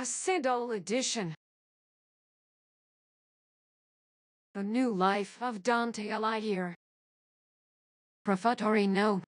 A single edition. The New Life of Dante Alighieri. Prefatory note.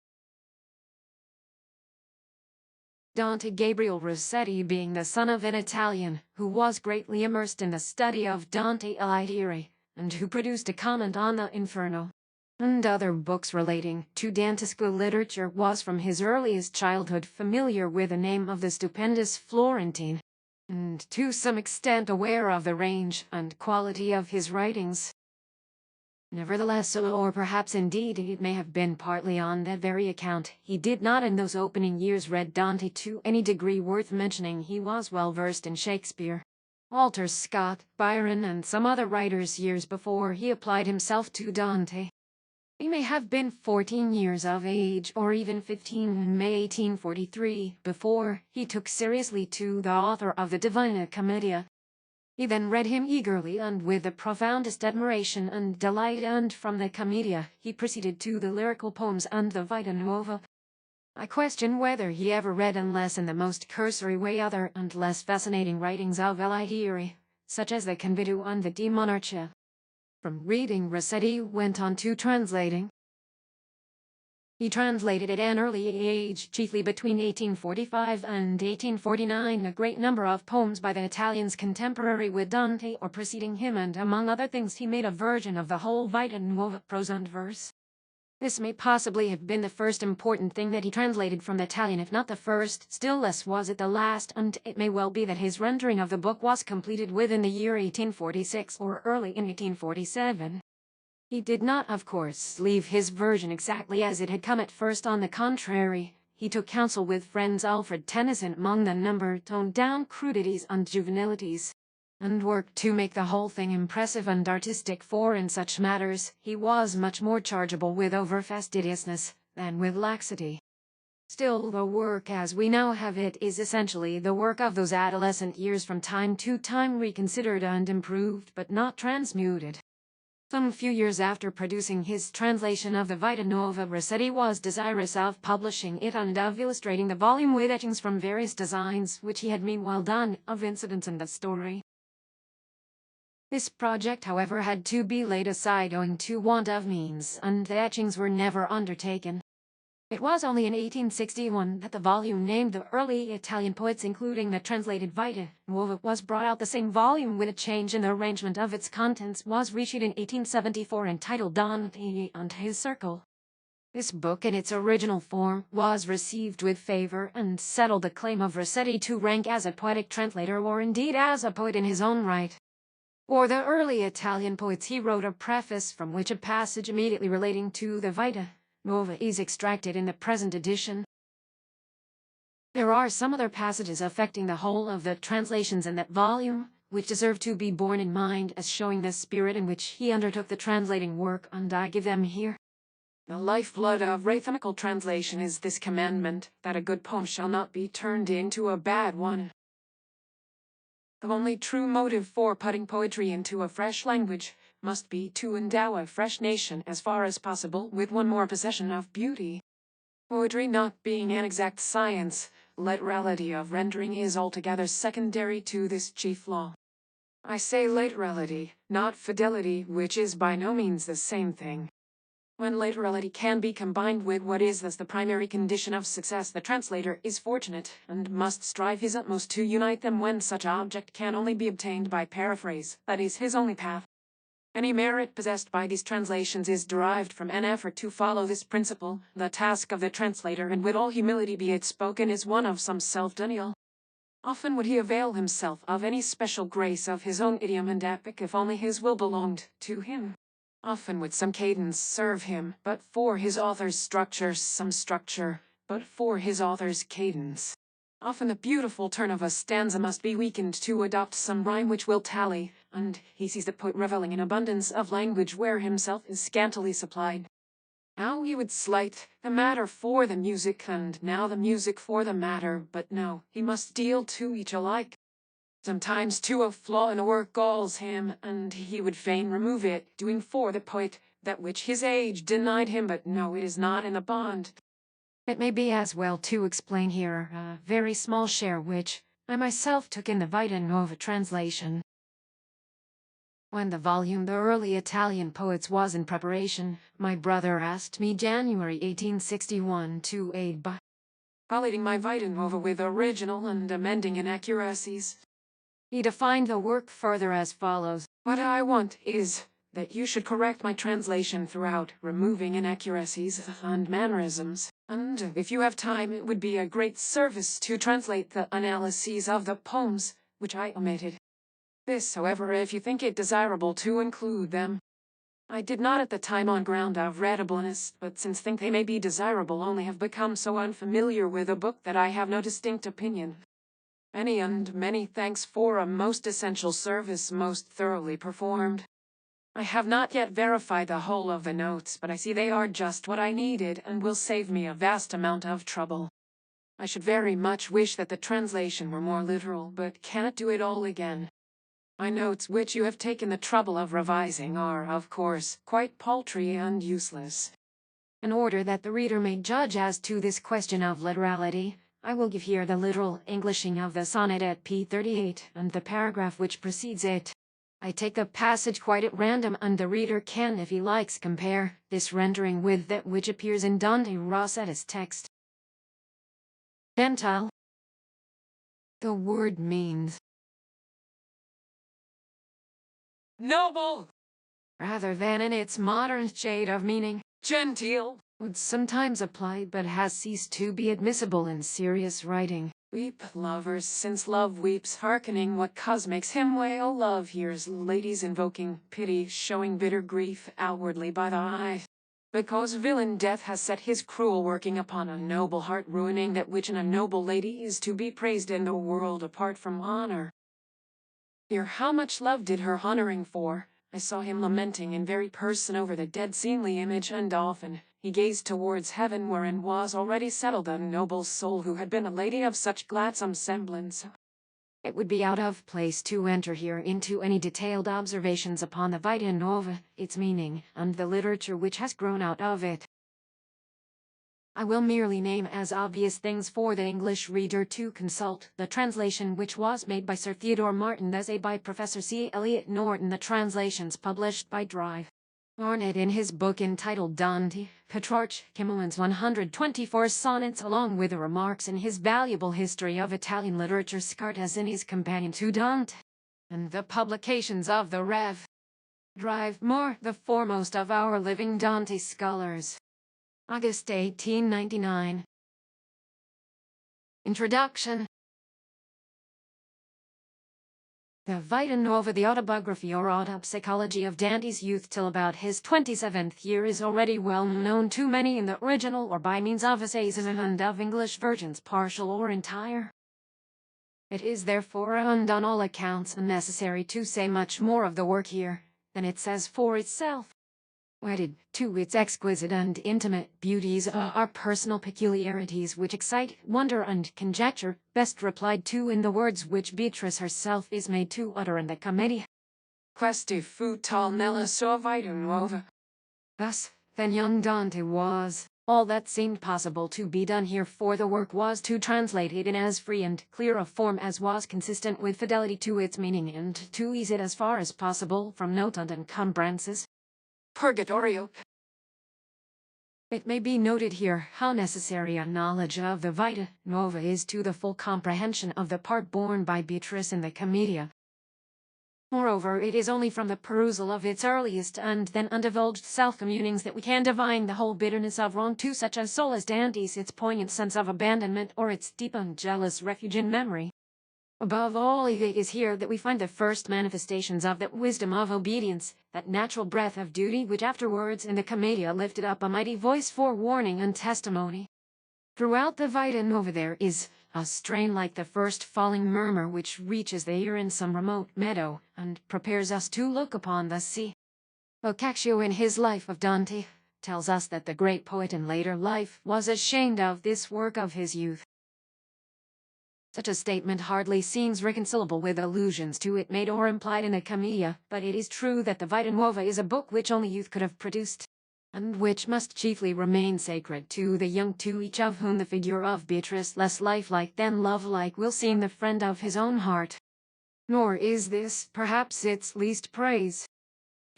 Dante Gabriel Rossetti, being the son of an Italian who was greatly immersed in the study of Dante Alighieri, and who produced a comment on the Inferno and other books relating to Dantesque literature, was from his earliest childhood familiar with the name of the stupendous Florentine, and to some extent aware of the range and quality of his writings. Nevertheless, or perhaps indeed it may have been partly on that very account, he did not in those opening years read Dante to any degree worth mentioning. He was well versed in Shakespeare, Walter Scott, Byron, and some other writers years before he applied himself to Dante. He may have been 14 years of age, or even 15 in May 1843, before he took seriously to the author of the Divina Commedia. He then read him eagerly and with the profoundest admiration and delight, and from the Commedia he proceeded to the lyrical poems and the Vita Nuova. I question whether he ever read, unless in the most cursory way, other and less fascinating writings of Alighieri, such as the Convito and the De Monarchia. From reading, Rossetti went on to translating. He translated at an early age, chiefly between 1845 and 1849, a great number of poems by the Italians contemporary with Dante or preceding him, and among other things he made a version of the whole Vita Nuova, prose and verse. This may possibly have been the first important thing that he translated from the Italian, if not the first. Still less was it the last, and it may well be that his rendering of the book was completed within the year 1846 or early in 1847. He did not, of course, leave his version exactly as it had come at first. On the contrary, he took counsel with friends Alfred Tennyson among the number, toned down crudities and juvenilities, and worked to make the whole thing impressive and artistic, for in such matters he was much more chargeable with over-fastidiousness than with laxity. Still, the work as we now have it is essentially the work of those adolescent years, from time to time reconsidered and improved, but not transmuted. Some few years after producing his translation of the Vita Nuova, Rossetti was desirous of publishing it and of illustrating the volume with etchings from various designs which he had meanwhile done, of incidents in the story. This project, however, had to be laid aside owing to want of means, and the etchings were never undertaken. It was only in 1861 that the volume named The Early Italian Poets, including the translated Vita Nuova, was brought out. The same volume, with a change in the arrangement of its contents, was reissued in 1874, entitled Dante and His Circle. This book, in its original form, was received with favor and settled the claim of Rossetti to rank as a poetic translator, or indeed as a poet in his own right. For the early Italian poets he wrote a preface, from which a passage immediately relating to the Vita Nuova is extracted in the present edition. There are some other passages affecting the whole of the translations in that volume, which deserve to be borne in mind as showing the spirit in which he undertook the translating work, and I give them here. The lifeblood of rhythmical translation is this commandment, that a good poem shall not be turned into a bad one. The only true motive for putting poetry into a fresh language must be to endow a fresh nation, as far as possible, with one more possession of beauty. Poetry not being an exact science, literality of rendering is altogether secondary to this chief law. I say literality, not fidelity, which is by no means the same thing. When literality can be combined with what is thus the primary condition of success, the translator is fortunate, and must strive his utmost to unite them. When such object can only be obtained by paraphrase, that is his only path. Any merit possessed by these translations is derived from an effort to follow this principle. The task of the translator, and with all humility be it spoken, is one of some self-denial. Often would he avail himself of any special grace of his own idiom and epic, if only his will belonged to him. Often would some cadence serve him, but for his author's structure; some structure, but for his author's cadence. Often the beautiful turn of a stanza must be weakened to adopt some rhyme which will tally, and he sees the poet reveling in abundance of language where himself is scantily supplied. Now he would slight the matter for the music, and now the music for the matter, but no, he must deal to each alike. Sometimes too a flaw in a work galls him, and he would fain remove it, doing for the poet that which his age denied him, but no, it is not in the bond. It may be as well to explain here a very small share which, I myself took in the Vita Nuova translation. When the volume The Early Italian Poets was in preparation, my brother asked me January 1861 to aid by collating my Vita Nuova with original and amending inaccuracies. He defined the work further as follows. What I want is that you should correct my translation throughout, removing inaccuracies and mannerisms. And if you have time, it would be a great service to translate the analyses of the poems, which I omitted. This, however, if you think it desirable to include them. I did not at the time on ground of readableness, but since think they may be desirable, only have become so unfamiliar with a book that I have no distinct opinion. Many and many thanks for a most essential service, most thoroughly performed. I have not yet verified the whole of the notes, but I see they are just what I needed and will save me a vast amount of trouble. I should very much wish that the translation were more literal, but cannot do it all again. My notes, which you have taken the trouble of revising, are, of course, quite paltry and useless. In order that the reader may judge as to this question of literality, I will give here the literal Englishing of the sonnet at p38 and the paragraph which precedes it. I take the passage quite at random, and the reader can, if he likes, compare this rendering with that which appears in Dante Rossetti's text. Gentile. The word means noble, rather than in its modern shade of meaning, genteel, would sometimes apply but has ceased to be admissible in serious writing. Weep, lovers, since love weeps, hearkening what cause makes him wail. Love hears ladies invoking pity, showing bitter grief outwardly by the eye. Because villain death has set his cruel working upon a noble heart, ruining that which in a noble lady is to be praised in the world apart from honor. Here how much love did her honoring for? I saw him lamenting in very person over the dead seemly image, and often he gazed towards heaven, wherein was already settled a noble soul who had been a lady of such gladsome semblance. It would be out of place to enter here into any detailed observations upon the Vita Nuova, its meaning, and the literature which has grown out of it. I will merely name as obvious things for the English reader to consult: the translation which was made by Sir Theodore Martin, the essay by Professor C. Eliot Norton, the translations published by Drive Arnott in his book entitled Dante, Petrarch, Kimmelman's 124 sonnets, along with the remarks in his valuable History of Italian Literature, Scart as in his companion to Dante, and the publications of the Rev. Drive Moore, the foremost of our living Dante scholars. August 1899. Introduction. The Vita Nuova, the autobiography or autopsychology of Dante's youth till about his 27th year, is already well known to many in the original or by means of essays and of English versions, partial or entire. It is therefore, and on all accounts, unnecessary to say much more of the work here than it says for itself. Wedded to its exquisite and intimate beauties are personal peculiarities which excite wonder and conjecture, best replied to in the words which Beatrice herself is made to utter in the Commedia. Questi fu tal nella sua Vita Nuova. Thus, then young Dante was. All that seemed possible to be done here for the work was to translate it in as free and clear a form as was consistent with fidelity to its meaning, and to ease it as far as possible from note and encumbrances. Purgatorio. It may be noted here how necessary a knowledge of the Vita Nuova is to the full comprehension of the part borne by Beatrice in the Commedia. Moreover, it is only from the perusal of its earliest and then undivulged self-communings that we can divine the whole bitterness of wrong to such a soul as Dante's, its poignant sense of abandonment, or its deep and jealous refuge in memory. Above all, it is here that we find the first manifestations of that wisdom of obedience, that natural breath of duty which afterwards in the Commedia lifted up a mighty voice for warning and testimony. Throughout the Vita Nuova there is a strain like the first falling murmur which reaches the ear in some remote meadow, and prepares us to look upon the sea. Boccaccio in his Life of Dante tells us that the great poet in later life was ashamed of this work of his youth. Such a statement hardly seems reconcilable with allusions to it made or implied in the Commedia, but it is true that the Vita Nuova is a book which only youth could have produced. and which must chiefly remain sacred to the young, to each of whom the figure of Beatrice, less lifelike than love-like, will seem the friend of his own heart. Nor is this, perhaps, its least praise.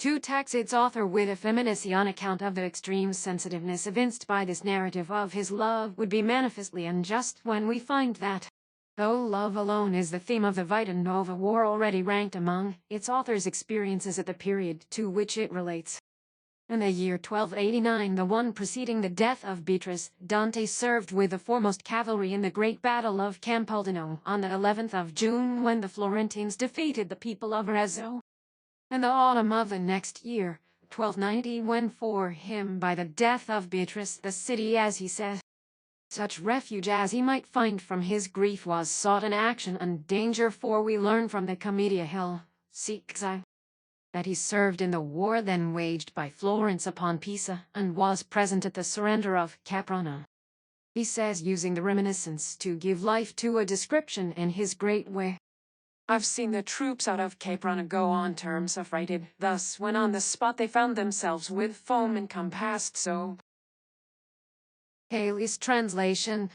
To tax its author with effeminacy on account of the extreme sensitiveness evinced by this narrative of his love would be manifestly unjust when we find that, though love alone is the theme of the Vita Nuova, war already ranked among its author's experiences at the period to which it relates. In the year 1289, the one preceding the death of Beatrice, Dante served with the foremost cavalry in the great battle of Campaldino on the 11th of June, when the Florentines defeated the people of Arezzo. In the autumn of the next year, 1290, when for him, by the death of Beatrice, the city, as he said, such refuge as he might find from his grief was sought in action and danger, for we learn from the Commedia Helsici that he served in the war then waged by Florence upon Pisa, and was present at the surrender of Caprona. He says, using the reminiscence to give life to a description in his great way, "I've seen the troops out of Caprona go on terms affrighted, thus when on the spot they found themselves with foam encompassed so." Haley's translation.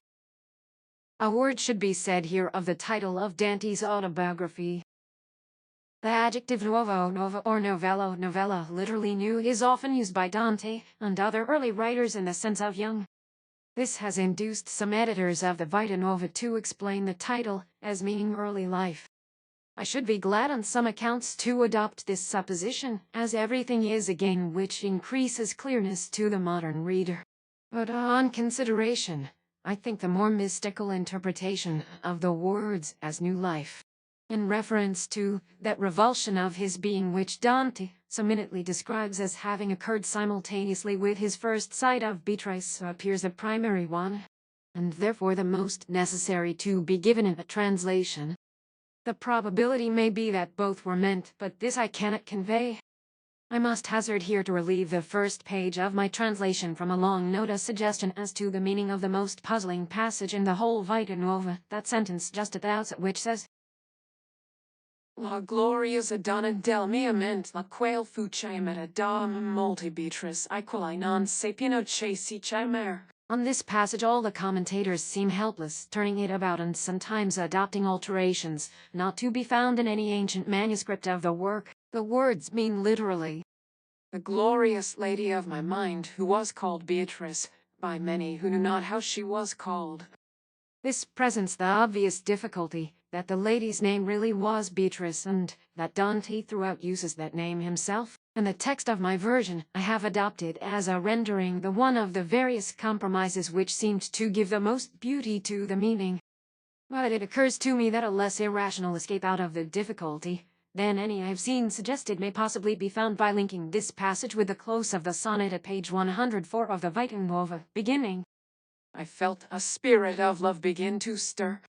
A word should be said here of the title of Dante's autobiography. The adjective nuovo, nova, or novello, novella, literally new, is often used by Dante and other early writers in the sense of young. This has induced some editors of the Vita Nuova to explain the title as meaning early life. I should be glad on some accounts to adopt this supposition, as everything is a gain which increases clearness to the modern reader. But on consideration, I think the more mystical interpretation of the words as new life, in reference to that revulsion of his being which Dante so minutely describes as having occurred simultaneously with his first sight of Beatrice, appears the primary one, and therefore the most necessary to be given in a translation. The probability may be that both were meant, but this I cannot convey. I must hazard here to relieve the first page of my translation from a long note, a suggestion as to the meaning of the most puzzling passage in the whole Vita Nuova, that sentence just at the outset which says, "La gloriosa donna del mia mente, la quale fu chiamata da molti Beatrice, I quali non sapieno che si chiamare." On this passage all the commentators seem helpless, turning it about and sometimes adopting alterations, not to be found in any ancient manuscript of the work. The words mean literally, "the glorious lady of my mind, who was called Beatrice, by many who knew not how she was called." This presents the obvious difficulty, that the lady's name really was Beatrice, and that Dante throughout uses that name himself. In the text of my version, I have adopted as a rendering the one of the various compromises which seemed to give the most beauty to the meaning. But it occurs to me that a less irrational escape out of the difficulty than any I have seen suggested may possibly be found by linking this passage with the close of the sonnet at page 104 of the Vita Nuova, beginning, "I felt a spirit of love begin to stir,"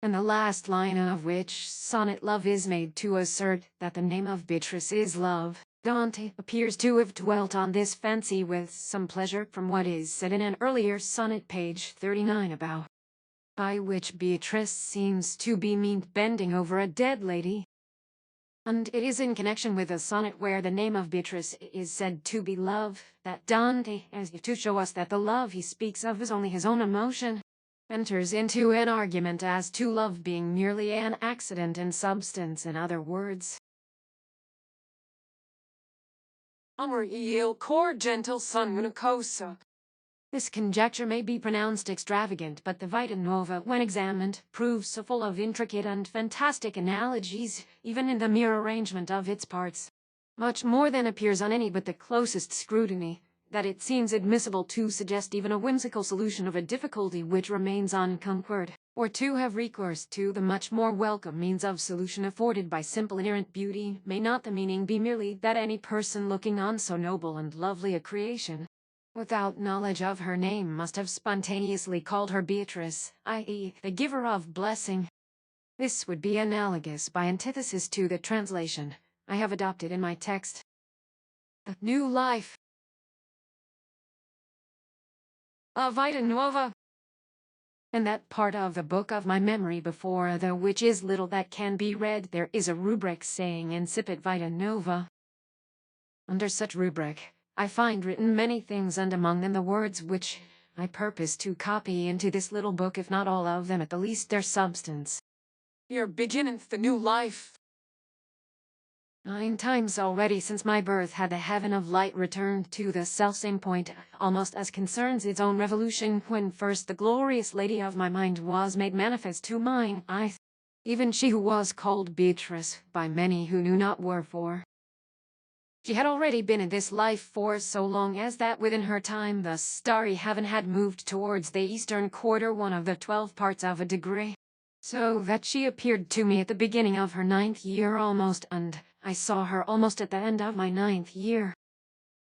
and the last line of which sonnet love is made to assert that the name of Beatrice is love. Dante appears to have dwelt on this fancy with some pleasure, from what is said in an earlier sonnet, page 39, about, by which Beatrice seems to be meant bending over a dead lady. And it is in connection with a sonnet where the name of Beatrice is said to be love, that Dante, as if to show us that the love he speaks of is only his own emotion, enters into an argument as to love being merely an accident in substance. In other words, "Amor il cor gentil son una cosa." This conjecture may be pronounced extravagant, but the Vita Nuova, when examined, proves so full of intricate and fantastic analogies, even in the mere arrangement of its parts, much more than appears on any but the closest scrutiny, that it seems admissible to suggest even a whimsical solution of a difficulty which remains unconquered, or to have recourse to the much more welcome means of solution afforded by simple inherent beauty. May not the meaning be merely that any person looking on so noble and lovely a creation, without knowledge of her name, must have spontaneously called her Beatrice, i.e., the giver of blessing? This would be analogous by antithesis to the translation I have adopted in my text. The new life of Vita Nuova. In that part of the book of my memory before the which is little that can be read, there is a rubric saying Incipit Vita Nuova. Under such rubric, I find written many things, and among them the words which I purpose to copy into this little book, if not all of them, at the least their substance. Here beginneth the new life. 9 times already since my birth had the heaven of light returned to the selfsame point, almost as concerns its own revolution, when first the glorious lady of my mind was made manifest to mine eyes, even she who was called Beatrice by many who knew not wherefore. She had already been in this life for so long as that within her time the starry heaven had moved towards the eastern quarter 1 of the 12 parts of a degree, so that she appeared to me at the beginning of her 9th year almost, and I saw her almost at the end of my 9th year.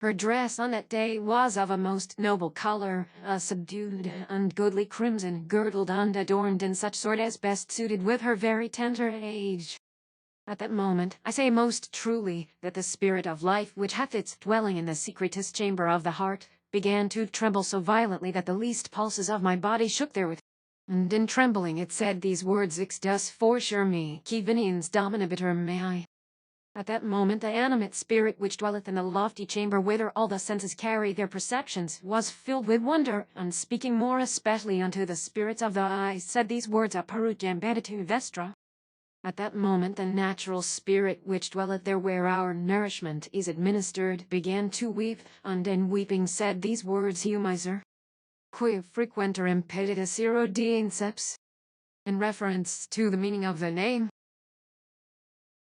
Her dress on that day was of a most noble color, a subdued and goodly crimson, girdled and adorned in such sort as best suited with her very tender age. At that moment, I say most truly, that the spirit of life, which hath its dwelling in the secretest chamber of the heart, began to tremble so violently that the least pulses of my body shook therewith. And in trembling it said these words: Ixtus fortior me, qui veniens dominabitur mei. At that moment the animate spirit which dwelleth in the lofty chamber whither all the senses carry their perceptions was filled with wonder, and speaking more especially unto the spirits of the eyes, said these words: Apparutem beneditu vestra. At that moment the natural spirit which dwelleth there where our nourishment is administered began to weep, and in weeping said these words: Humiser, qui frequenter impeditus iro dienceps. In reference to the meaning of the name,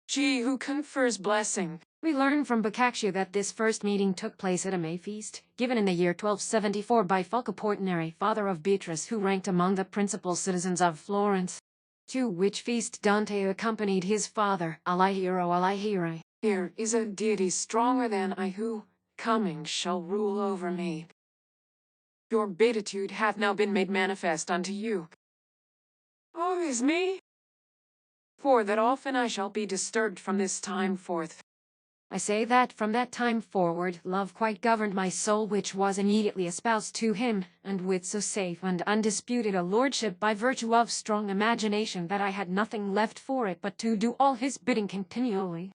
She who confers blessing. we learn from Boccaccio that this first meeting took place at a May feast, given in the year 1274 by Fulco Portinari, father of Beatrice, who ranked among the principal citizens of Florence, to which feast Dante accompanied his father, Alighieri. Here is a deity stronger than I, who, coming, shall rule over me. Your beatitude hath now been made manifest unto you. Oh, is me? For that often I shall be disturbed from this time forth. I say that from that time forward love quite governed my soul, which was immediately espoused to him, and with so safe and undisputed a lordship by virtue of strong imagination, that I had nothing left for it but to do all his bidding continually.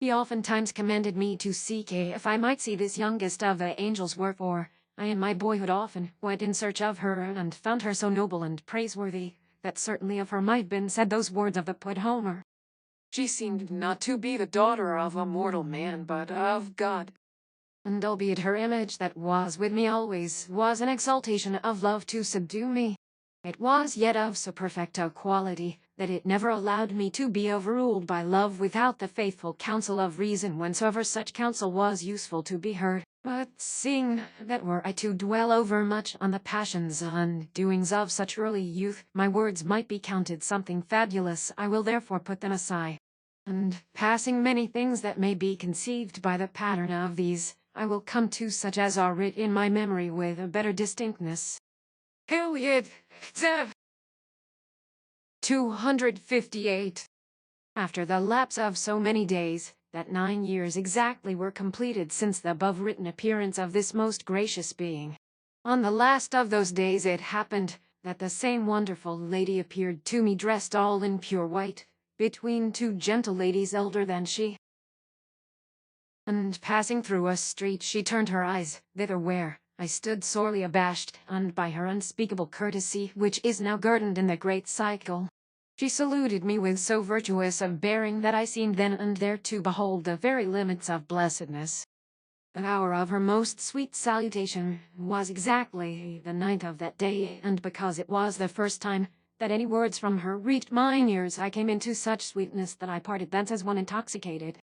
He oftentimes commanded me to seek if I might see this youngest of the angels, wherefore I in my boyhood often went in search of her, and found her so noble and praiseworthy, that certainly of her might have been said those words of the poet Homer: She seemed not to be the daughter of a mortal man, but of God. And albeit her image that was with me always was an exaltation of love to subdue me, it was yet of so perfect a quality, that it never allowed me to be overruled by love without the faithful counsel of reason, whensoever such counsel was useful to be heard. But seeing that were I to dwell overmuch on the passions and doings of such early youth, my words might be counted something fabulous, I will therefore put them aside. And passing many things that may be conceived by the pattern of these, I will come to such as are writ in my memory with a better distinctness. Iliad, Zev. 258. After the lapse of so many days, that 9 years exactly were completed since the above-written appearance of this most gracious being. On the last of those days it happened that the same wonderful lady appeared to me dressed all in pure white, between 2 gentle ladies elder than she. And passing through a street she turned her eyes thither, where I stood sorely abashed, and by her unspeakable courtesy, which is now guerdoned in the great cycle, she saluted me with so virtuous a bearing that I seemed then and there to behold the very limits of blessedness. The hour of her most sweet salutation was exactly the 9th of that day, and because it was the first time that any words from her reached mine ears, I came into such sweetness that I parted thence as one intoxicated.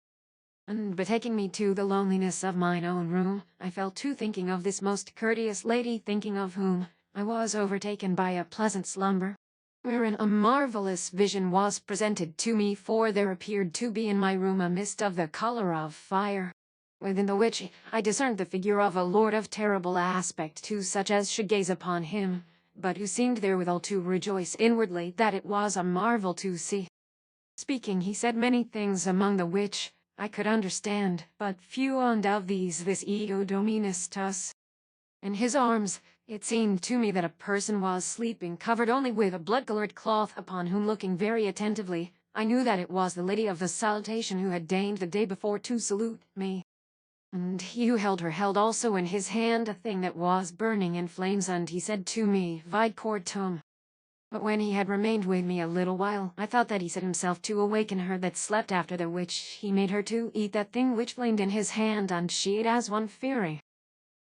And betaking me to the loneliness of mine own room, I fell to thinking of this most courteous lady, thinking of whom I was overtaken by a pleasant slumber, wherein a marvelous vision was presented to me, for there appeared to be in my room a mist of the color of fire, within the which I discerned the figure of a lord of terrible aspect to such as should gaze upon him, but who seemed therewithal to rejoice inwardly that it was a marvel to see. Speaking, he said many things, among the which I could understand but few, and of these this ego dominus tus. In his arms, it seemed to me that a person was sleeping, covered only with a blood-colored cloth, upon whom, looking very attentively, I knew that it was the lady of the salutation, who had deigned the day before to salute me. And he who held her held also in his hand a thing that was burning in flames, and he said to me, Vide cord tum. But when he had remained with me a little while, I thought that he set himself to awaken her that slept, after the which he made her to eat that thing which flamed in his hand, and she ate as one fearing.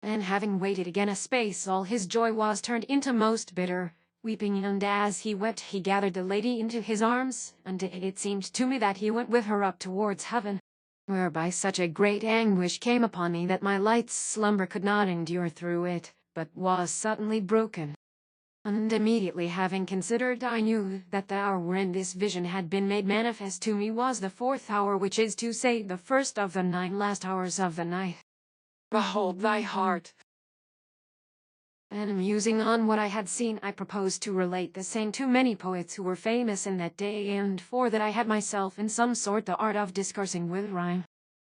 And having waited again a space, all his joy was turned into most bitter weeping, and as he wept he gathered the lady into his arms, and it seemed to me that he went with her up towards heaven, whereby such a great anguish came upon me that my light slumber could not endure through it, but was suddenly broken. And immediately having considered, I knew that the hour wherein this vision had been made manifest to me was the 4th hour, which is to say, the first of the 9 last hours of the night. Behold thy heart. And musing on what I had seen, I proposed to relate the same to many poets who were famous in that day, and for that I had myself in some sort the art of discoursing with rhyme,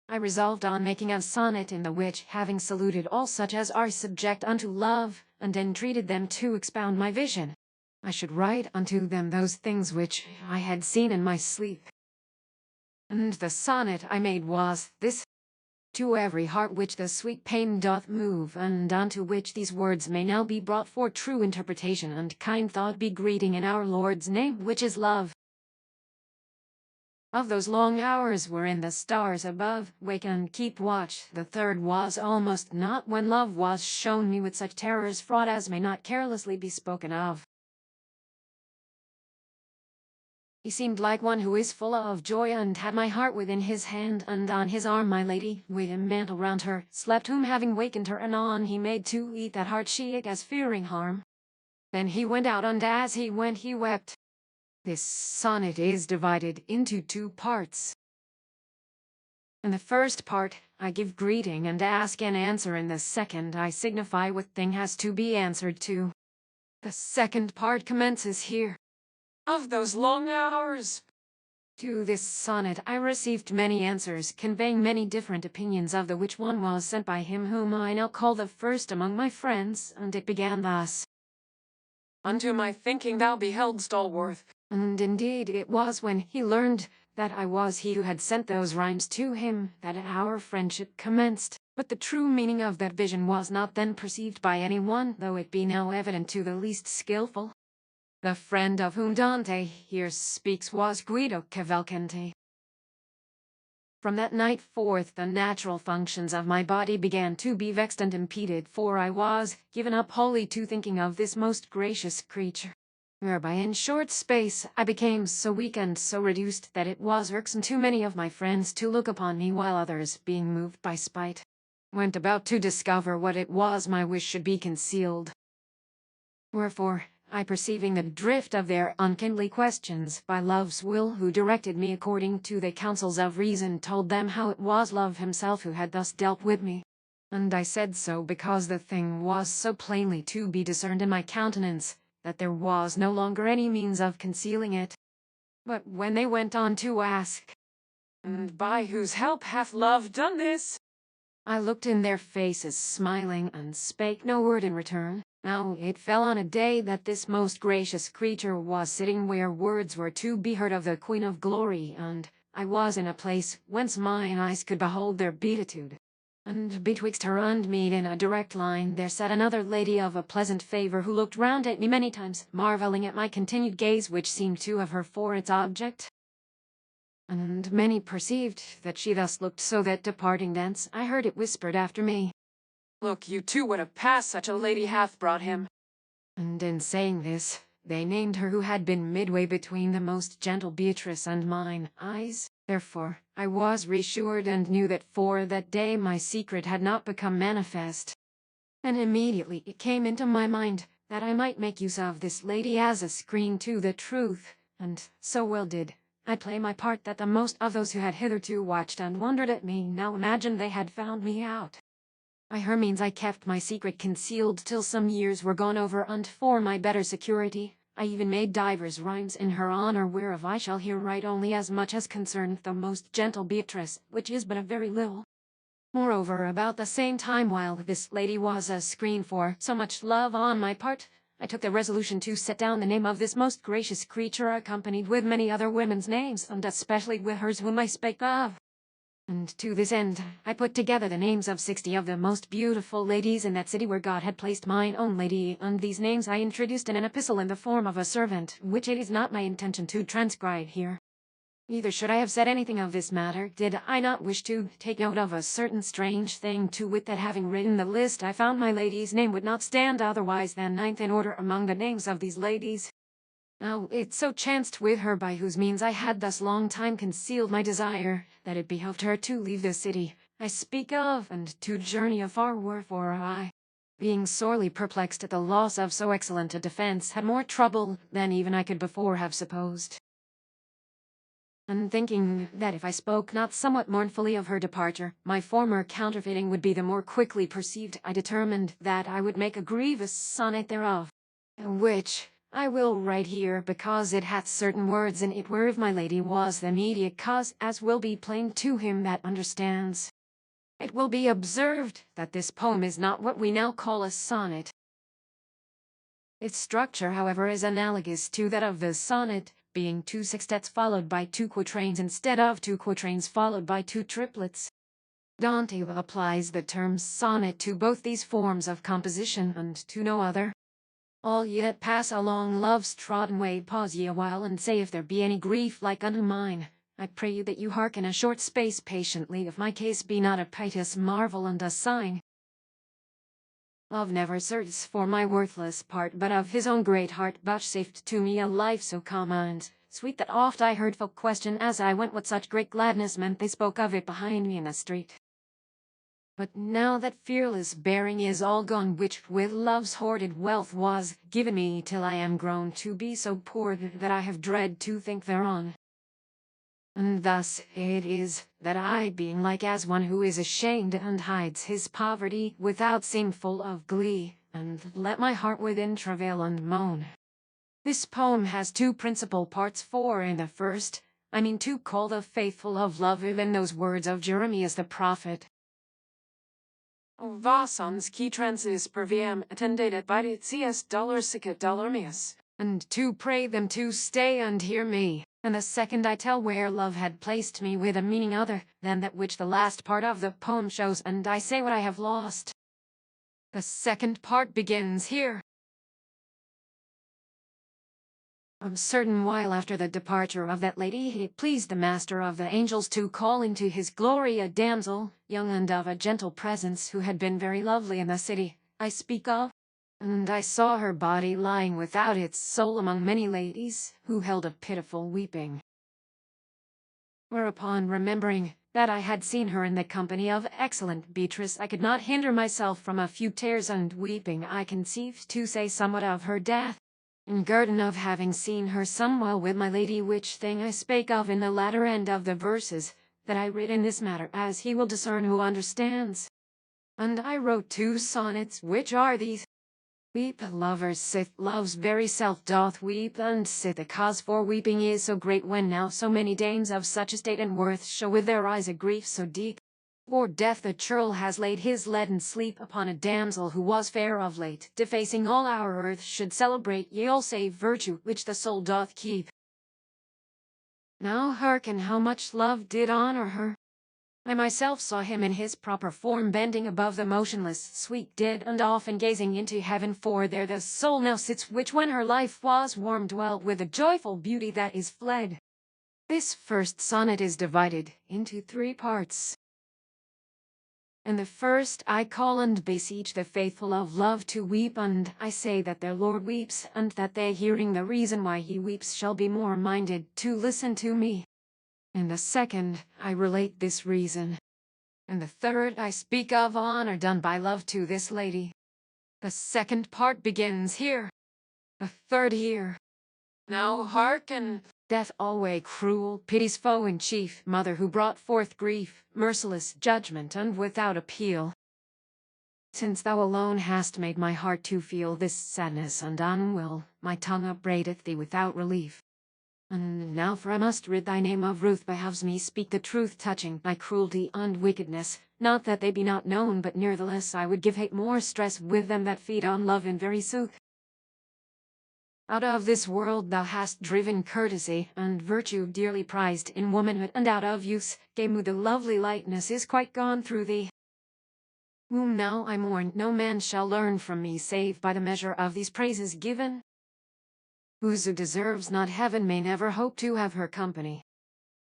I resolved on making a sonnet, in the which, having saluted all such as are subject unto love, and entreated them to expound my vision, I should write unto them those things which I had seen in my sleep. And the sonnet I made was this: To every heart which the sweet pain doth move, and unto which these words may now be brought for true interpretation and kind thought, be greeting in our Lord's name, which is love. Of those long hours wherein the stars above wake and keep watch, the 3rd was almost not, when love was shown me with such terrors fraught as may not carelessly be spoken of. He seemed like one who is full of joy, and had my heart within his hand, and on his arm my lady, with a mantle round her, slept, whom having wakened her anon he made to eat that heart she ate, as fearing harm. Then he went out, and as he went he wept. This sonnet is divided into 2 parts. In the first part, I give greeting and ask an answer. In the second, I signify what thing has to be answered to. The second part commences here. Of those long hours. To this sonnet I received many answers, conveying many different opinions, of the which one was sent by him whom I now call the first among my friends, and it began thus: Unto my thinking thou beheldst all worth. And indeed it was when he learned that I was he who had sent those rhymes to him that our friendship commenced. But the true meaning of that vision was not then perceived by any one, though it be now evident to the least skillful. The friend of whom Dante here speaks was Guido Cavalcanti. From that night forth the natural functions of my body began to be vexed and impeded, for I was given up wholly to thinking of this most gracious creature, whereby in short space I became so weak and so reduced that it was irksome to many of my friends to look upon me, while others, being moved by spite, went about to discover what it was my wish should be concealed. Wherefore, I, perceiving the drift of their unkindly questions, by love's will who directed me according to the counsels of reason, told them how it was love himself who had thus dealt with me. And I said so because the thing was so plainly to be discerned in my countenance, that there was no longer any means of concealing it. But when they went on to ask, And by whose help hath love done this? I looked in their faces, smiling, and spake no word in return. Now it fell on a day that this most gracious creature was sitting where words were to be heard of the Queen of Glory, and I was in a place whence mine eyes could behold their beatitude. And betwixt her and me, in a direct line, there sat another lady of a pleasant favour, who looked round at me many times, marvelling at my continued gaze, which seemed to have her for its object. And many perceived that she thus looked, so that departing thence, I heard it whispered after me, Look you to what a pass such a lady hath brought him. And in saying this, they named her who had been midway between the most gentle Beatrice and mine eyes. Therefore, I was reassured, and knew that for that day my secret had not become manifest. And immediately it came into my mind that I might make use of this lady as a screen to the truth, and so well did I play my part that the most of those who had hitherto watched and wondered at me now imagined they had found me out. By her means I kept my secret concealed till some years were gone over, and for my better security, I even made divers rhymes in her honour, whereof I shall here write only as much as concerneth the most gentle Beatrice, which is but a very little. Moreover, about the same time, while this lady was a screen for so much love on my part, I took the resolution to set down the name of this most gracious creature, accompanied with many other women's names, and especially with hers whom I spake of. And to this end, I put together the names of 60 of the most beautiful ladies in that city where God had placed mine own lady, and these names I introduced in an epistle in the form of a servant, which it is not my intention to transcribe here. Neither should I have said anything of this matter, did I not wish to take note of a certain strange thing, to wit that having written the list I found my lady's name would not stand otherwise than ninth in order among the names of these ladies. Now it so chanced with her by whose means I had thus long time concealed my desire, that it behoved her to leave the city I speak of, and to journey afar, wherefore I, being sorely perplexed at the loss of so excellent a defence, had more trouble than even I could before have supposed. And thinking that if I spoke not somewhat mournfully of her departure, my former counterfeiting would be the more quickly perceived, I determined that I would make a grievous sonnet thereof, which I will write here, because it hath certain words in it whereof my lady was the immediate cause, as will be plain to him that understands. It will be observed that this poem is not what we now call a sonnet. Its structure, however, is analogous to that of the sonnet, being 2 sextets followed by 2 quatrains instead of 2 quatrains followed by 2 triplets. Dante applies the term sonnet to both these forms of composition and to no other. All ye that pass along love's trodden way, pause ye a while, and say if there be any grief like unto mine. I pray you that you hearken a short space patiently, if my case be not a piteous marvel and a sign. Love never searches for my worthless part, but of his own great heart vouchsafed to me a life so calm and sweet that oft I heard folk question as I went what such great gladness meant. They spoke of it behind me in the street. But now that fearless bearing is all gone, which with love's hoarded wealth was given me, till I am grown to be so poor that I have dread to think thereon. And thus it is, that I, being like as one who is ashamed and hides his poverty, without seem full of glee, and let my heart within travail and moan. This poem has 2 principal parts, for in the first, I mean to call the faithful of love, even those words of Jeremias the prophet. Vasans qui transis per viam attendedet viditias dolor meus. And to pray them to stay and hear me. And the second I tell where love had placed me with a meaning other than that which the last part of the poem shows, and I say what I have lost. The second part begins here. A certain while after the departure of that lady, it pleased the master of the angels to call into his glory a damsel, young and of a gentle presence, who had been very lovely in the city I speak of. And I saw her body lying without its soul among many ladies, who held a pitiful weeping. Whereupon, remembering that I had seen her in the company of excellent Beatrice, I could not hinder myself from a few tears and weeping. I conceived to say somewhat of her death, in guerdon of having seen her somewhile with my lady, which thing I spake of in the latter end of the verses that I writ in this matter, as he will discern who understands. And I wrote 2 sonnets, which are these. Weep, lovers, sith love's very self doth weep, and sith the cause for weeping is so great, when now so many dames of such estate and worth show with their eyes a grief so deep. For death the churl has laid his leaden sleep upon a damsel who was fair of late, defacing all our earth should celebrate, ye all save virtue, which the soul doth keep. Now hearken how much love did honor her. I myself saw him in his proper form, bending above the motionless sweet dead, and often gazing into heaven, for there the soul now sits, which when her life was warm dwelt with a joyful beauty that is fled. This first sonnet is divided into 3 parts. In the first I call and beseech the faithful of love to weep, and I say that their Lord weeps, and that they, hearing the reason why he weeps, shall be more minded to listen to me. In the second, I relate this reason. In the third, I speak of honor done by love to this lady. The second part begins here. The third here. Now hearken. Death alway cruel, pity's foe in chief, mother who brought forth grief, merciless judgment and without appeal. Since thou alone hast made my heart to feel this sadness and unwill, my tongue upbraideth thee without relief. And now, for I must rid thy name of ruth, behoves me speak the truth touching thy cruelty and wickedness, not that they be not known, but nevertheless I would give hate more stress with them that feed on love in very sooth. Out of this world thou hast driven courtesy and virtue dearly prized in womanhood, and out of youth's gay mood the lovely lightness is quite gone through thee. Whom now I mourn, no man shall learn from me save by the measure of these praises given. Whoso deserves not heaven may never hope to have her company.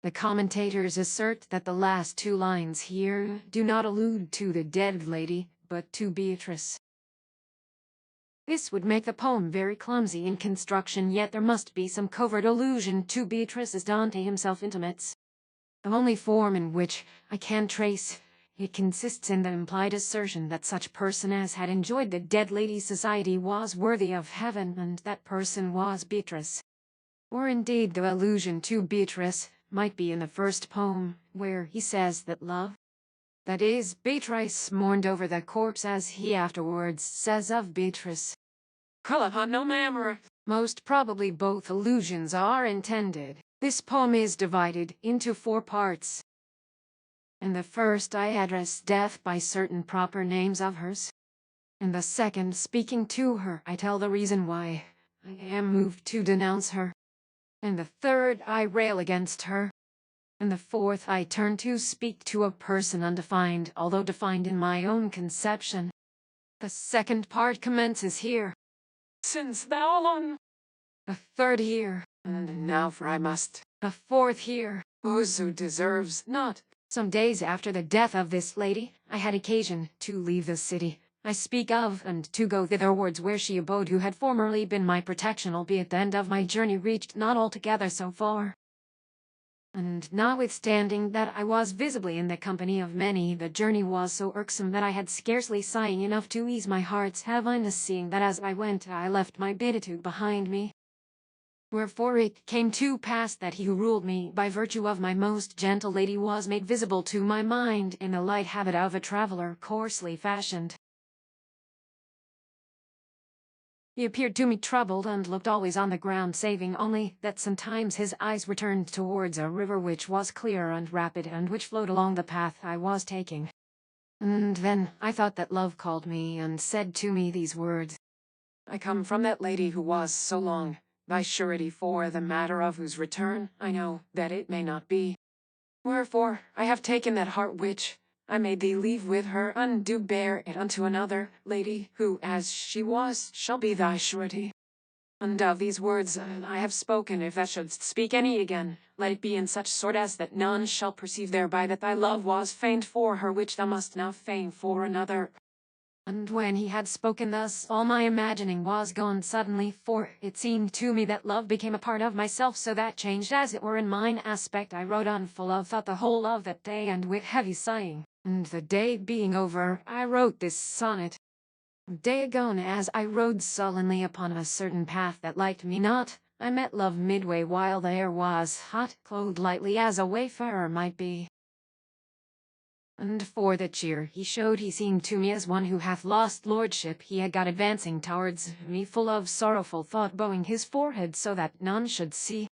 The commentators assert that the last two lines here do not allude to the dead lady, but to Beatrice. This would make the poem very clumsy in construction, yet there must be some covert allusion to Beatrice, as Dante himself intimates. The only form in which I can trace it consists in the implied assertion that such person as had enjoyed the dead lady's society was worthy of heaven, and that person was Beatrice. Or indeed the allusion to Beatrice might be in the first poem, where he says that love, that is, Beatrice, mourned over the corpse, as he afterwards says of Beatrice. Call upon no mammer. Most probably both allusions are intended. This poem is divided into 4 parts. In the first I address death by certain proper names of hers. In the second, speaking to her, I tell the reason why I am moved to denounce her. In the third, I rail against her. In the fourth, I turn to speak to a person undefined, although defined in my own conception. The second part commences here. Since thou alone. The third here. And now for I must. The fourth here. Whoso deserves not. Some days after the death of this lady, I had occasion to leave the city I speak of, and to go thitherwards where she abode who had formerly been my protection, albeit the end of my journey reached not altogether so far. And notwithstanding that I was visibly in the company of many, the journey was so irksome that I had scarcely sighing enough to ease my heart's heaviness, seeing that as I went I left my beatitude behind me. Wherefore it came to pass that he who ruled me by virtue of my most gentle lady was made visible to my mind in the light habit of a traveller coarsely fashioned. He appeared to me troubled, and looked always on the ground, saving only that sometimes his eyes were turned towards a river which was clear and rapid, and which flowed along the path I was taking. And then I thought that love called me, and said to me these words. I come from that lady who was so long thy surety, for the matter of whose return I know that it may not be. Wherefore I have taken that heart which I made thee leave with her, and do bear it unto another lady, who, as she was, shall be thy surety. And of these words I have spoken, if thou shouldst speak any again, let it be in such sort as that none shall perceive thereby that thy love was feigned for her, which thou must now feign for another. And when he had spoken thus, all my imagining was gone suddenly, for it seemed to me that love became a part of myself, so that, changed as it were in mine aspect, I rode on full of thought the whole of that day, and with heavy sighing. And the day being over, I wrote this sonnet. A day agone, as I rode sullenly upon a certain path that liked me not, I met love midway while the air was hot, clothed lightly as a wayfarer might be. And for the cheer he showed, he seemed to me as one who hath lost lordship. He had got advancing towards me, full of sorrowful thought, bowing his forehead so that none should see.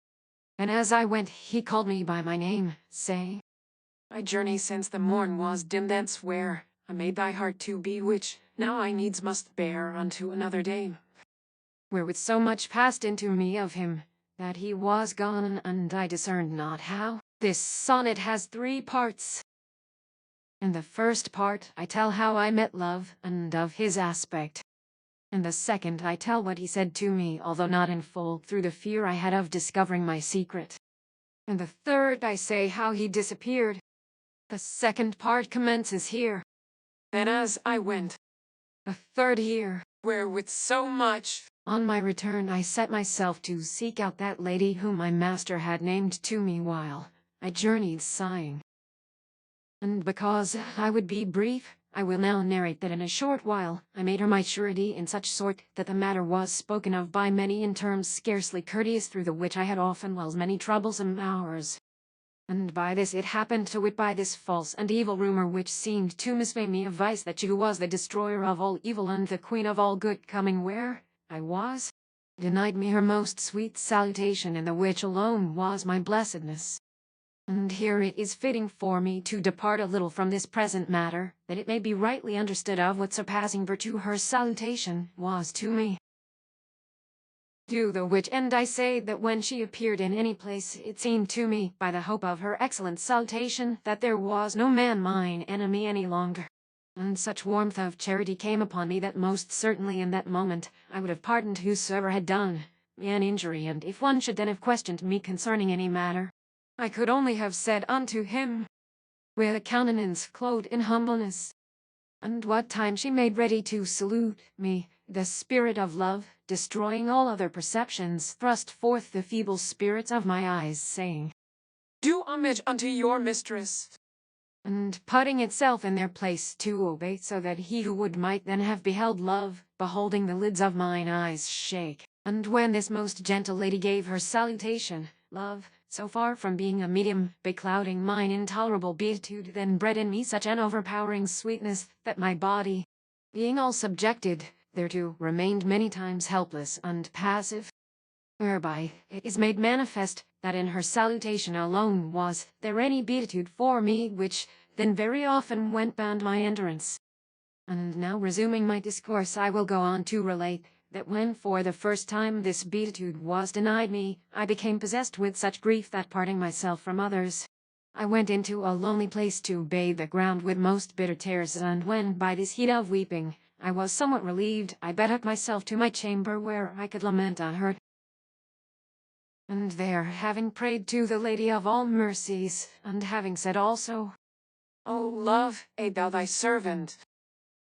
And as I went, he called me by my name, saying, My journey since the morn was dim thence, where I made thy heart to be, which now I needs must bear unto another day. Wherewith so much passed into me of him, that he was gone, and I discerned not how. This sonnet has 3 parts. In the first part, I tell how I met love, and of his aspect. In the second, I tell what he said to me, although not in full, through the fear I had of discovering my secret. In the third, I say how he disappeared. The second part commences here. Then as I went, The third here. wherewith so much, On my return, I set myself to seek out that lady whom my master had named to me while I journeyed sighing. And because I would be brief, I will now narrate that in a short while I made her my surety in such sort that the matter was spoken of by many in terms scarcely courteous, through the which I had often wells many troublesome hours. And by this it happened, to wit, by this false and evil rumor which seemed to misfame me of vice, that she who was the destroyer of all evil and the queen of all good, coming where I was, denied me her most sweet salutation, in the which alone was my blessedness. And here it is fitting for me to depart a little from this present matter, that it may be rightly understood of what surpassing virtue her salutation was to me. To the which end I say that when she appeared in any place, it seemed to me, by the hope of her excellent salutation, that there was no man mine enemy any longer. And such warmth of charity came upon me that most certainly in that moment I would have pardoned whosoever had done me an injury, and if one should then have questioned me concerning any matter, I could only have said unto him, with a countenance clothed in humbleness, and what time she made ready to salute me, the spirit of love, destroying all other perceptions, thrust forth the feeble spirits of my eyes, saying, Do homage unto your mistress. and putting itself in their place to obey, so that he who would might then have beheld love, beholding the lids of mine eyes shake. And when this most gentle lady gave her salutation, love, so far from being a medium beclouding mine intolerable beatitude, then bred in me such an overpowering sweetness, that my body, being all subjected thereto, remained many times helpless and passive. Whereby it is made manifest that in her salutation alone was there any beatitude for me, which then very often went beyond my endurance. And now resuming my discourse, I will go on to relate that when for the first time this beatitude was denied me, I became possessed with such grief that, parting myself from others, I went into a lonely place to bathe the ground with most bitter tears, and when by this heat of weeping I was somewhat relieved, I betook myself to my chamber where I could lament unheard. And there, having prayed to the Lady of all mercies, and having said also, O love, aid thou thy servant,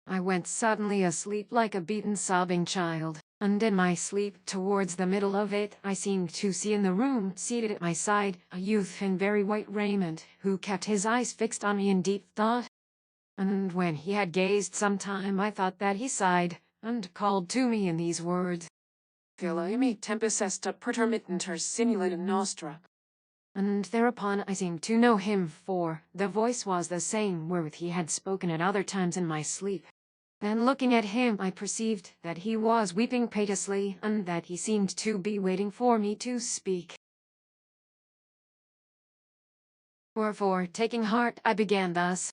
I went suddenly asleep like a beaten sobbing child, and in my sleep, towards the middle of it, I seemed to see in the room, seated at my side, a youth in very white raiment, who kept his eyes fixed on me in deep thought. And when he had gazed some time, I thought that he sighed, and called to me in these words, Villa me tempus est pretermitenter simulata nostra. And thereupon I seemed to know him, for the voice was the same wherewith he had spoken at other times in my sleep. Then looking at him, I perceived that he was weeping piteously, and that he seemed to be waiting for me to speak. Wherefore, taking heart, I began thus,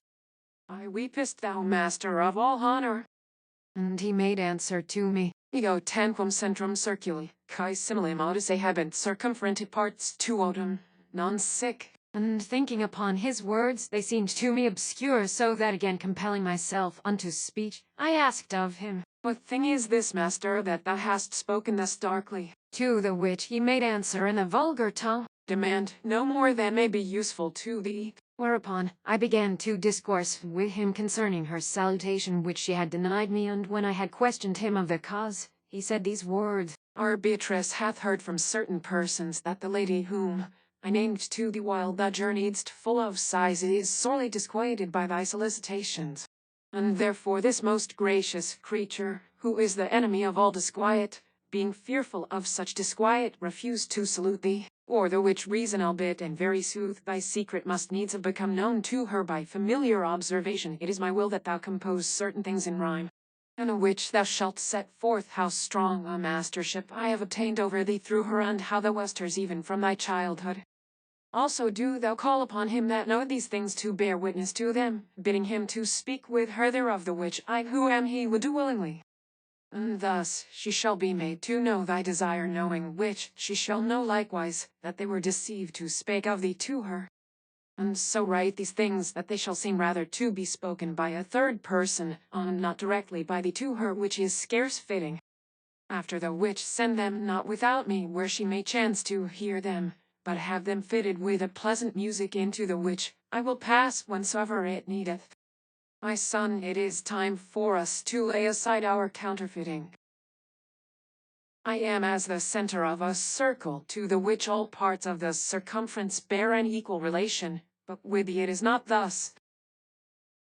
I weepest thou, master of all honor. and he made answer to me, Ego tanquam centrum circuli, kai simile modus habent circumferenti parts tuotum, non sic. and thinking upon his words, they seemed to me obscure, so that again compelling myself unto speech, I asked of him, What thing is this, master, that thou hast spoken thus darkly? to the which he made answer in a vulgar tongue. Demand no more than may be useful to thee. Whereupon I began to discourse with him concerning her salutation which she had denied me, and when I had questioned him of the cause, he said these words, Our Beatrice hath heard from certain persons that the lady whom I named to thee while thou journeyedst full of sighs is sorely disquieted by thy solicitations. And therefore this most gracious creature, who is the enemy of all disquiet, being fearful of such disquiet, refused to salute thee, or the which reason albeit in very sooth thy secret must needs have become known to her by familiar observation, it is my will that thou compose certain things in rhyme, and in which thou shalt set forth how strong a mastership I have obtained over thee through her, and how thou wast hers even from thy childhood. Also do thou call upon him that knoweth these things to bear witness to them, bidding him to speak with her thereof, the which I who am he would do willingly. And thus she shall be made to know thy desire, knowing which she shall know likewise that they were deceived who spake of thee to her. And so write these things that they shall seem rather to be spoken by a third person, and not directly by thee to her, which is scarce fitting. After the which send them not without me, where she may chance to hear them, but have them fitted with a pleasant music, into the which I will pass whensoever it needeth. My son, it is time for us to lay aside our counterfeiting. I am as the center of a circle, to the which all parts of the circumference bear an equal relation, but with thee it is not thus.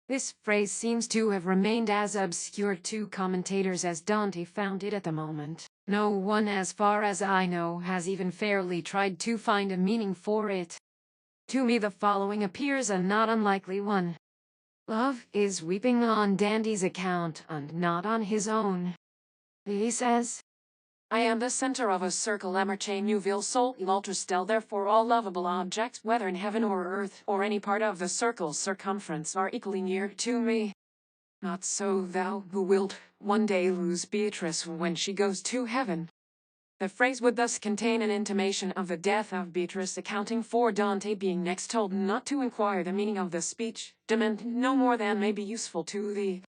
This phrase seems to have remained as obscure to commentators as Dante found it at the moment. No one, as far as I know, has even fairly tried to find a meaning for it. To me the following appears a not unlikely one. Love is weeping on Dandy's account, and not on his own. He says, I am the center of a circle, emerce nuvil sol ilultrastel, therefore all lovable objects, whether in heaven or earth, or any part of the circle's circumference, are equally near to me. Not so thou, who wilt one day lose Beatrice when she goes to heaven. The phrase would thus contain an intimation of the death of Beatrice, accounting for Dante being next told not to inquire the meaning of the speech, dement no more than may be useful to thee.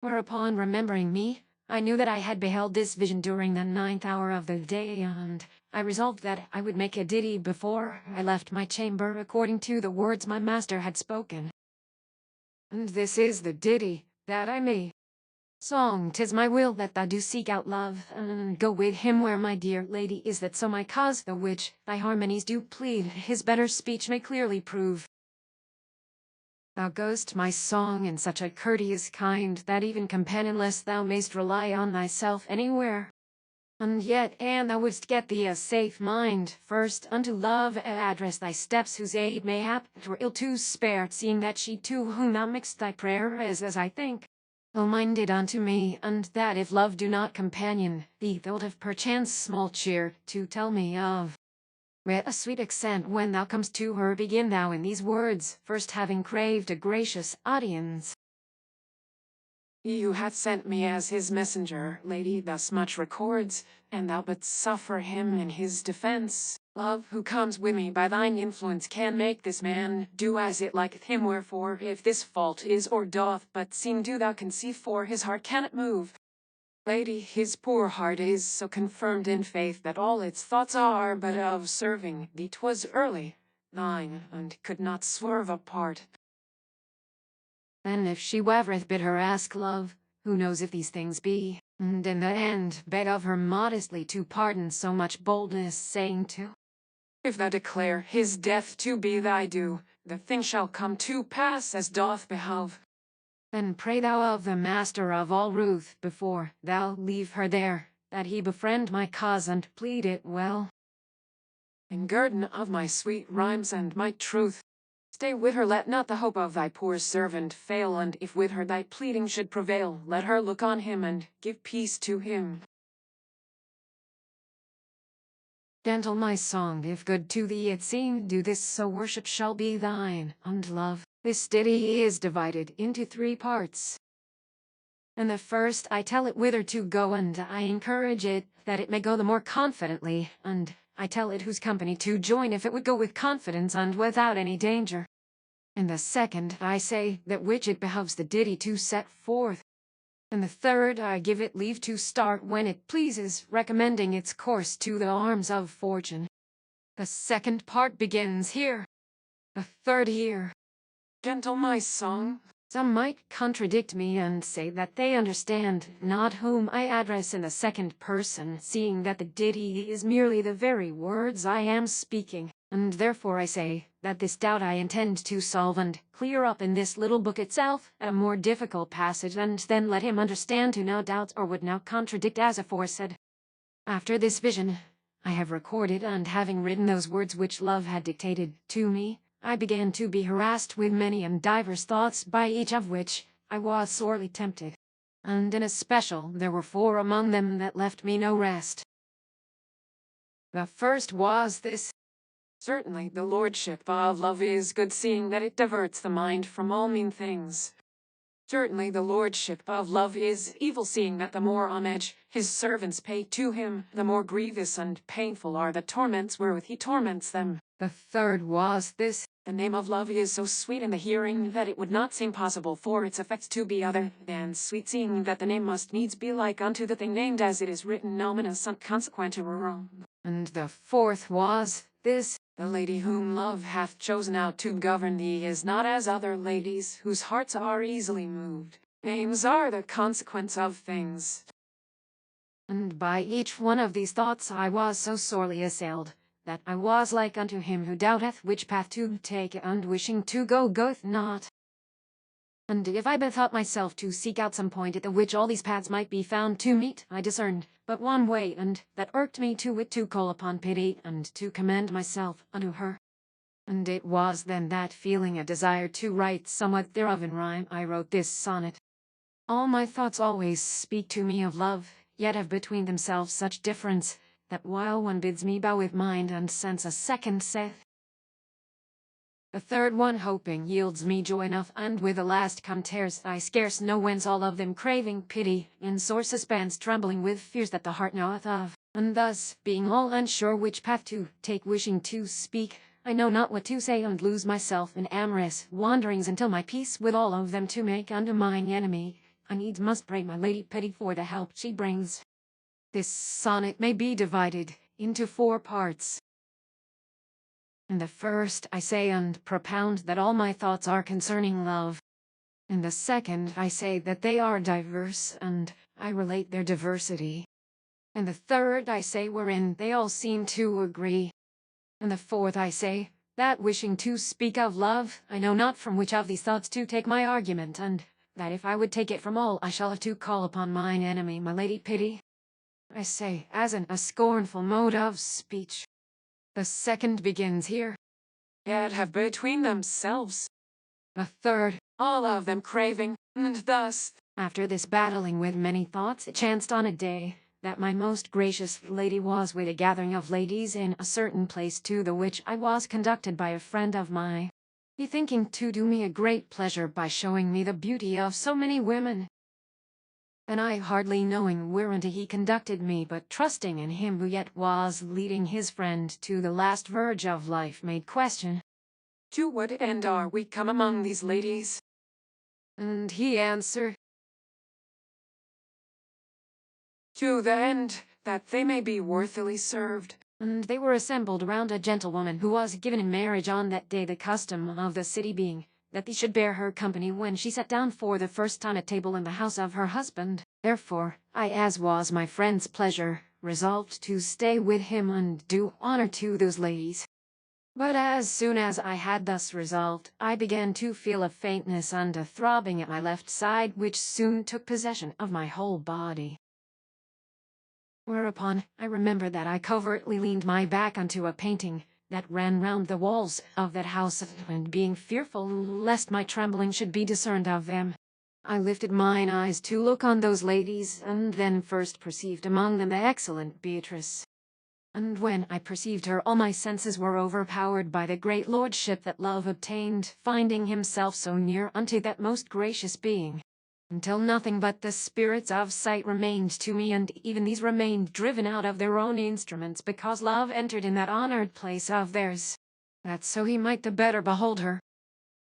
Whereupon, remembering me, I knew that I had beheld this vision during the 9th hour of the day, and I resolved that I would make a ditty before I left my chamber according to the words my master had spoken. And this is the ditty that I made. Song, 'tis my will that thou do seek out love, and go with him where my dear lady is, that so my cause, the which thy harmonies do plead, his better speech may clearly prove. Thou goest, my song, in such a courteous kind, that even companionless thou mayst rely on thyself anywhere. And yet, an thou wouldst get thee a safe mind, first unto love address thy steps, whose aid mayhap 'twere ill to spare, seeing that she to whom thou mak'st thy prayer is, as I think, ill-minded unto me, and that if love do not companion thee, thou'lt have perchance small cheer to tell me of. With a sweet accent when thou comest to her, begin thou in these words, first having craved a gracious audience. He who hath sent me as his messenger, lady, thus much records, and thou but suffer him in his defence. Love, who comes with me by thine influence, can make this man do as it liketh him, wherefore, if this fault is or doth but seem, do thou conceive, for his heart cannot move. Lady, his poor heart is so confirmed in faith that all its thoughts are but of serving thee. 'Twas early, thine, and could not swerve apart. Then if she wavereth, bid her ask love, who knows if these things be, and in the end beg of her modestly to pardon so much boldness, saying to, if thou declare his death to be thy due, the thing shall come to pass as doth behove. then pray thou of the master of all ruth, before thou leave her there, that he befriend my cause and plead it well. In guerdon of my sweet rhymes and my truth, stay with her, let not the hope of thy poor servant fail, and if with her thy pleading should prevail, let her look on him and give peace to him. Gentle my song, if good to thee it seem, do this, so worship shall be thine, and love. This ditty is divided into 3 parts. In the first I tell it whither to go, and I encourage it that it may go the more confidently, and I tell it whose company to join if it would go with confidence and without any danger. In the second I say that which it behoves the ditty to set forth. In the third I give it leave to start when it pleases, recommending its course to the arms of fortune. The second part begins here, the third here. Gentle my song. Some might contradict me and say that they understand not whom I address in the second person, seeing that the ditty is merely the very words I am speaking, and therefore I say that this doubt I intend to solve and clear up in this little book itself at a more difficult passage, and then let him understand who now doubts or would now contradict as aforesaid. After this vision I have recorded, and having written those words which love had dictated to me, I began to be harassed with many and divers thoughts, by each of which I was sorely tempted, and in especial there were 4 among them that left me no rest. The first was this: certainly the lordship of love is good, seeing that it diverts the mind from all mean things. Certainly the lordship of love is evil, seeing that the more homage his servants pay to him, the more grievous and painful are the torments wherewith he torments them. The third was this: the name of love is so sweet in the hearing that it would not seem possible for its effects to be other than sweet, seeing that the name must needs be like unto the thing named, as it is written, nomen sunt consequentior. And the fourth was this: the lady whom love hath chosen out to govern thee is not as other ladies, whose hearts are easily moved. Names are the consequence of things. And by each one of these thoughts I was so sorely assailed, that I was like unto him who doubteth which path to take, and wishing to go goeth not. And if I bethought myself to seek out some point at the which all these paths might be found to meet, I discerned but one way, and that irked me to wit, to call upon pity, and to commend myself unto her. And it was then that, feeling a desire to write somewhat thereof in rhyme, I wrote this sonnet. All my thoughts always speak to me of love, yet have between themselves such difference, that while one bids me bow with mind and sense, a second saith, the third one hoping yields me joy enough, and with the last come tears I scarce know whence, all of them craving pity, in sore suspense, trembling with fears that the heart knoweth of. And thus, being all unsure which path to take, wishing to speak, I know not what to say, and lose myself in amorous wanderings until my peace with all of them to make unto mine enemy. I needs must pray my lady pity for the help she brings. This sonnet may be divided into 4 parts. In the first I say and propound that all my thoughts are concerning love. In the second I say that they are diverse, and I relate their diversity. In the third I say wherein they all seem to agree. In the fourth I say that wishing to speak of love, I know not from which of these thoughts to take my argument, and that if I would take it from all, I shall have to call upon mine enemy, my lady pity. I say, as in a scornful mode of speech. The second begins here. Yet have between themselves, The third, all of them craving, and thus, after this battling with many thoughts, it chanced on a day that my most gracious lady was with a gathering of ladies in a certain place, to the which I was conducted by a friend of mine, he thinking to do me a great pleasure by showing me the beauty of so many women. And I hardly knowing whereunto he conducted me, but trusting in him who yet was leading his friend to the last verge of life, made question, to what end are we come among these ladies? and he answered, To the end that they may be worthily served. and they were assembled around a gentlewoman who was given in marriage on that day, the custom of the city being that they should bear her company when she sat down for the first time at table in the house of her husband. Therefore, I, as was my friend's pleasure, resolved to stay with him and do honor to those ladies. But as soon as I had thus resolved, I began to feel a faintness and a throbbing at my left side, which soon took possession of my whole body. Whereupon I remembered that I covertly leaned my back unto a painting that ran round the walls of that house, and being fearful lest my trembling should be discerned of them, I lifted mine eyes to look on those ladies, and then first perceived among them the excellent Beatrice. And when I perceived her, all my senses were overpowered by the great lordship that love obtained, finding himself so near unto that most gracious being, until nothing but the spirits of sight remained to me, and even these remained driven out of their own instruments, because love entered in that honored place of theirs, that so he might the better behold her.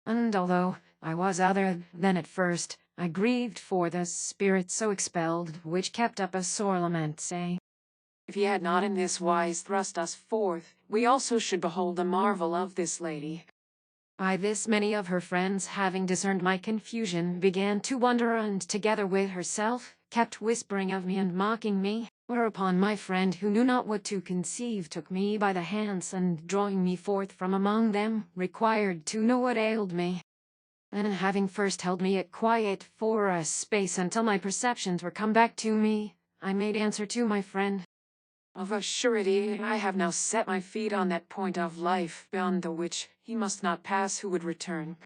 And although I was other than at first, I grieved for the spirit so expelled, which kept up a sore lament, saying, If he had not in this wise thrust us forth, we also should behold the marvel of this lady. By this many of her friends, having discerned my confusion, began to wonder, and together with herself, kept whispering of me and mocking me. Whereupon my friend, who knew not what to conceive, took me by the hands, and drawing me forth from among them, required to know what ailed me. And having first held me at quiet for a space until my perceptions were come back to me, I made answer to my friend, Of a surety, I have now set my feet on that point of life, beyond the which he must not pass who would return.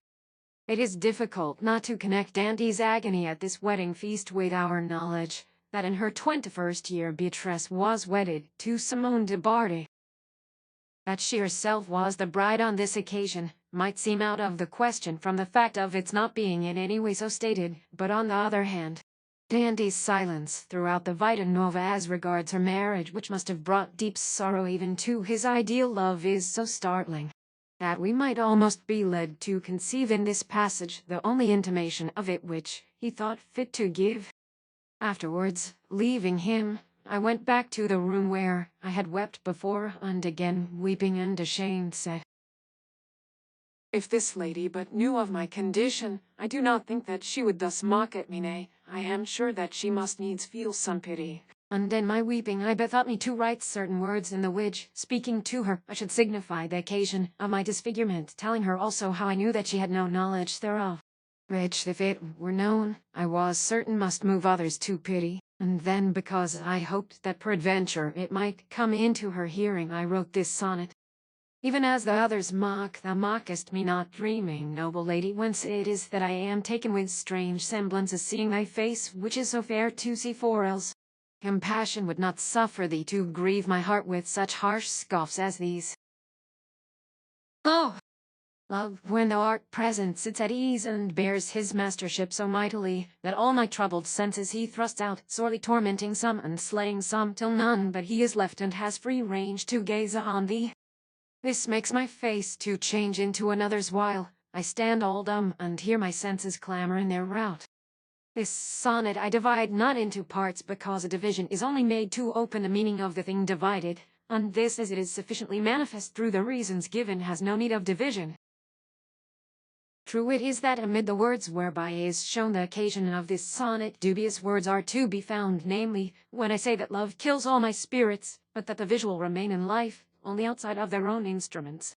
it is difficult not to connect Dante's agony at this wedding feast with our knowledge that in her 21st year Beatrice was wedded to Simone de Bardi. That she herself was the bride on this occasion might seem out of the question from the fact of its not being in any way so stated, but on the other hand, Dante's silence throughout the Vita Nuova as regards her marriage, which must have brought deep sorrow even to his ideal love, is so startling that we might almost be led to conceive in this passage the only intimation of it which he thought fit to give. Afterwards, leaving him, I went back to the room where I had wept before, and again, weeping and ashamed, said, If this lady but knew of my condition, I do not think that she would thus mock at me, nay, I am sure that she must needs feel some pity. And in my weeping I bethought me to write certain words in the which, speaking to her, I should signify the occasion of my disfigurement, telling her also how I knew that she had no knowledge thereof, which, if it were known, I was certain must move others to pity. And then, because I hoped that peradventure it might come into her hearing, I wrote this sonnet. Even as the others mock, thou mockest me not, dreaming, noble lady, whence it is that I am taken with strange semblances, seeing thy face, which is so fair to see, for else compassion would not suffer thee to grieve my heart with such harsh scoffs as these. Oh! Love, when thou art present, sits at ease and bears his mastership so mightily, that all my troubled senses he thrusts out, sorely tormenting some and slaying some, till none but he is left and has free range to gaze on thee. This makes my face to change into another's while I stand all dumb and hear my senses clamor in their rout. This sonnet I divide not into parts, because a division is only made to open the meaning of the thing divided, and this, as it is sufficiently manifest through the reasons given, has no need of division. True it is that amid the words whereby is shown the occasion of this sonnet, dubious words are to be found, namely, when I say that love kills all my spirits, but that the visual remain in life, only outside of their own instruments.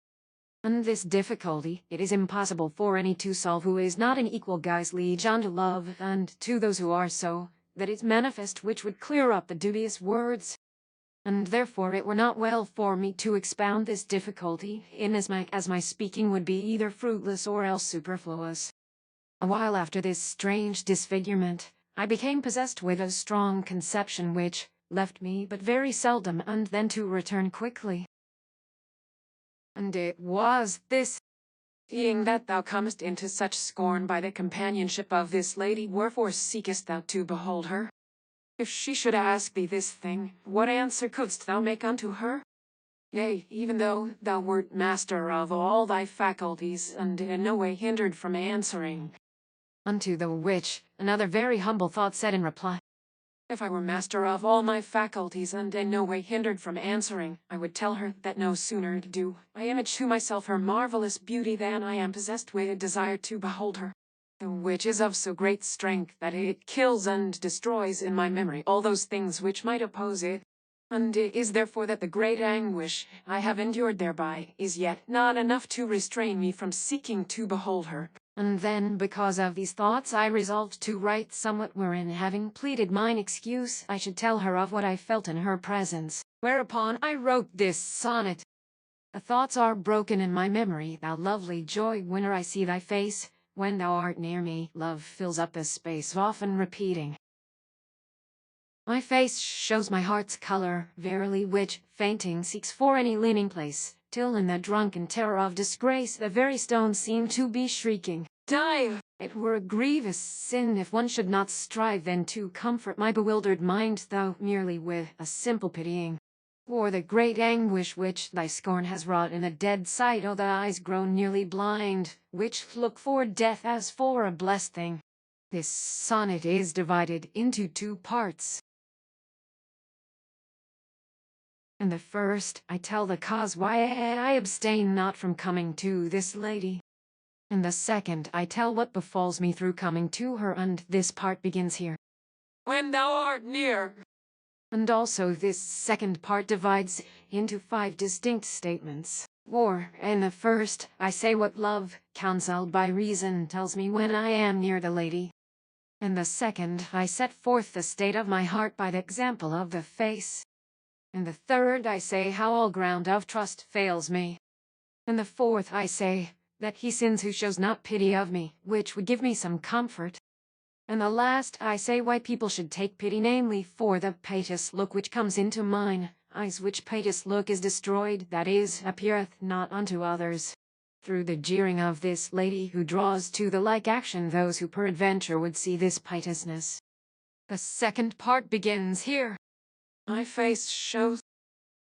And this difficulty it is impossible for any to solve who is not in equal guise liege unto love, and to those who are so, that it's manifest which would clear up the dubious words. And therefore it were not well for me to expound this difficulty, inasmuch as my speaking would be either fruitless or else superfluous. A while after this strange disfigurement, I became possessed with a strong conception which left me but very seldom, and then to return quickly. And it was this: Seeing that thou comest into such scorn by the companionship of this lady, wherefore seekest thou to behold her? If she should ask thee this thing, what answer couldst thou make unto her? Yea, even though thou wert master of all thy faculties, and in no way hindered from answering. Unto the which another very humble thought said in reply: If I were master of all my faculties, and in no way hindered from answering, I would tell her that no sooner do I image to myself her marvelous beauty than I am possessed with a desire to behold her, the which is of so great strength that it kills and destroys in my memory all those things which might oppose it. And it is therefore that the great anguish I have endured thereby is yet not enough to restrain me from seeking to behold her. And then, because of these thoughts, I resolved to write somewhat wherein, having pleaded mine excuse, I should tell her of what I felt in her presence. Whereupon I wrote this sonnet. The thoughts are broken in my memory, thou lovely joy, whene'er I see thy face. When thou art near me, love fills up the space, often repeating. My face shows my heart's color, verily, which, fainting, seeks for any leaning place, till in the drunken terror of disgrace the very stones seem to be shrieking, Die! It were a grievous sin if one should not strive then to comfort my bewildered mind, though merely with a simple pitying. For the great anguish which thy scorn has wrought in the dead sight, o' the eyes grown nearly blind, which look for death as for a blessed thing. This sonnet is divided into 2 parts. In the first, I tell the cause why I abstain not from coming to this lady. In the second, I tell what befalls me through coming to her, and this part begins here. When thou art near. And also this second part divides into 5 distinct statements. For, in the first, I say what love, counselled by reason, tells me when I am near the lady. In the second, I set forth the state of my heart by the example of the face. In the third, I say how all ground of trust fails me. In the fourth, I say that he sins who shows not pity of me, which would give me some comfort. And the last, I say why people should take pity, namely, for the piteous look which comes into mine eyes, which piteous look is destroyed, that is, appeareth not unto others, through the jeering of this lady, who draws to the like action those who peradventure would see this piteousness. The second part begins here. My face shows.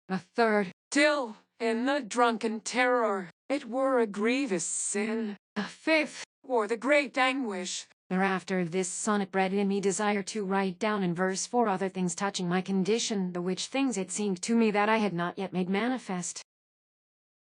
The third, Till, in the drunken terror, it were a grievous sin. the fifth, Or the great anguish. Thereafter this sonnet bred in me desire to write down in verse 4 other things touching my condition, the which things it seemed to me that I had not yet made manifest.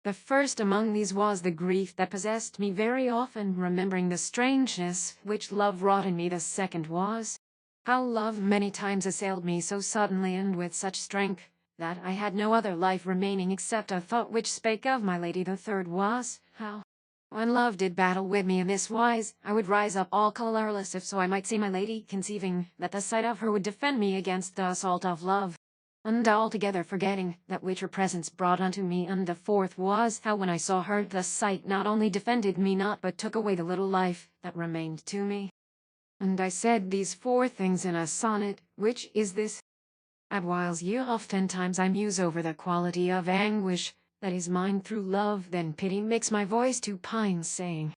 The first among these was the grief that possessed me very often, remembering the strangeness which love wrought in me. The second was how love many times assailed me so suddenly and with such strength that I had no other life remaining except a thought which spake of my lady. The third was how, when love did battle with me in this wise, I would rise up all colourless, if so I might see my lady, conceiving that the sight of her would defend me against the assault of love, and altogether forgetting that which her presence brought unto me. And the fourth was how, when I saw her, the sight not only defended me not, but took away the little life that remained to me. And I said these 4 things in a sonnet, which is this: At whiles ye oftentimes I muse over the quality of anguish that is mine through love, then pity makes my voice to pine, saying,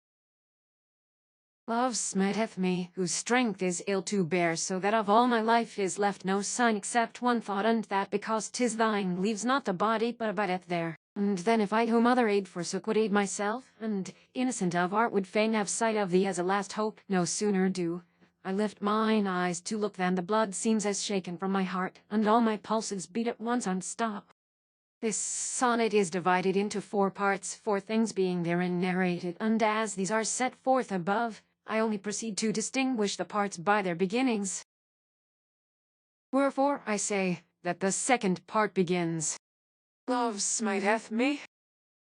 Love smiteth me, whose strength is ill to bear, so that of all my life is left no sign except one thought, and that because 'tis thine, leaves not the body but abideth there. And then if I whom other aid forsook would aid myself, and innocent of art would fain have sight of thee as a last hope, no sooner do I lift mine eyes to look than the blood seems as shaken from my heart, and all my pulses beat at once unstop. This sonnet is divided into 4 parts, 4 things being therein narrated, and as these are set forth above, I only proceed to distinguish the parts by their beginnings. Wherefore I say that the second part begins, Love smiteth me,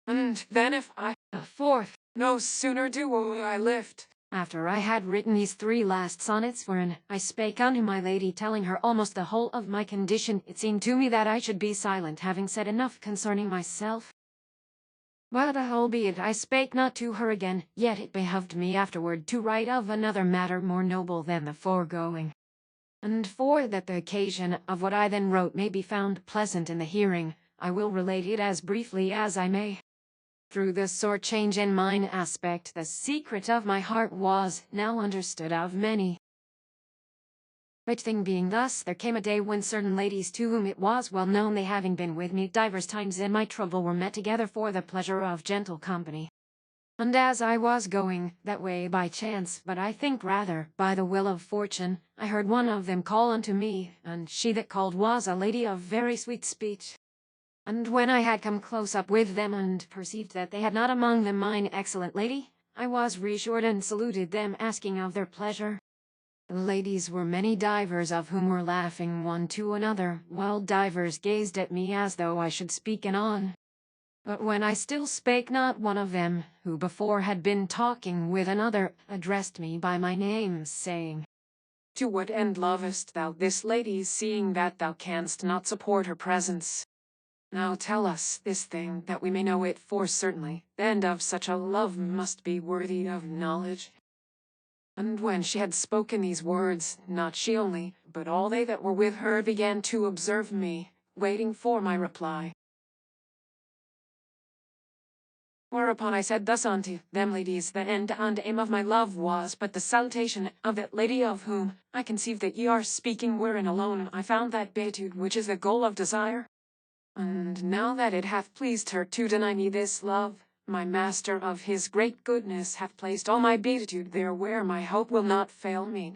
and then if I the fourth, no sooner do I lift. After I had written these 3 last sonnets, wherein I spake unto my lady, telling her almost the whole of my condition, it seemed to me that I should be silent, having said enough concerning myself. But albeit I spake not to her again, yet it behoved me afterward to write of another matter more noble than the foregoing. And for that the occasion of what I then wrote may be found pleasant in the hearing, I will relate it as briefly as I may. Through the sore change in mine aspect, the secret of my heart was now understood of many. Which thing being thus, there came a day when certain ladies to whom it was well known, they having been with me divers times in my trouble, were met together for the pleasure of gentle company. And as I was going that way by chance, but I think rather by the will of fortune, I heard one of them call unto me, and she that called was a lady of very sweet speech. And when I had come close up with them, and perceived that they had not among them mine excellent lady, I was reassured and saluted them, asking of their pleasure. The ladies were many divers, of whom were laughing one to another, while divers gazed at me as though I should speak anon. But when I still spake not, one of them, who before had been talking with another, addressed me by my name, saying, To what end lovest thou this lady, seeing that thou canst not support her presence? Now tell us this thing, that we may know it, for certainly the end of such a love must be worthy of knowledge. And when she had spoken these words, not she only, but all they that were with her began to observe me, waiting for my reply. Whereupon I said thus unto them, Ladies, the end and aim of my love was but the salutation of that lady of whom I conceive that ye are speaking, wherein alone I found that beatitude which is the goal of desire. And now that it hath pleased her to deny me this love, my master of his great goodness hath placed all my beatitude there where my hope will not fail me.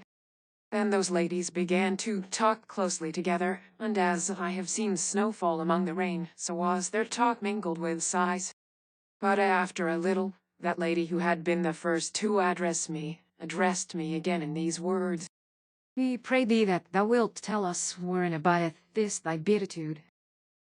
Then those ladies began to talk closely together, and as I have seen snow fall among the rain, so was their talk mingled with sighs. But after a little, that lady who had been the first to addressed me again in these words. We pray thee that thou wilt tell us wherein abideth this thy beatitude.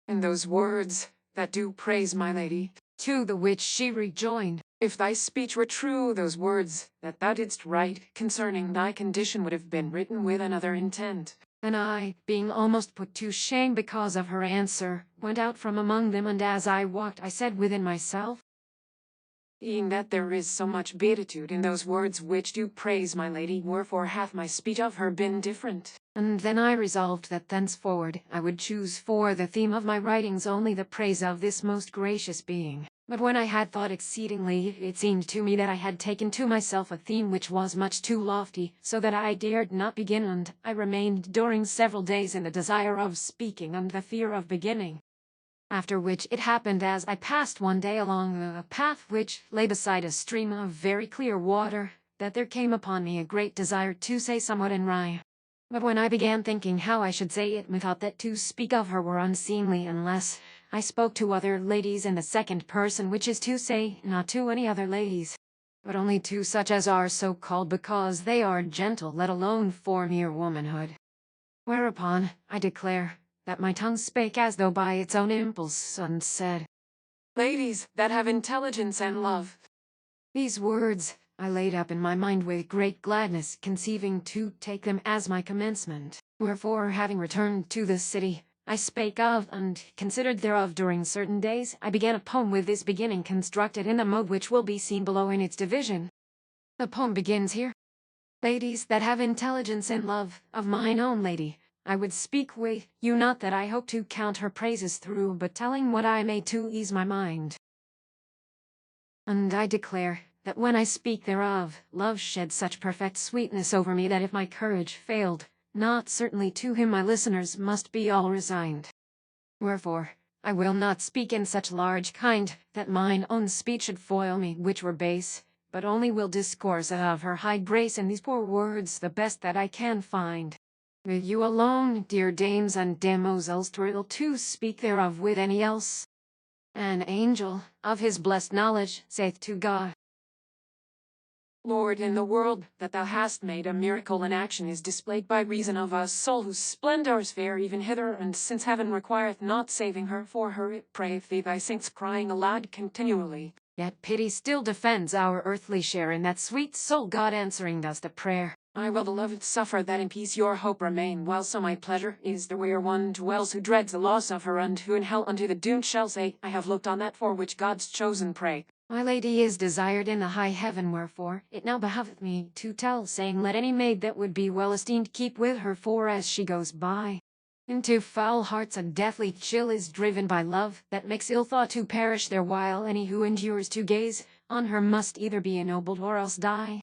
In those words that do praise my lady. To the which she rejoined, If thy speech were true, those words that thou didst write concerning thy condition would have been written with another intent. And I, being almost put to shame because of her answer, went out from among them, and as I walked I said within myself, Seeing that there is so much beatitude in those words which do praise my lady, wherefore hath my speech of her been different? And then I resolved that thenceforward I would choose for the theme of my writings only the praise of this most gracious being. But when I had thought exceedingly, it seemed to me that I had taken to myself a theme which was much too lofty, so that I dared not begin, and I remained during several days in the desire of speaking and the fear of beginning. After which it happened, as I passed one day along a path which lay beside a stream of very clear water, that there came upon me a great desire to say somewhat in rhyme. But when I began thinking how I should say it, methought that to speak of her were unseemly unless I spoke to other ladies in the second person, which is to say, not to any other ladies, but only to such as are so called because they are gentle, let alone for mere womanhood. Whereupon, I declare, that my tongue spake as though by its own impulse, and said, Ladies that have intelligence and love. These words I laid up in my mind with great gladness, conceiving to take them as my commencement. Wherefore, having returned to the city, I spake of and considered thereof during certain days. I began a poem with this beginning, constructed in the mode which will be seen below in its division. The poem begins here. Ladies that have intelligence and love, of mine own lady, I would speak with you, not that I hope to count her praises through, but telling what I may to ease my mind. And I declare that when I speak thereof, love sheds such perfect sweetness over me that if my courage failed, not certainly to him my listeners must be all resigned. Wherefore, I will not speak in such large kind, that mine own speech should foil me, which were base, but only will discourse of her high grace in these poor words, the best that I can find. With you alone, dear dames and demoiselles, 'twill to speak thereof with any else. An angel, of his blessed knowledge, saith to God, Lord, in the world that thou hast made, a miracle in action is displayed by reason of a soul whose splendors fare even hither, and since heaven requireth not saving her, for her it prayeth thee, thy saints crying aloud continually. yet pity still defends our earthly share in that sweet soul, God answering thus the prayer. I will, beloved, suffer that in peace your hope remain, while so my pleasure is there where one dwells who dreads the loss of her, and who in hell unto the doomed shall say, I have looked on that for which God's chosen pray. My lady is desired in the high heaven, wherefore it now behoveth me to tell, saying, let any maid that would be well esteemed keep with her, for as she goes by, into foul hearts a deathly chill is driven by love, that makes ill thought to perish there, while any who endures to gaze on her must either be ennobled or else die.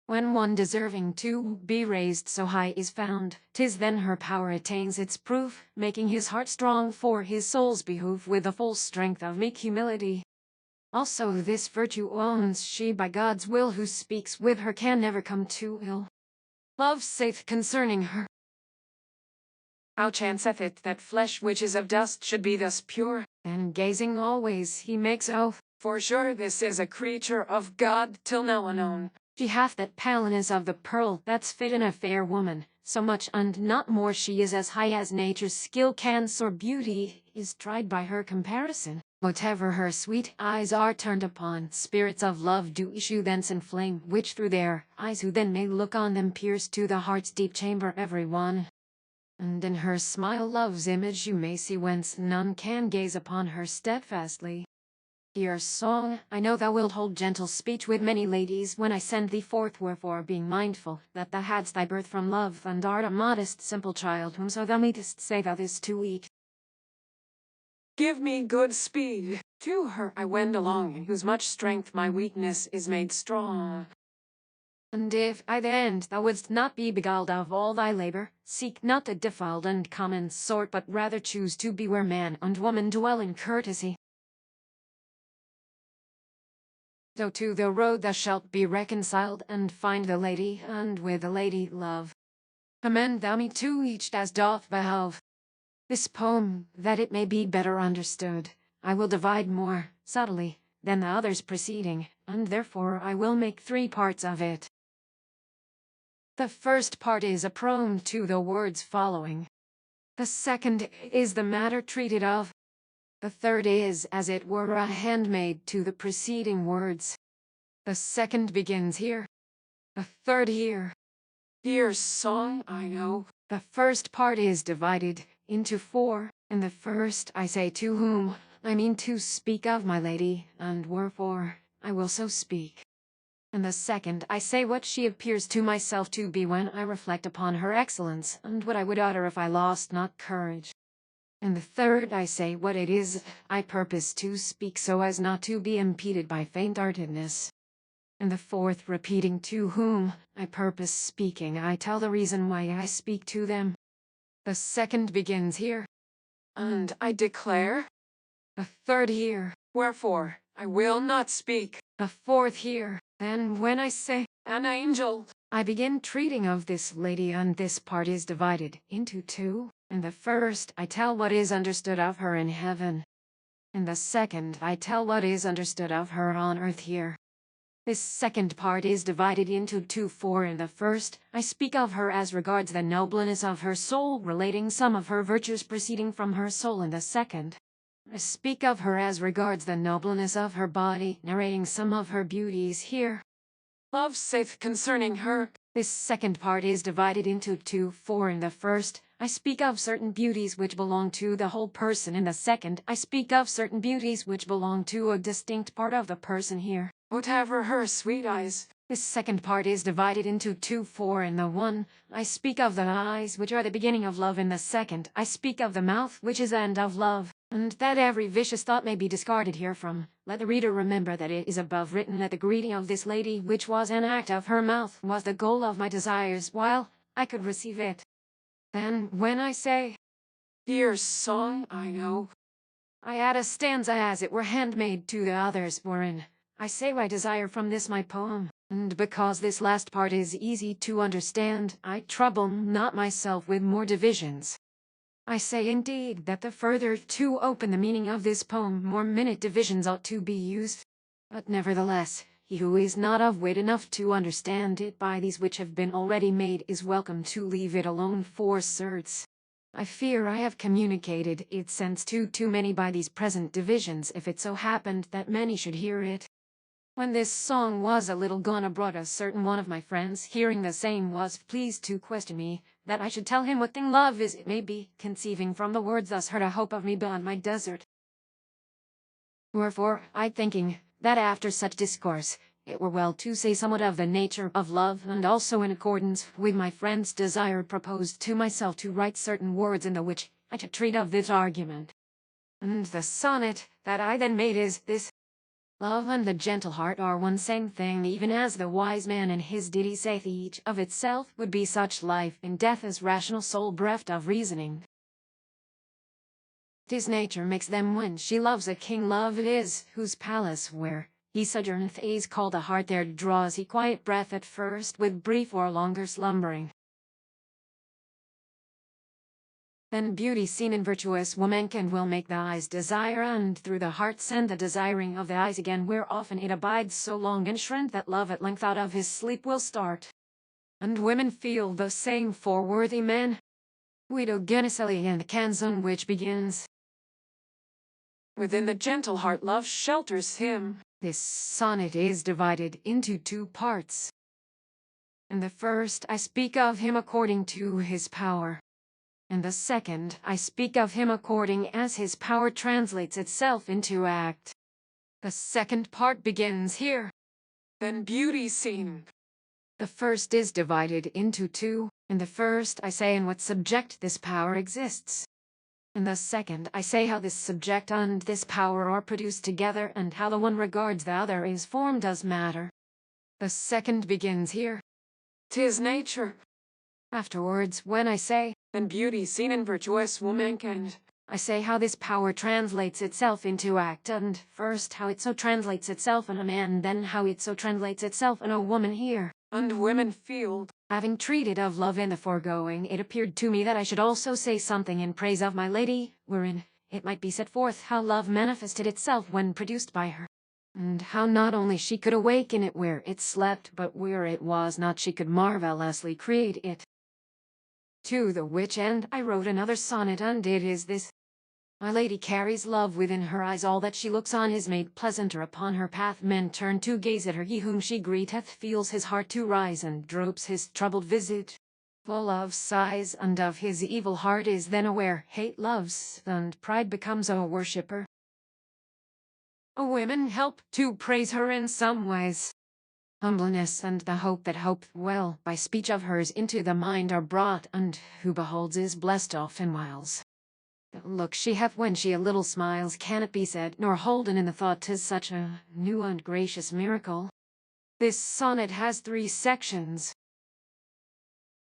When one deserving to be raised so high is found, 'tis then her power attains its proof, making his heart strong for his soul's behoof, with the full strength of meek humility. Also this virtue owns she by God's will, who speaks with her can never come to ill. Love saith concerning her, How chanceth it that flesh which is of dust should be thus pure? and gazing always he makes oath, For sure this is a creature of God, till now unknown. she hath that paleness of the pearl that's fit in a fair woman, so much and not more she is as high as nature's skill can soar. Beauty is tried by her comparison. Whatever her sweet eyes are turned upon, spirits of love do issue thence in flame, which through their eyes who then may look on them pierce to the heart's deep chamber every one. And in her smile love's image you may see, whence none can gaze upon her steadfastly. Dear song, I know thou wilt hold gentle speech with many ladies when I send thee forth, wherefore being mindful that thou hadst thy birth from love, and art a modest simple child, whomso thou meetest say thou this to eat. Give me good speed. To her I wend along, in whose much strength my weakness is made strong. And if by the end thou wouldst not be beguiled of all thy labor, seek not the defiled and common sort, but rather choose to be where man and woman dwell in courtesy. So to the road thou shalt be reconciled, and find the lady, and with the lady love. Commend thou me to each as doth behove. This poem, that it may be better understood, I will divide more subtly than the others preceding, and therefore I will make 3 parts of it. The first part is a proem to the words following. The second is the matter treated of. The third is, as it were, a handmaid to the preceding words. The second begins here. The third here. Dear song, I know. The first part is divided into 4. In the first I say to whom, I mean to speak of my lady, and wherefore I will so speak. In the second I say what she appears to myself to be when I reflect upon her excellence, and what I would utter if I lost not courage. In the third I say what it is I purpose to speak, so as not to be impeded by faint-heartedness. In the fourth, repeating to whom I purpose speaking, I tell the reason why I speak to them. The second begins here. And I declare, The third here. wherefore I will not speak. The fourth here. Then when I say An angel, I begin treating of this lady, and this part is divided into 2. In the first I tell what is understood of her in heaven. In the second I tell what is understood of her on earth here. This second part is divided into 2. For in the first I speak of her as regards the nobleness of her soul, relating some of her virtues proceeding from her soul. In the second I speak of her as regards the nobleness of her body, narrating some of her beauties here. love saith concerning her. This second part is divided into 2. For in the first I speak of certain beauties which belong to the whole person. In the second I speak of certain beauties which belong to a distinct part of the person here. Whatever her sweet eyes This second part is divided into two, for in the one, I speak of the eyes, which are the beginning of love. In the second, I speak of the mouth, which is the end of love. And that every vicious thought may be discarded herefrom, let the reader remember that it is above written that the greeting of this lady, which was an act of her mouth, was the goal of my desires, while I could receive it. Then, when I say, Dear song, I know, I add a stanza as it were handmade to the others, wherein I say what I desire from this my poem. And because this last part is easy to understand, I trouble not myself with more divisions. I say indeed that the further to open the meaning of this poem, more minute divisions ought to be used. But nevertheless, he who is not of wit enough to understand it by these which have been already made is welcome to leave it alone for certes. I fear I have communicated its sense to too many by these present divisions, if it so happened that many should hear it. When this song was a little gone abroad, a certain one of my friends, hearing the same, was pleased to question me, that I should tell him what thing love is. It may be, conceiving from the words thus heard a hope of me beyond my desert. Wherefore, I thinking, that after such discourse, it were well to say somewhat of the nature of love, and also in accordance with my friend's desire, proposed to myself to write certain words in the which I should treat of this argument. And the sonnet that I then made is this: Love and the gentle heart are one same thing, even as the wise man in his ditty saith, each of itself would be such life in death as rational soul bereft of reasoning. 'Tis nature makes them when she loves a king. Love it is, whose palace where he sojourneth is called a heart. There draws he quiet breath at first, with brief or longer slumbering. Then beauty seen in virtuous womankind will make the eyes desire, and through the heart send the desiring of the eyes again, where often it abides so long enshrined that love at length out of his sleep will start. And women feel the same for worthy men. Guido Geneselli in the canzone which begins, within the gentle heart love shelters him. This sonnet is divided into two parts. In the first, I speak of him according to his power. In the second, I speak of him according as his power translates itself into act. The second part begins here. Then beauty seen. The first is divided into two. In the first, I say in what subject this power exists. In the second, I say how this subject and this power are produced together, and how the one regards the other is formed as matter. The second begins here. 'Tis nature. Afterwards, when I say, Then beauty seen in virtuous womankind, I say how this power translates itself into act, and first how it so translates itself in a man, then how it so translates itself in a woman here. and women feel. Having treated of love in the foregoing, it appeared to me that I should also say something in praise of my lady, wherein it might be set forth how love manifested itself when produced by her, and how not only she could awaken it where it slept, but where it was not she could marvelously create it. To the which end I wrote another sonnet, and it is this: My lady carries love within her eyes, all that she looks on is made pleasanter upon her path. Men turn to gaze at her, he whom she greeteth feels his heart to rise, and droops his troubled visage, full of sighs, and of his evil heart is then aware. Hate loves, and pride becomes a worshipper. Women help to praise her in some ways. Humbleness and the hope that hopeth well by speech of hers into the mind are brought, and who beholds is blessed often whiles. The look she hath when she a little smiles cannot be said, nor holden in the thought 'tis such a new and gracious miracle. This sonnet has 3 sections.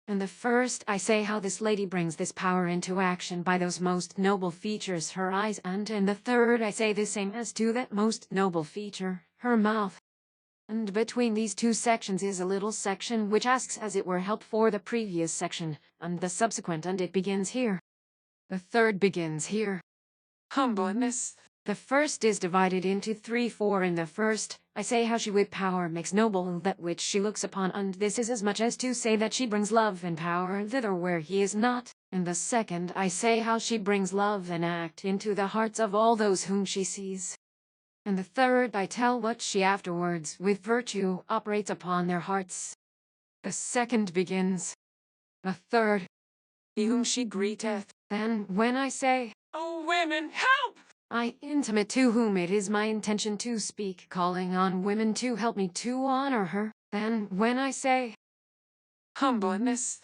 In the first, I say how this lady brings this power into action by those most noble features, her eyes, and in the third I say the same as to that most noble feature, her mouth. And between these 2 sections is a little section which asks as it were help for the previous section, and the subsequent, and it begins here. The third begins here. Humbleness. The first is divided into 3, for in the first, I say how she with power makes noble that which she looks upon, and this is as much as to say that she brings love and power thither where he is not. In the second, I say how she brings love and act into the hearts of all those whom she sees. In the third, I tell what she afterwards, with virtue, operates upon their hearts. The second begins. The third, He whom she greeteth. then, when I say, O women, help! I intimate to whom it is my intention to speak, calling on women to help me to honor her. Then, when I say humbleness,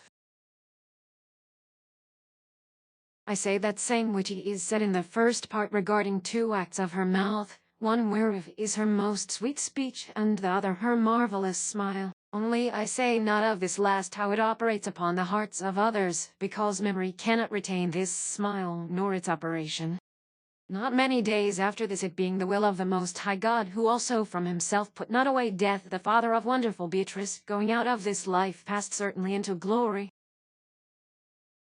I say that same which is said in the first part regarding two acts of her mouth, one whereof is her most sweet speech, and the other her marvelous smile. Only I say not of this last how it operates upon the hearts of others, because memory cannot retain this smile nor its operation. Not many days after this, it being the will of the Most High God, who also from himself put not away death, the father of wonderful Beatrice, going out of this life, passed certainly into glory.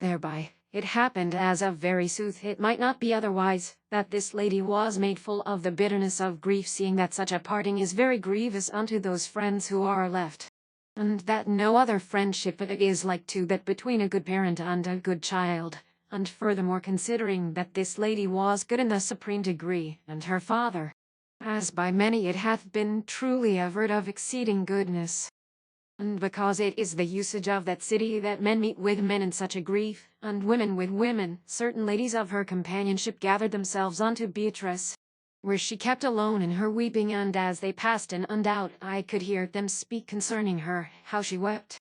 Thereby it happened, as of very sooth it might not be otherwise, that this lady was made full of the bitterness of grief, seeing that such a parting is very grievous unto those friends who are left, and that no other friendship is like to that between a good parent and a good child. And furthermore, considering that this lady was good in the supreme degree, and her father, as by many it hath been truly averred of exceeding goodness, and because it is the usage of that city that men meet with men in such a grief, and women with women, certain ladies of her companionship gathered themselves unto Beatrice, where she kept alone in her weeping, and as they passed in and out, I could hear them speak concerning her, how she wept.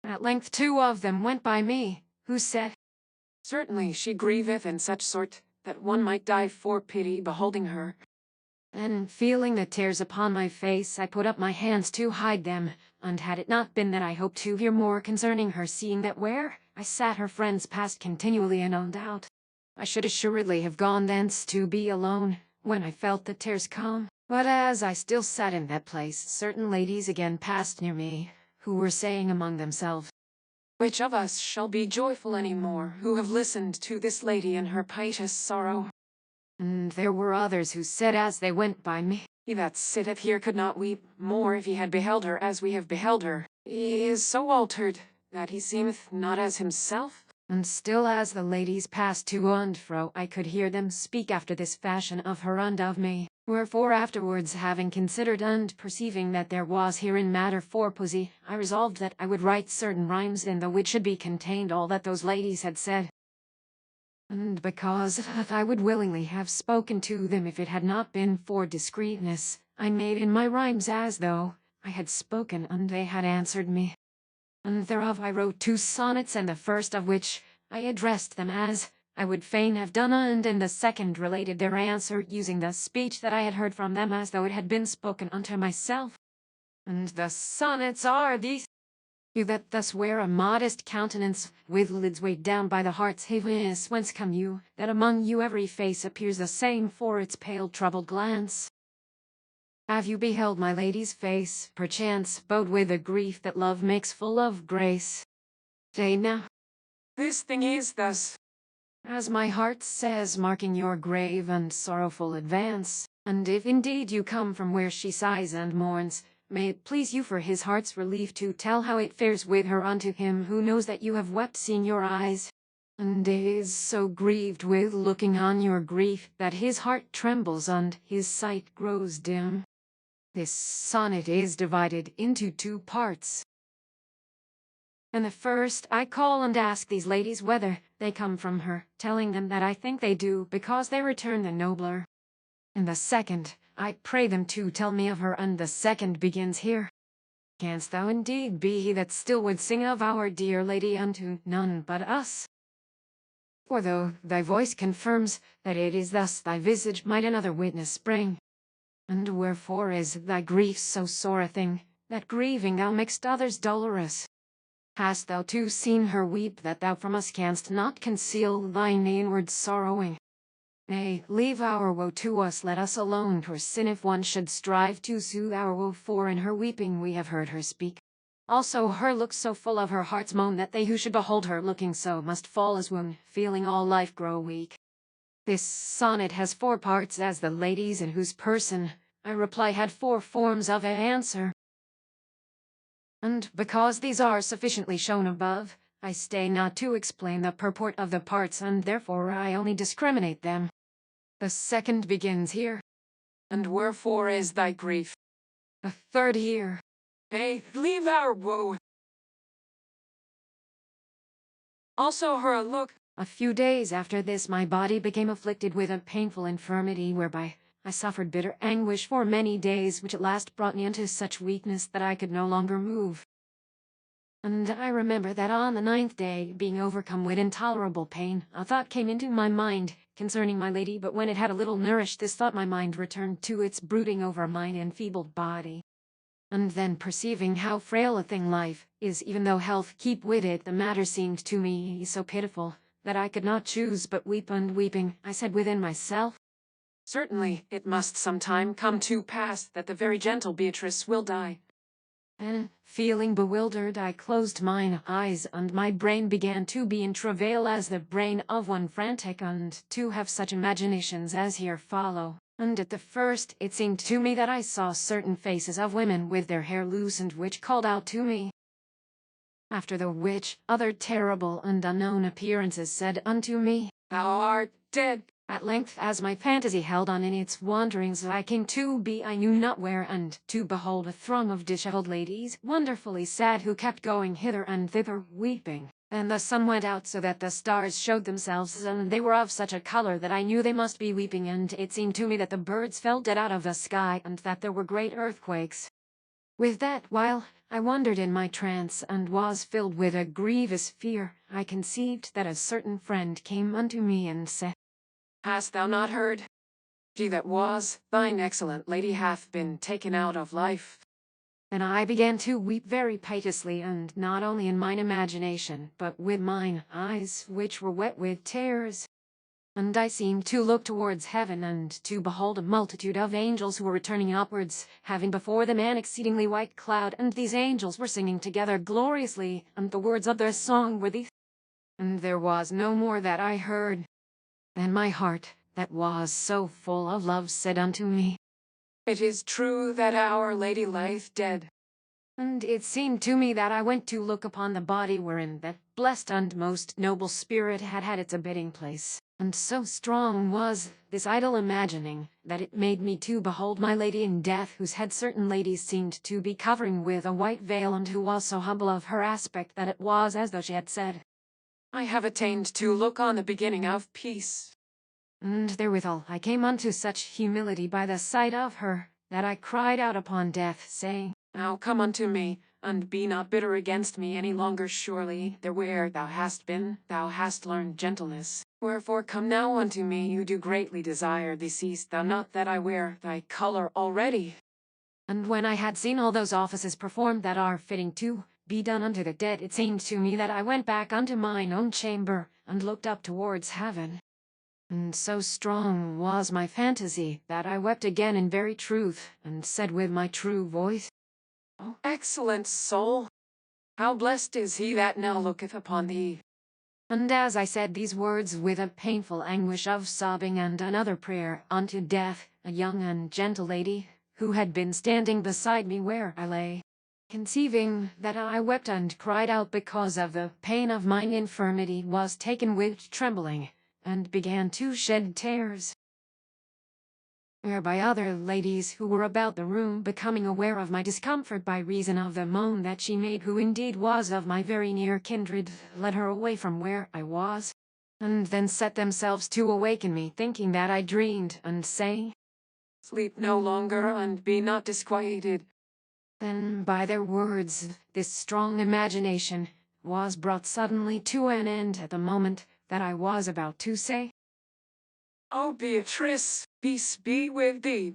At length 2 of them went by me, who said, certainly she grieveth in such sort, that one might die for pity beholding her. and feeling the tears upon my face, I put up my hands to hide them, and had it not been that I hoped to hear more concerning her, seeing that where I sat her friends passed continually in and out, I should assuredly have gone thence to be alone, when I felt the tears come. But as I still sat in that place, certain ladies again passed near me, who were saying among themselves, which of us shall be joyful any more, who have listened to this lady in her piteous sorrow? And there were others who said as they went by me, He that sitteth here could not weep more if he had beheld her as we have beheld her. He is so altered, that he seemeth not as himself. And still as the ladies passed to and fro, I could hear them speak after this fashion of her and of me. Wherefore afterwards, having considered and perceiving that there was herein matter for poesy, I resolved that I would write certain rhymes in the which should be contained all that those ladies had said. And because I would willingly have spoken to them if it had not been for discreetness, I made in my rhymes as though I had spoken and they had answered me. And thereof I wrote 2 sonnets, and the first of which I addressed them as I would fain have done, and in the second related their answer, using the speech that I had heard from them as though it had been spoken unto myself. And the sonnets are these: You that thus wear a modest countenance, with lids weighed down by the heart's heaviness, whence come you, that among you every face appears the same for its pale troubled glance? Have you beheld my lady's face, perchance, bowed with a grief that love makes full of grace? Say now, This thing is thus, as my heart says, marking your grave and sorrowful advance, and if indeed you come from where she sighs and mourns, may it please you for his heart's relief to tell how it fares with her unto him who knows that you have wept seeing your eyes, and is so grieved with looking on your grief that his heart trembles and his sight grows dim. This sonnet is divided into 2 parts. In the first, I call and ask these ladies whether they come from her, telling them that I think they do, because they return the nobler. In the second, I pray them to tell me of her, and the second begins here. Canst thou indeed be he that still would sing of our dear lady unto none but us? For though thy voice confirms that it is thus, thy visage might another witness bring. And wherefore is thy grief so sore a thing, that grieving thou makest others dolorous? Hast thou too seen her weep, that thou from us canst not conceal thine inward sorrowing? Nay, leave our woe to us, let us alone 'twere sin if one should strive to soothe our woe, for in her weeping we have heard her speak. Also her looks so full of her heart's moan, that they who should behold her looking so must fall as wound, feeling all life grow weak. This sonnet has 4 parts, as the ladies in whose person I reply had 4 forms of answer. And because these are sufficiently shown above, I stay not to explain the purport of the parts, and therefore I only discriminate them. The second begins here. and wherefore is thy grief? The third here. Hey, leave our woe. Also her look. A few days after this my body became afflicted with a painful infirmity, whereby I suffered bitter anguish for many days, which at last brought me into such weakness that I could no longer move. And I remember that on the 9th day, being overcome with intolerable pain, a thought came into my mind concerning my lady, but when it had a little nourished this thought, my mind returned to its brooding over mine enfeebled body. And then, perceiving how frail a thing life is, even though health keep with it, the matter seemed to me so pitiful that I could not choose but weep, and weeping, I said within myself, Certainly, it must sometime come to pass that the very gentle Beatrice will die. and, feeling bewildered, I closed mine eyes, and my brain began to be in travail as the brain of one frantic, and to have such imaginations as here follow. And at the first it seemed to me that I saw certain faces of women with their hair loosened, which called out to me. After the which, other terrible and unknown appearances said unto me, Thou art dead. At length, as my fantasy held on in its wanderings, I came to be I knew not where, and to behold a throng of dishevelled ladies, wonderfully sad, who kept going hither and thither, weeping. And the sun went out so that the stars showed themselves, and they were of such a color that I knew they must be weeping, and it seemed to me that the birds fell dead out of the sky, and that there were great earthquakes. With that, while I wandered in my trance, and was filled with a grievous fear, I conceived that a certain friend came unto me and said, Hast thou not heard? She that was thine excellent lady hath been taken out of life. And I began to weep very piteously, and not only in mine imagination, but with mine eyes, which were wet with tears. And I seemed to look towards heaven, and to behold a multitude of angels who were returning upwards, having before them an exceedingly white cloud, and these angels were singing together gloriously, and the words of their song were these. And there was no more that I heard. Then my heart, that was so full of love, said unto me, It is true that our lady lieth dead. And it seemed to me that I went to look upon the body wherein that blessed and most noble spirit had had its abiding place. And so strong was this idle imagining, that it made me to behold my lady in death, whose head certain ladies seemed to be covering with a white veil, and who was so humble of her aspect that it was as though she had said, I have attained to look on the beginning of peace. And therewithal I came unto such humility by the sight of her, that I cried out upon death, saying, Now come unto me, and be not bitter against me any longer. Surely, there where thou hast been, thou hast learned gentleness. Wherefore come now unto me, you do greatly desire thee. Seest thou not that I wear thy color already? And when I had seen all those offices performed that are fitting to be done unto the dead, it seemed to me that I went back unto mine own chamber, and looked up towards heaven. And so strong was my fantasy, that I wept again in very truth, and said with my true voice, O excellent soul, how blessed is he that now looketh upon thee. And as I said these words with a painful anguish of sobbing and another prayer unto death, a young and gentle lady, who had been standing beside me where I lay, conceiving that I wept and cried out because of the pain of mine infirmity, was taken with trembling, and began to shed tears. Whereby other ladies who were about the room, becoming aware of my discomfort by reason of the moan that she made, who indeed was of my very near kindred, led her away from where I was, and then set themselves to awaken me, thinking that I dreamed, and saying, Sleep no longer, and be not disquieted. Then by their words this strong imagination was brought suddenly to an end at the moment that I was about to say, O Beatrice, peace be with thee.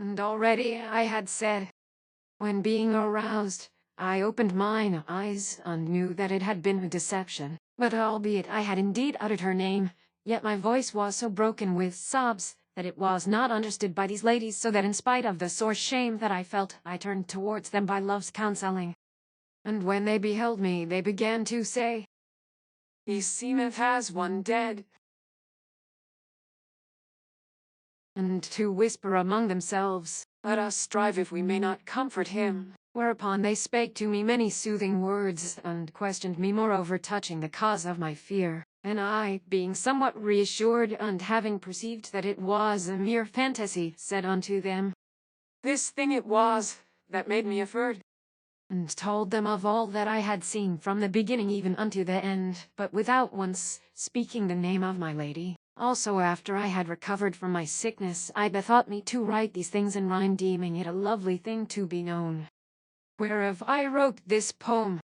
And already I had said, when being aroused, I opened mine eyes, and knew that it had been a deception. But albeit I had indeed uttered her name, yet my voice was so broken with sobs, that it was not understood by these ladies, so that in spite of the sore shame that I felt, I turned towards them by love's counselling. And when they beheld me, they began to say, He seemeth as one dead. And to whisper among themselves, Let us strive if we may not comfort him. Whereupon they spake to me many soothing words, and questioned me moreover touching the cause of my fear. And I, being somewhat reassured, and having perceived that it was a mere fantasy, said unto them, This thing it was that made me afeard. And told them of all that I had seen from the beginning even unto the end, but without once speaking the name of my lady. Also after I had recovered from my sickness, I bethought me to write these things in rhyme, deeming it a lovely thing to be known. Whereof I wrote this poem.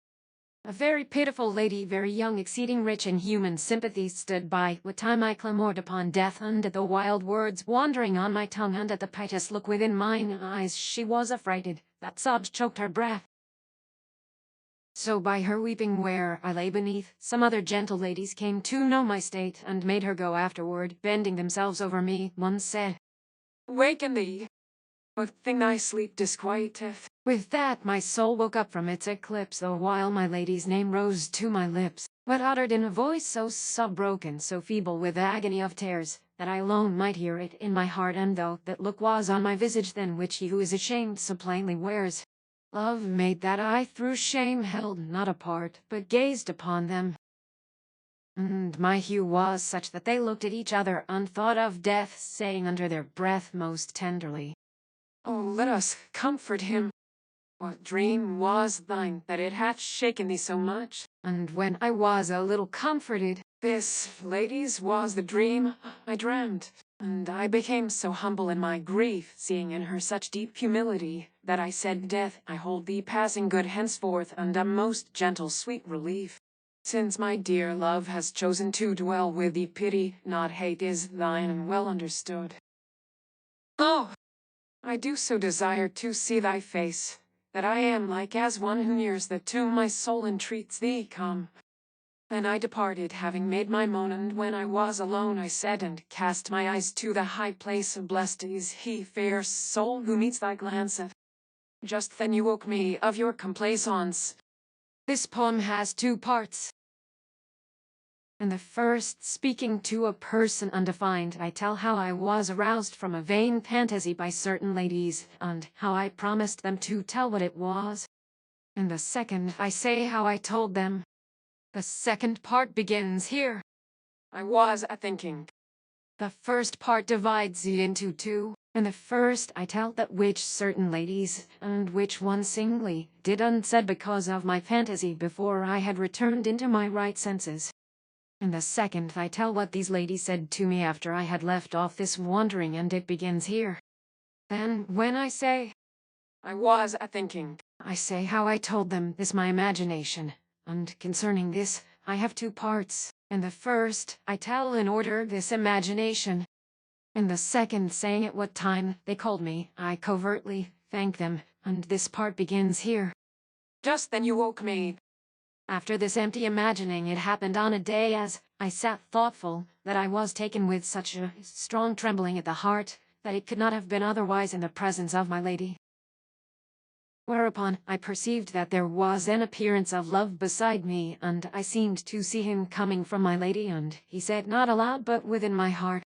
A very pitiful lady, very young, exceeding rich in human sympathy, stood by, what time I clamoured upon death, and at the wild words wandering on my tongue, and at the piteous look within mine eyes, she was affrighted, that sobs choked her breath. So by her weeping where I lay beneath, some other gentle ladies came to know my state, and made her go afterward, bending themselves over me. One said, Waken thee, what thing thy sleep disquieteth? With that my soul woke up from its eclipse, the while my lady's name rose to my lips, but uttered in a voice so broken, so feeble with agony of tears, that I alone might hear it in my heart, and though that look was on my visage then which he who is ashamed so plainly wears, love made that I through shame held not apart, but gazed upon them. And my hue was such that they looked at each other and thought of death, saying under their breath most tenderly, Oh, let us comfort him. What dream was thine, that it hath shaken thee so much? And when I was a little comforted, This, ladies, was the dream I dreamt, and I became so humble in my grief, seeing in her such deep humility, that I said, Death, I hold thee passing good henceforth, and a most gentle sweet relief. Since my dear love has chosen to dwell with thee, pity, not hate, is thine and well understood. Oh, I do so desire to see thy face, that I am like as one who nears the tomb, my soul entreats thee, come. Then I departed, having made my moan, and when I was alone I said, and cast my eyes to the high place, blessed is he, fair soul, who meets thy glance. Just then you woke me of your complaisance. This poem has two parts. In the first, speaking to a person undefined, I tell how I was aroused from a vain fantasy by certain ladies, and how I promised them to tell what it was. In the second, I say how I told them. The second part begins here. I was a-thinking. The first part divides it into two. In the first, I tell that which certain ladies, and which one singly, did unsaid because of my fantasy before I had returned into my right senses. In the second, I tell what these ladies said to me after I had left off this wandering, and it begins here. Then, when I say, I was a-thinking, I say how I told them this my imagination, and concerning this, I have two parts. In the first, I tell in order this imagination. In the second, saying at what time they called me, I covertly thank them, and this part begins here. Just then you woke me. After this empty imagining, it happened on a day as I sat thoughtful, that I was taken with such a strong trembling at the heart, that it could not have been otherwise in the presence of my lady. Whereupon I perceived that there was an appearance of love beside me, and I seemed to see him coming from my lady, and he said not aloud but within my heart,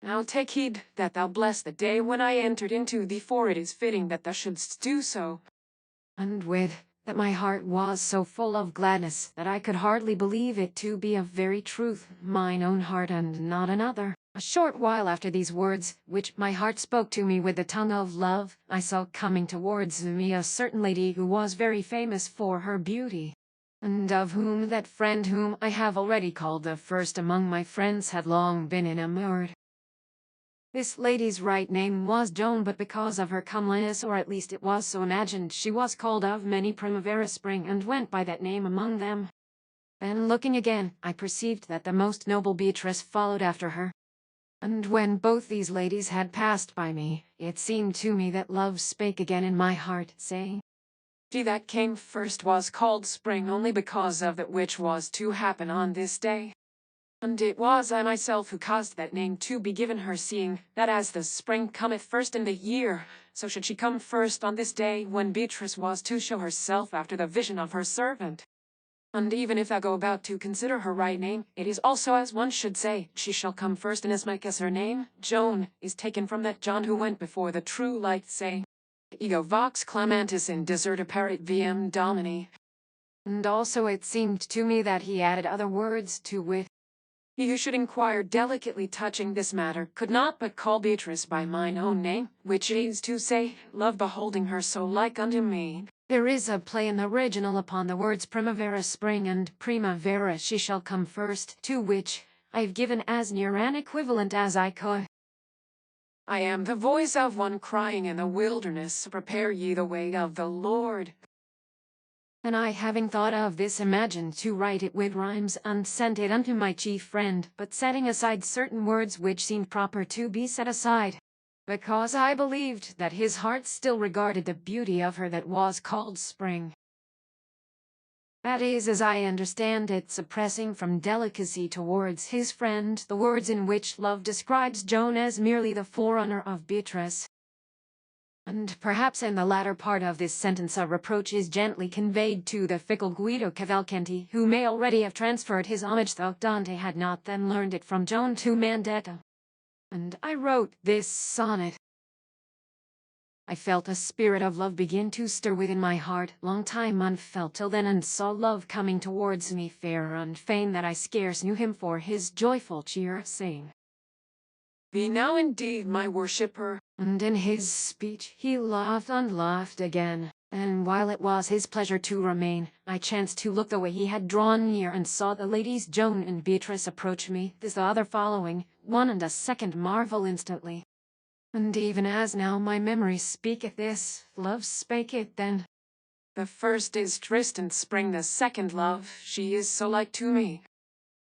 Now take heed that thou bless the day when I entered into thee, for it is fitting that thou shouldst do so. And with that my heart was so full of gladness that I could hardly believe it to be of very truth mine own heart and not another. A short while after these words, which my heart spoke to me with the tongue of love, I saw coming towards me a certain lady who was very famous for her beauty, and of whom that friend whom I have already called the first among my friends had long been enamored. This lady's right name was Joan, but because of her comeliness, or at least it was so imagined, she was called of many Primavera Spring, and went by that name among them. Then looking again, I perceived that the most noble Beatrice followed after her. And when both these ladies had passed by me, it seemed to me that love spake again in my heart, saying, She that came first was called Spring, only because of that which was to happen on this day. And it was I myself who caused that name to be given her, seeing that as the spring cometh first in the year, so should she come first on this day, when Beatrice was to show herself after the vision of her servant. And even if thou go about to consider her right name, it is also as one should say, she shall come first, inasmuch as her name, Joan, is taken from that John who went before the true light, saying, Ego vox clamantis in deserta parit viam domini. And also it seemed to me that he added other words, to wit, He who should inquire delicately touching this matter could not but call Beatrice by mine own name, which is to say, love beholding her so like unto me. There is a play in the original upon the words primavera spring and primavera she shall come first, to which I've given as near an equivalent as I could. I am the voice of one crying in the wilderness, prepare ye the way of the Lord. And I, having thought of this, imagined to write it with rhymes, and sent it unto my chief friend, but setting aside certain words which seemed proper to be set aside, because I believed that his heart still regarded the beauty of her that was called spring. That is, as I understand it, suppressing from delicacy towards his friend the words in which love describes Joan as merely the forerunner of Beatrice. And perhaps in the latter part of this sentence a reproach is gently conveyed to the fickle Guido Cavalcanti, who may already have transferred his homage, though Dante had not then learned it from Joan, to Mandetta. And I wrote this sonnet. I felt a spirit of love begin to stir within my heart, long time unfelt till then, and saw love coming towards me fair and fain, that I scarce knew him for his joyful cheer, saying, Be now indeed my worshipper. And in his speech he laughed and laughed again, and while it was his pleasure to remain, I chanced to look the way he had drawn near, and saw the ladies Joan and Beatrice approach me, this the other following, one and a second marvel instantly. And even as now my memory speaketh this, love spake it then. The first is Tristan spring, the second love, she is so like to me.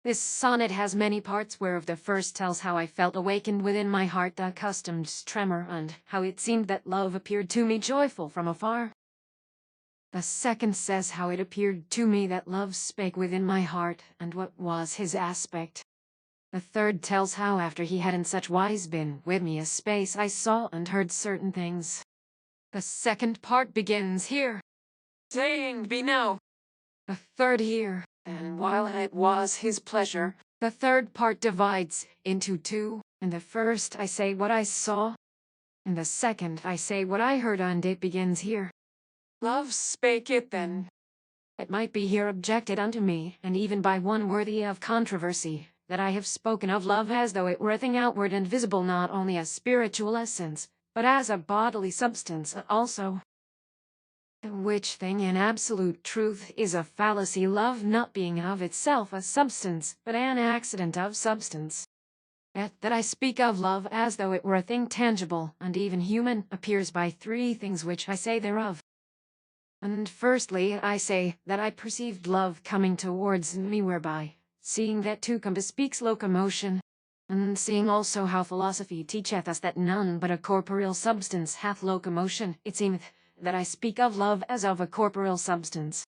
This sonnet has many parts, whereof the first tells how I felt awakened within my heart the accustomed tremor, and how it seemed that love appeared to me joyful from afar. The second says how it appeared to me that love spake within my heart, and what was his aspect. The third tells how after he had in such wise been with me a space, I saw and heard certain things. The second part begins here, saying, Be now. The third here, and while it was his pleasure. The third part divides into two. In the first I say what I saw. In the second I say what I heard, and it begins here. Love spake it then. It might be here objected unto me, and even by one worthy of controversy, that I have spoken of love as though it were a thing outward and visible, not only a spiritual essence, but as a bodily substance also. Which thing in absolute truth is a fallacy, love not being of itself a substance, but an accident of substance. Yet that I speak of love as though it were a thing tangible, and even human, appears by three things which I say thereof. And firstly, I say that I perceived love coming towards me, whereby, seeing that to come bespeaks locomotion, and seeing also how philosophy teacheth us that none but a corporeal substance hath locomotion, it seemeth that I speak of love as of a corporeal substance.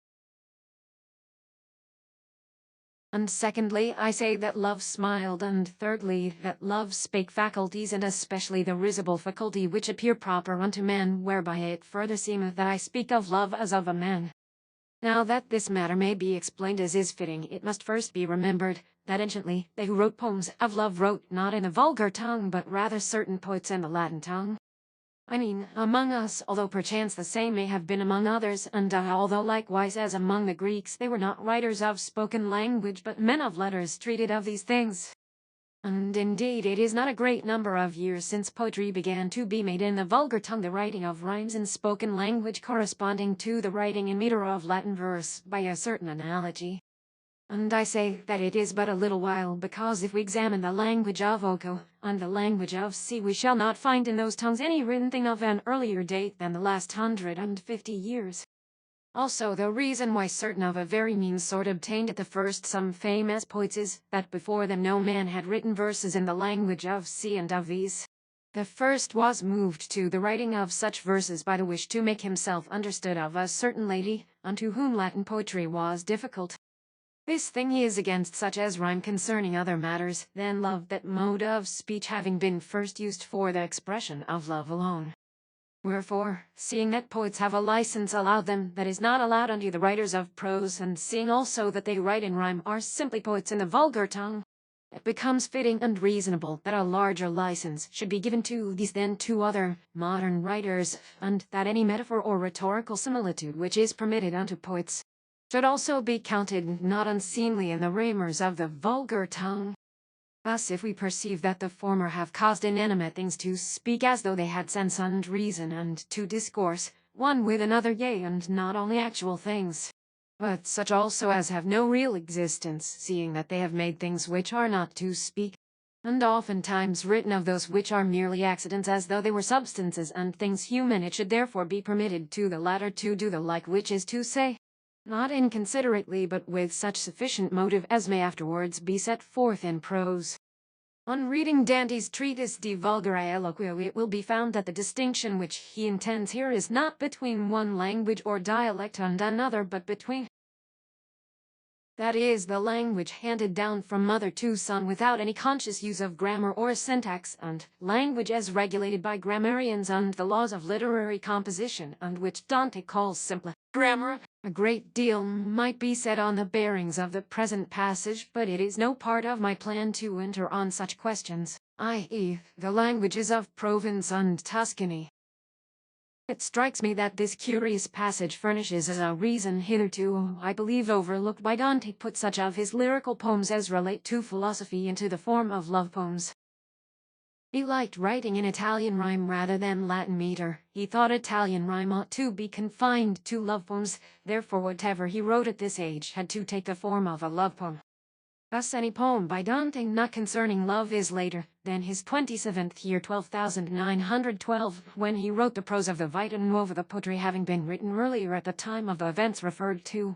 And secondly, I say that love smiled, and thirdly, that love spake faculties, and especially the risible faculty which appear proper unto men, whereby it further seemeth that I speak of love as of a man. Now that this matter may be explained as is fitting, it must first be remembered that anciently they who wrote poems of love wrote not in the vulgar tongue, but rather certain poets in the Latin tongue. I mean, among us, although perchance the same may have been among others, and although likewise as among the Greeks they were not writers of spoken language, but men of letters treated of these things. And indeed it is not a great number of years since poetry began to be made in the vulgar tongue, the writing of rhymes in spoken language corresponding to the writing in meter of Latin verse by a certain analogy. And I say that it is but a little while, because if we examine the language of Oko and the language of C, we shall not find in those tongues any written thing of an earlier date than the last 150 years. Also, the reason why certain of a very mean sort obtained at the first some fame as poets is, that before them no man had written verses in the language of C, and of these, the first was moved to the writing of such verses by the wish to make himself understood of a certain lady, unto whom Latin poetry was difficult. This thing is against such as rhyme concerning other matters than love, that mode of speech having been first used for the expression of love alone. Wherefore, seeing that poets have a license allowed them that is not allowed unto the writers of prose, and seeing also that they write in rhyme are simply poets in the vulgar tongue, it becomes fitting and reasonable that a larger license should be given to these than to other modern writers, and that any metaphor or rhetorical similitude which is permitted unto poets should also be counted not unseemly in the rheymers of the vulgar tongue. Thus, if we perceive that the former have caused inanimate things to speak as though they had sense and reason, and to discourse, one with another, yea, and not only actual things, but such also as have no real existence, seeing that they have made things which are not to speak, and oftentimes written of those which are merely accidents, as though they were substances and things human. It should therefore be permitted to the latter to do the like, which is to say, not inconsiderately, but with such sufficient motive as may afterwards be set forth in prose. On reading Dante's treatise De Vulgare Eloquio, it will be found that the distinction which he intends here is not between one language or dialect and another, but between, that is, the language handed down from mother to son without any conscious use of grammar or syntax, and language as regulated by grammarians and the laws of literary composition, and which Dante calls simple grammar. A great deal might be said on the bearings of the present passage, but it is no part of my plan to enter on such questions, i.e., the languages of Provence and Tuscany. It strikes me that this curious passage furnishes a reason hitherto, I believe, overlooked by Dante, put such of his lyrical poems as relate to philosophy into the form of love poems. He liked writing in Italian rhyme rather than Latin meter. He thought Italian rhyme ought to be confined to love poems, therefore whatever he wrote at this age had to take the form of a love poem. Thus any poem by Dante not concerning love is later than his 27th year, 12,912, when he wrote the prose of the Vita Nuova, the poetry having been written earlier at the time of the events referred to.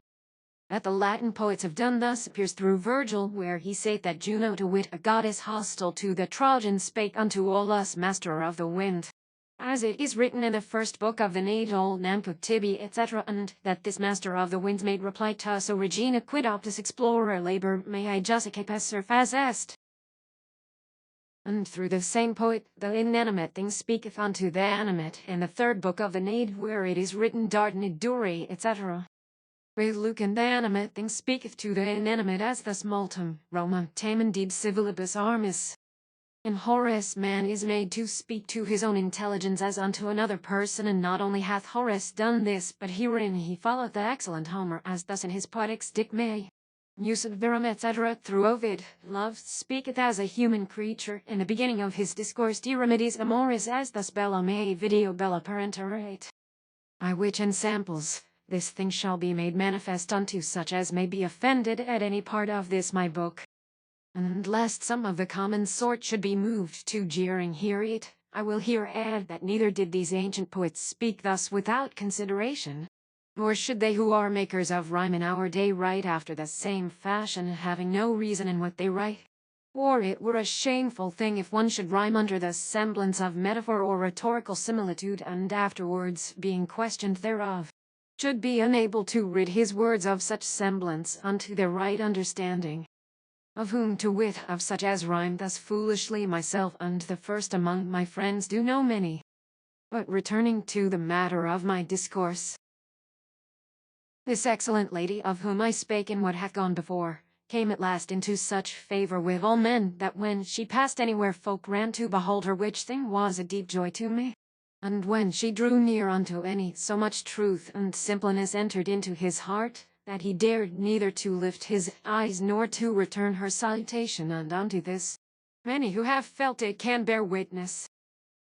That the Latin poets have done thus appears through Virgil, where he saith that Juno, to wit, a goddess hostile to the Trojans, spake unto all us, master of the wind, as it is written in the first book of the Aeneid, Old Namco Tibi, etc., and that this master of the winds made reply to us, O Regina, quid optus explorer labor mei jussice pesser fas est. And through the same poet, the inanimate thing speaketh unto the animate, in the third book of the Aeneid, where it is written Dardan duri, etc. With Luke, and the animate thing speaketh to the inanimate, as thus multum, Roma, tamen deb civilibus armis. In Horace, man is made to speak to his own intelligence as unto another person, and not only hath Horace done this, but herein he followeth the excellent Homer, as thus in his Poetics Dic me, Musum verum, etc. Through Ovid, love speaketh as a human creature, in the beginning of his discourse De Remediis Amoris, as thus bella me video bella parenterate. By which ensamples, this thing shall be made manifest unto such as may be offended at any part of this my book. And lest some of the common sort should be moved to jeering hear it, I will here add that neither did these ancient poets speak thus without consideration, nor should they who are makers of rhyme in our day write after the same fashion, having no reason in what they write. For it were a shameful thing if one should rhyme under the semblance of metaphor or rhetorical similitude, and afterwards, being questioned thereof, should be unable to rid his words of such semblance unto their right understanding. Of whom, to wit, of such as rhyme thus foolishly, myself and the first among my friends do know many. But returning to the matter of my discourse, this excellent lady, of whom I spake in what hath gone before, came at last into such favor with all men, that when she passed anywhere folk ran to behold her, which thing was a deep joy to me. And when she drew near unto any, so much truth and simpleness entered into his heart, that he dared neither to lift his eyes nor to return her salutation, and unto this, many who have felt it can bear witness.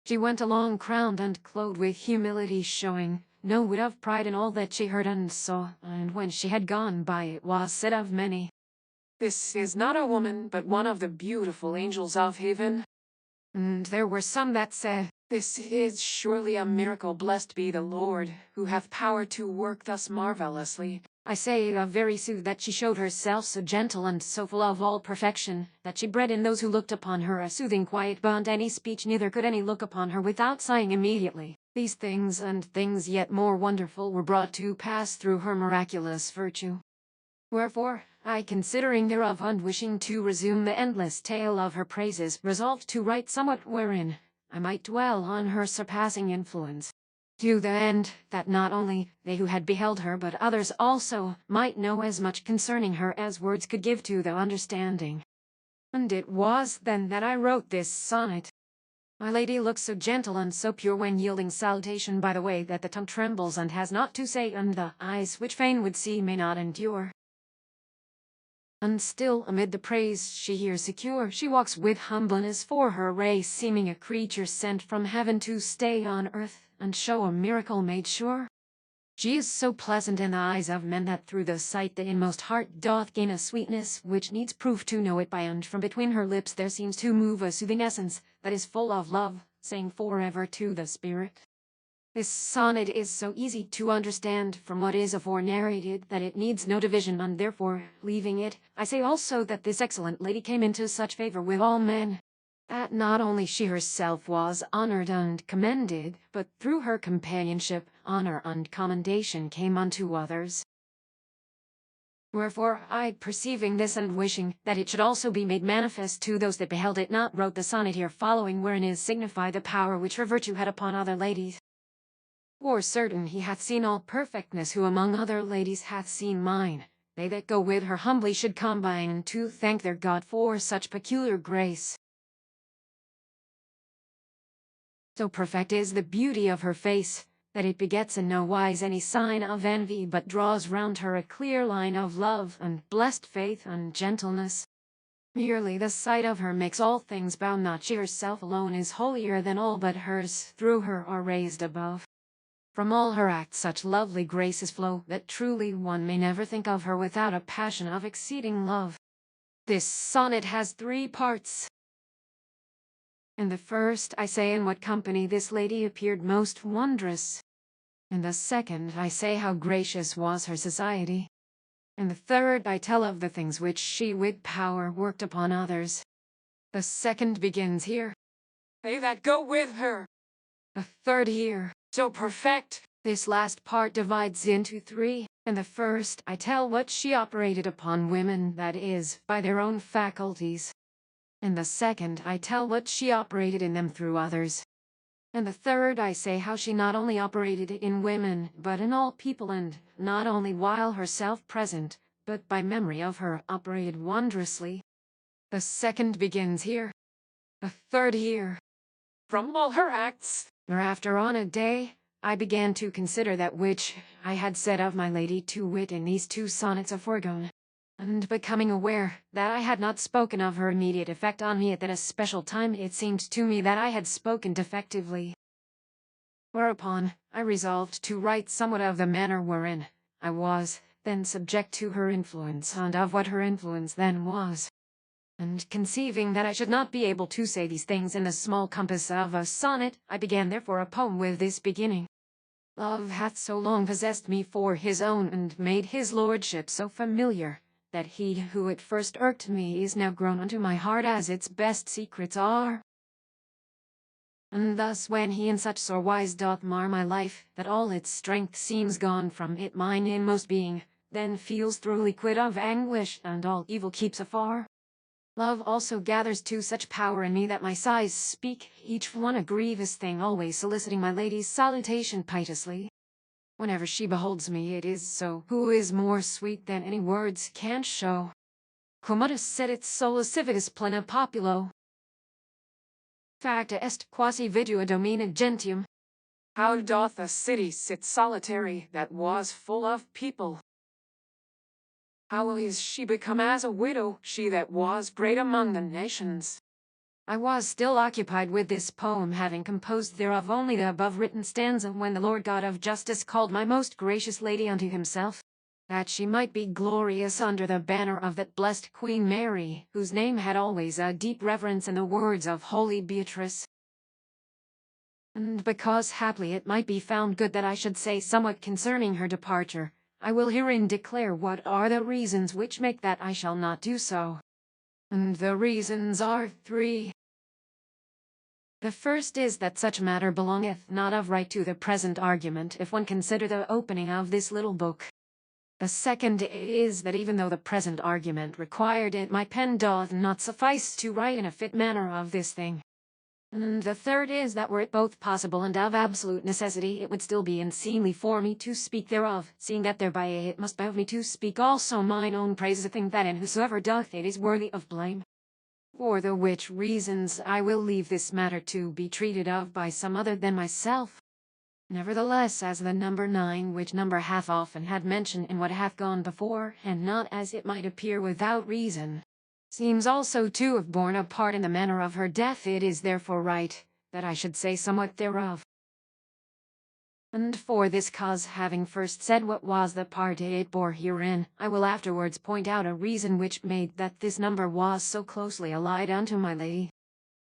She went along crowned and clothed with humility, showing no whit of pride in all that she heard and saw, and when she had gone by, it was said of many, This is not a woman, but one of the beautiful angels of heaven. And there were some that said, This is surely a miracle, blessed be the Lord, who hath power to work thus marvelously. I say of very sooth that she showed herself so gentle and so full of all perfection, that she bred in those who looked upon her a soothing quiet beyond any speech, neither could any look upon her without sighing immediately. These things, and things yet more wonderful, were brought to pass through her miraculous virtue. Wherefore, I, considering thereof and wishing to resume the endless tale of her praises, resolved to write somewhat wherein I might dwell on her surpassing influence, to the end that not only they who had beheld her, but others also, might know as much concerning her as words could give to the understanding. And it was then that I wrote this sonnet. My lady looks so gentle and so pure when yielding salutation by the way, that the tongue trembles and has naught to say, and the eyes which fain would see may not endure. And still amid the praise she hears secure, she walks with humbleness for her race, seeming a creature sent from heaven to stay on earth, and show a miracle made sure. She is so pleasant in the eyes of men that through the sight the inmost heart doth gain a sweetness which needs proof to know it by, and from between her lips there seems to move a soothing essence that is full of love, saying forever to the spirit. This sonnet is so easy to understand from what is afore narrated that it needs no division, and therefore, leaving it, I say also that this excellent lady came into such favor with all men, that not only she herself was honored and commended, but through her companionship, honor and commendation came unto others. Wherefore I, perceiving this and wishing that it should also be made manifest to those that beheld it not, wrote the sonnet here following, wherein is signified the power which her virtue had upon other ladies. For certain he hath seen all perfectness who among other ladies hath seen mine. They that go with her humbly should combine to thank their God for such peculiar grace. So perfect is the beauty of her face, that it begets in no wise any sign of envy, but draws round her a clear line of love and blessed faith and gentleness. Merely the sight of her makes all things bow, not she herself alone is holier than all, but hers through her are raised above. From all her acts such lovely graces flow, that truly one may never think of her without a passion of exceeding love. This sonnet has 3 parts. In the first, I say in what company this lady appeared most wondrous. In the second, I say how gracious was her society. In the third, I tell of the things which she with power worked upon others. The second begins here. They that go with her. The third here. So perfect. This last part divides into 3. In the first, I tell what she operated upon women, that is, by their own faculties. In the second, I tell what she operated in them through others. In the third, I say how she not only operated in women, but in all people, and not only while herself present, but by memory of her operated wondrously. The second begins here. The third here. From all her acts. Whereafter on a day, I began to consider that which I had said of my lady, to wit in these 2 sonnets aforegone, and becoming aware that I had not spoken of her immediate effect on me at that especial time, it seemed to me that I had spoken defectively. Whereupon I resolved to write somewhat of the manner wherein I was then subject to her influence, and of what her influence then was. And conceiving that I should not be able to say these things in the small compass of a sonnet, I began therefore a poem with this beginning. Love hath so long possessed me for his own, and made his lordship so familiar, that he who at first irked me is now grown unto my heart as its best secrets are. And thus when he in such sore wise doth mar my life, that all its strength seems gone from it, mine inmost being then feels thoroughly quit of anguish, and all evil keeps afar. Love also gathers to such power in me that my sighs speak, each one a grievous thing, always soliciting my lady's salutation piteously. Whenever she beholds me, it is so, who is more sweet than any words can show. Quomotus sedit solus civitas plena populo. Facta est quasi vidua domina gentium. How doth a city sit solitary that was full of people? How is she become as a widow, she that was great among the nations? I was still occupied with this poem, having composed thereof only the above written stanza, when the Lord God of justice called my most gracious lady unto himself, that she might be glorious under the banner of that blessed Queen Mary, whose name had always a deep reverence in the words of holy Beatrice. And because haply it might be found good that I should say somewhat concerning her departure, I will herein declare what are the reasons which make that I shall not do so. And the reasons are 3. The first is that such matter belongeth not of right to the present argument, if one consider the opening of this little book. The second is that even though the present argument required it, my pen doth not suffice to write in a fit manner of this thing. And the third is that were it both possible and of absolute necessity, it would still be unseemly for me to speak thereof, seeing that thereby it must behove me to speak also mine own praise, a thing that in whosoever doth it is worthy of blame. For the which reasons I will leave this matter to be treated of by some other than myself. Nevertheless, as the number 9, which number hath often had mention in what hath gone before, and not as it might appear without reason, seems also to have borne a part in the manner of her death, it is therefore right that I should say somewhat thereof. And for this cause, having first said what was the part it bore herein, I will afterwards point out a reason which made that this number was so closely allied unto my lady.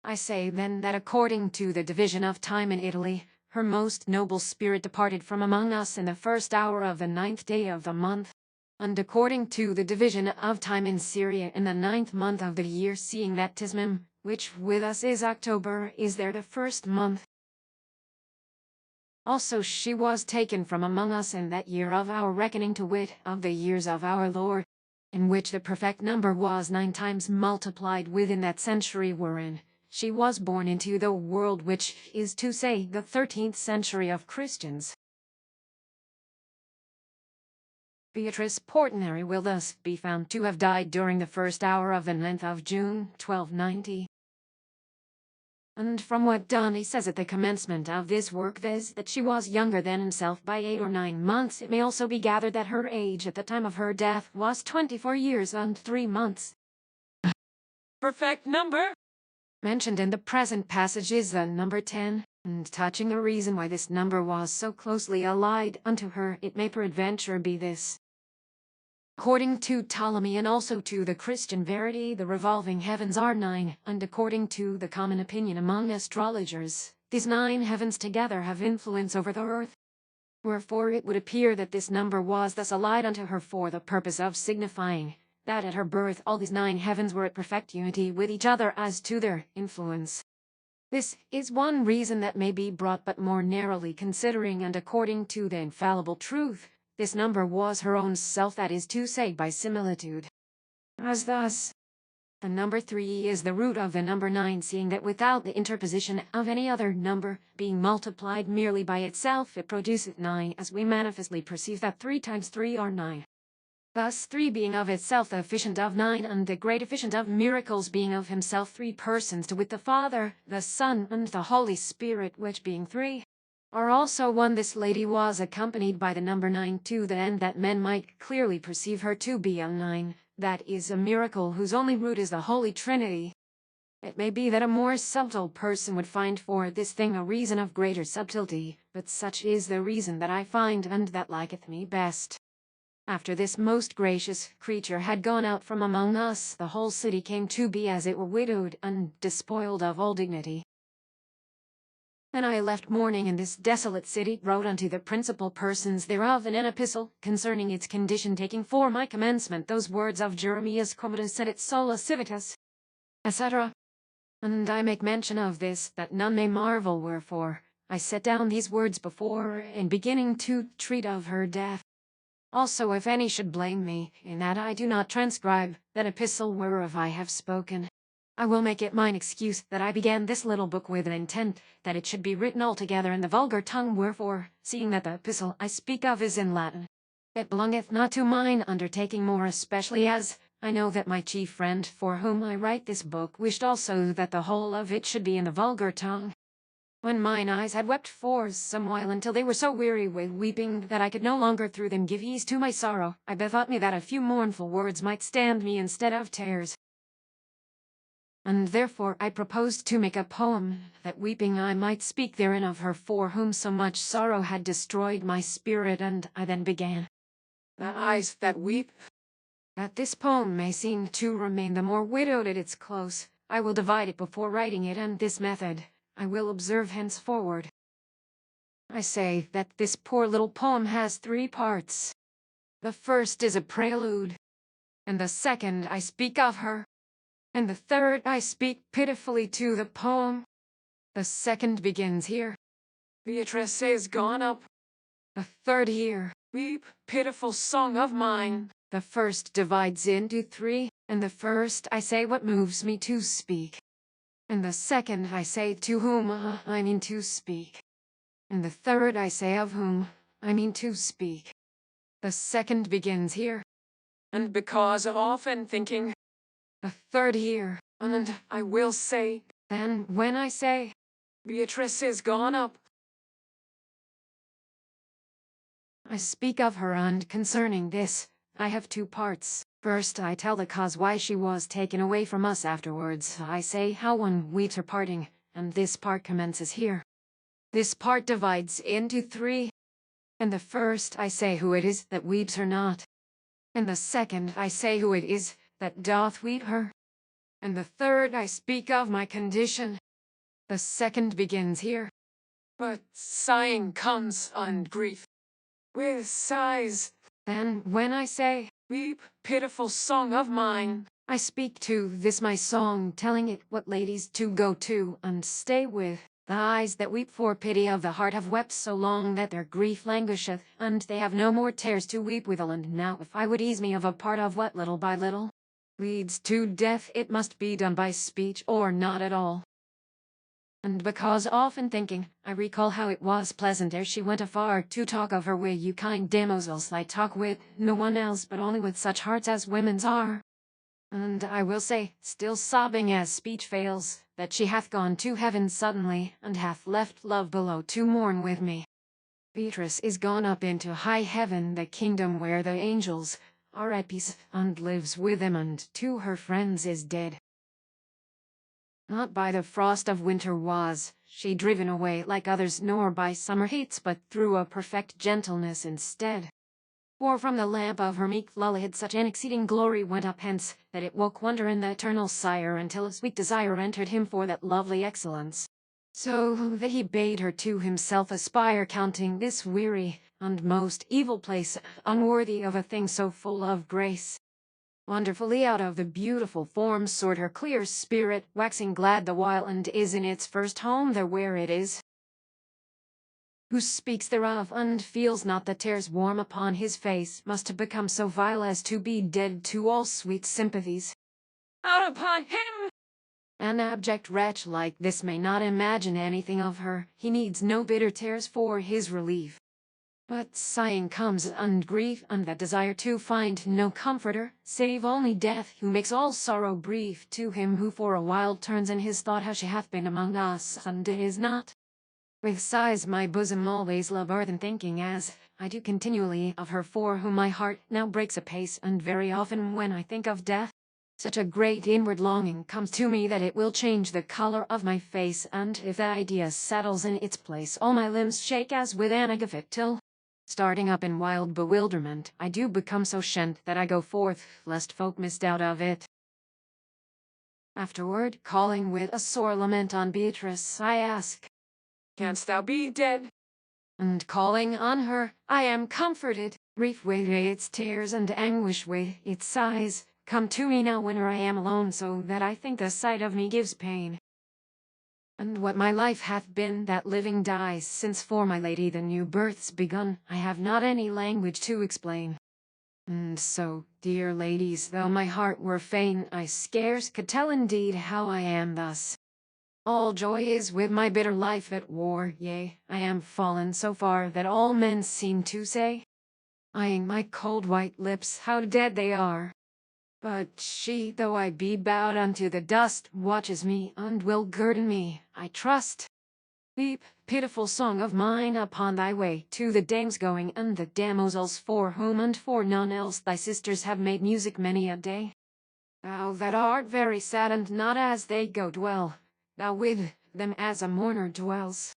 I say then that according to the division of time in Italy, her most noble spirit departed from among us in the first hour of the 9th day of the month. And according to the division of time in Syria in the 9th month of the year, seeing that Tismim, which with us is October, is there the first month. Also she was taken from among us in that year of our reckoning, to wit, of the years of our Lord, in which the perfect number was 9 times multiplied within that century wherein she was born into the world, which is to say, the 13th century of Christians. Beatrice Portinari will thus be found to have died during the first hour of the 9th of June, 1290. And from what Dante says at the commencement of this work, viz., that she was younger than himself by 8 or 9 months, it may also be gathered that her age at the time of her death was 24 years and 3 months. Perfect number mentioned in the present passage is the number 10, and touching the reason why this number was so closely allied unto her, it may peradventure be this. According to Ptolemy and also to the Christian verity, the revolving heavens are 9, and according to the common opinion among astrologers, these 9 heavens together have influence over the earth. Wherefore it would appear that this number was thus allied unto her for the purpose of signifying that at her birth all these 9 heavens were at perfect unity with each other as to their influence. This is one reason that may be brought but more narrowly considering, and according to the infallible truth, this number was her own self, that is to say, by similitude. As thus, the number 3 is the root of the number 9, seeing that without the interposition of any other number, being multiplied merely by itself, it produceth 9, as we manifestly perceive that 3 times 3 are 9. Thus 3 being of itself the efficient of 9, and the great efficient of miracles being of himself 3 persons, to wit the Father, the Son, and the Holy Spirit, which being 3, are also one. This lady was accompanied by the number 9 to the end that men might clearly perceive her to be a 9, that is a miracle whose only root is the Holy Trinity. It may be that a more subtle person would find for this thing a reason of greater subtlety, but such is the reason that I find, and that liketh me best. After this most gracious creature had gone out from among us, the whole city came to be as it were widowed and despoiled of all dignity. And I left mourning in this desolate city, wrote unto the principal persons thereof in an epistle concerning its condition, taking for my commencement those words of Jeremias Commodus et sola civitas, etc. And I make mention of this, that none may marvel wherefore I set down these words before, in beginning to treat of her death. Also, if any should blame me, in that I do not transcribe that epistle whereof I have spoken, I will make it mine excuse that I began this little book with an intent that it should be written altogether in the vulgar tongue, wherefore, seeing that the epistle I speak of is in Latin, it belongeth not to mine undertaking, more especially as I know that my chief friend, for whom I write this book, wished also that the whole of it should be in the vulgar tongue. When mine eyes had wept for some while, until they were so weary with weeping that I could no longer through them give ease to my sorrow, I bethought me that a few mournful words might stand me instead of tears. And therefore I proposed to make a poem, that weeping I might speak therein of her for whom so much sorrow had destroyed my spirit, and I then began. The eyes that weep. That this poem may seem to remain the more widowed at its close, I will divide it before writing it, and this method I will observe henceforward. I say that this poor little poem has 3 parts. The first is a prelude, and the second I speak of her, and the third I speak pitifully to the poem. The second begins here. Beatrice is gone up. The third here. Weep, pitiful song of mine. The first divides into 3, and the first I say what moves me to speak, and the second I say to whom I mean to speak, and the third I say of whom I mean to speak. The second begins here, And because of often thinking. the third here, And I will say. then when I say, Beatrice is gone up. I speak of her, and concerning this, I have 2 parts. First, I tell the cause why she was taken away from us. Afterwards, I say how one weeps her parting, and this part commences here. This part divides into three. In the first I say who it is that weeps her not. In the second I say who it is that doth weep her. In the third I speak of my condition. The second begins here. But sighing comes on grief. With sighs, Then when I say, weep, pitiful song of mine, I speak to this my song, telling it what ladies to go to and stay with. The eyes that weep for pity of the heart have wept so long that their grief languisheth, and they have no more tears to weep withal. And now if I would ease me of a part of what little by little leads to death, it must be done by speech or not at all. And because often thinking, I recall how it was pleasant ere she went afar to talk of her with you kind damosels. I talk with no one else but only with such hearts as women's are. And I will say, still sobbing as speech fails, that she hath gone to heaven suddenly, and hath left love below to mourn with me. Beatrice is gone up into high heaven, the kingdom where the angels are at peace, and lives with them, and to her friends is dead. Not by the frost of winter was she driven away like others, nor by summer heats, but through a perfect gentleness instead. For from the lamp of her meek lullhead such an exceeding glory went up hence, that it woke wonder in the eternal sire, until a sweet desire entered him for that lovely excellence. So that he bade her to himself aspire, counting this weary and most evil place unworthy of a thing so full of grace. Wonderfully out of the beautiful form soared her clear spirit, waxing glad the while, and is in its first home there where it is. Who speaks thereof, and feels not the tears warm upon his face, must have become so vile as to be dead to all sweet sympathies. out upon him! An abject wretch like this may not imagine anything of her, he needs no bitter tears for his relief. But sighing comes, and grief, and that desire to find no comforter, save only death, who makes all sorrow brief to him who for a while turns in his thought how she hath been among us, and is not. With sighs my bosom always laboureth in thinking, as I do continually, of her for whom my heart now breaks apace, and very often when I think of death, such a great inward longing comes to me that it will change the colour of my face, and if the idea settles in its place, all my limbs shake as with an ague of it, till, starting up in wild bewilderment, I do become so shent that I go forth, lest folk misdoubt of it. Afterward, calling with a sore lament on Beatrice, I ask, Canst thou be dead? and calling on her, I am comforted. Grief with its tears and anguish with its sighs come to me now whene'er I am alone, so that I think the sight of me gives pain. And what my life hath been that living dies, since for my lady the new birth's begun, I have not any language to explain. And so, dear ladies, though my heart were fain, I scarce could tell indeed how I am thus. All joy is with my bitter life at war, yea, I am fallen so far that all men seem to say, eyeing my cold white lips, how dead they are. But she, though I be bowed unto the dust, watches me, and will guerdon me, I trust. Weep, pitiful song of mine, upon thy way to the dames going, and the damosels for whom and for none else thy sisters have made music many a day. Thou that art very sad, and not as they go dwell, thou with them as a mourner dwells.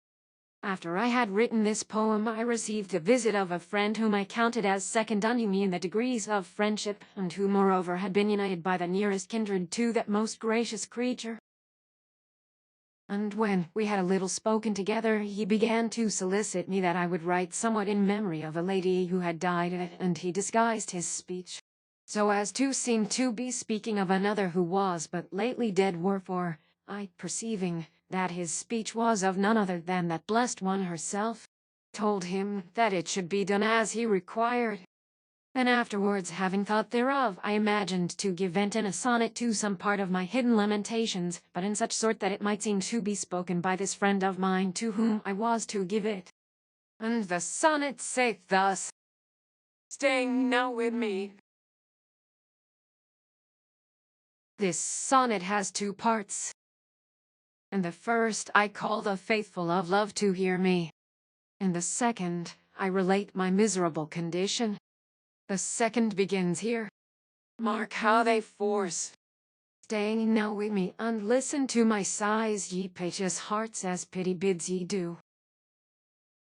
After I had written this poem, I received a visit of a friend whom I counted as second unto me in the degrees of friendship, and who moreover had been united by the nearest kindred to that most gracious creature. And when we had a little spoken together, he began to solicit me that I would write somewhat in memory of a lady who had died, and he disguised his speech so as to seem to be speaking of another who was but lately dead, wherefore I, perceiving that his speech was of none other than that blessed one herself, told him that it should be done as he required. Then afterwards, having thought thereof, I imagined to give vent in a sonnet to some part of my hidden lamentations, but in such sort that it might seem to be spoken by this friend of mine to whom I was to give it. And the sonnet saith thus: Staying now with me. This sonnet has two parts. In the first I call the faithful of love to hear me. In the second, I relate my miserable condition. The second begins here. Mark how they force. Staying now with me, and listen to my sighs, ye piteous hearts, as pity bids ye do.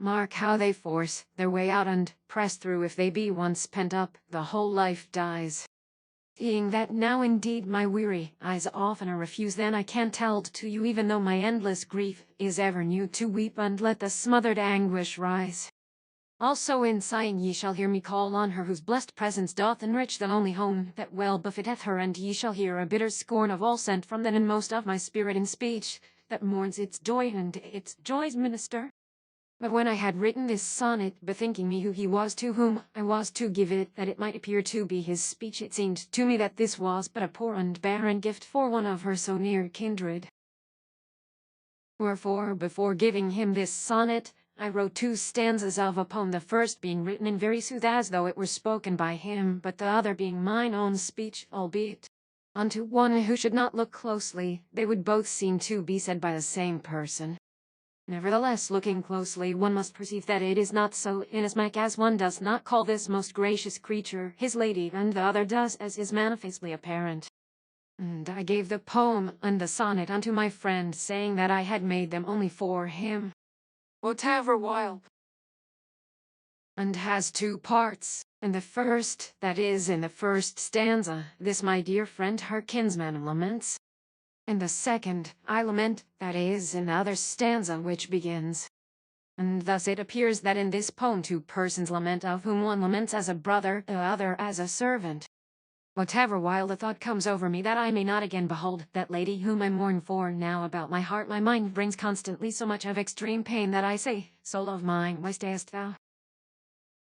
Mark how they force their way out and press through. If they be once pent up, the whole life dies. Seeing that now indeed my weary eyes oftener refuse than I can tell to you, even though my endless grief is ever new, to weep and let the smothered anguish rise. Also in sighing ye shall hear me call on her whose blessed presence doth enrich the lonely home that well befitteth her, and ye shall hear a bitter scorn of all sent from that inmost of my spirit in speech, that mourns its joy and its joy's minister. But when I had written this sonnet, bethinking me who he was to whom I was to give it, that it might appear to be his speech, it seemed to me that this was but a poor and barren gift for one of her so near kindred. Wherefore, before giving him this sonnet, I wrote 2 stanzas of a poem, the first being written in very sooth as though it were spoken by him, but the other being mine own speech, albeit unto one who should not look closely, they would both seem to be said by the same person. Nevertheless, looking closely, one must perceive that it is not so, inasmuch as one does not call this most gracious creature his lady, and the other does, as is manifestly apparent. And I gave the poem and the sonnet unto my friend, saying that I had made them only for him. Whatever while. And has 2 parts. In the first, that is, in the first stanza, this my dear friend her kinsman laments. In the second, I lament, that is, in the other stanza, which begins. And thus it appears that in this poem 2 persons lament, of whom one laments as a brother, the other as a servant. Whatever while the thought comes over me that I may not again behold that lady whom I mourn for, now about my heart my mind brings constantly so much of extreme pain that I say, soul of mine, why stayest thou?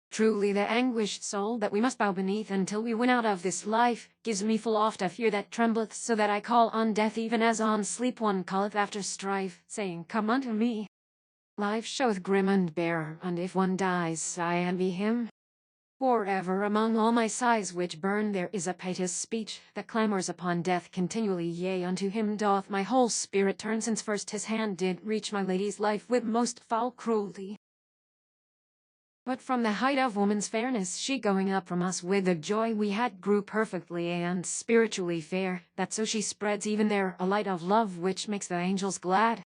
Truly the anguished soul that we must bow beneath until we win out of this life, gives me full oft a fear that trembleth, so that I call on death even as on sleep one calleth after strife, saying, come unto me. Life showeth grim and bare, and if one dies, I envy him. For ever among all my sighs which burn there is a piteous speech, that clamours upon death continually, yea, unto him doth my whole spirit turn, since first his hand did reach my lady's life with most foul cruelty. But from the height of woman's fairness, she going up from us with the joy we had, grew perfectly and spiritually fair, that so she spreads even there a light of love which makes the angels glad,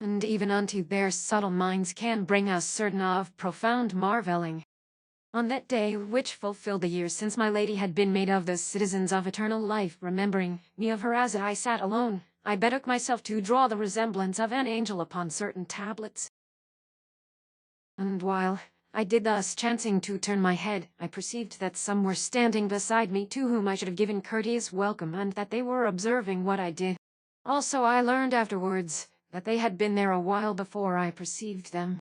and even unto their subtle minds can bring us certain of profound marvelling. On that day which fulfilled the years since my lady had been made of the citizens of eternal life, remembering me of her as I sat alone, I betook myself to draw the resemblance of an angel upon certain tablets. And while I did thus, chancing to turn my head, I perceived that some were standing beside me, to whom I should have given courteous welcome, and that they were observing what I did. Also I learned afterwards that they had been there a while before I perceived them.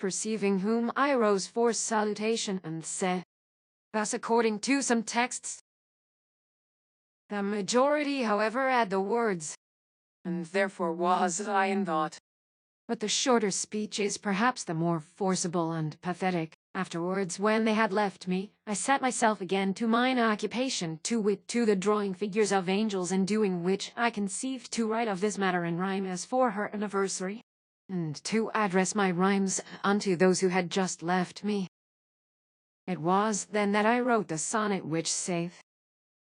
Perceiving whom, I rose for salutation, and said, thus according to some texts. The majority, however, add the words, And therefore was I in thought. but the shorter speech is perhaps the more forcible and pathetic. Afterwards, when they had left me, I set myself again to mine occupation, to wit, to the drawing figures of angels, in doing which I conceived to write of this matter in rhyme as for her anniversary, and to address my rhymes unto those who had just left me. It was then that I wrote the sonnet which saith,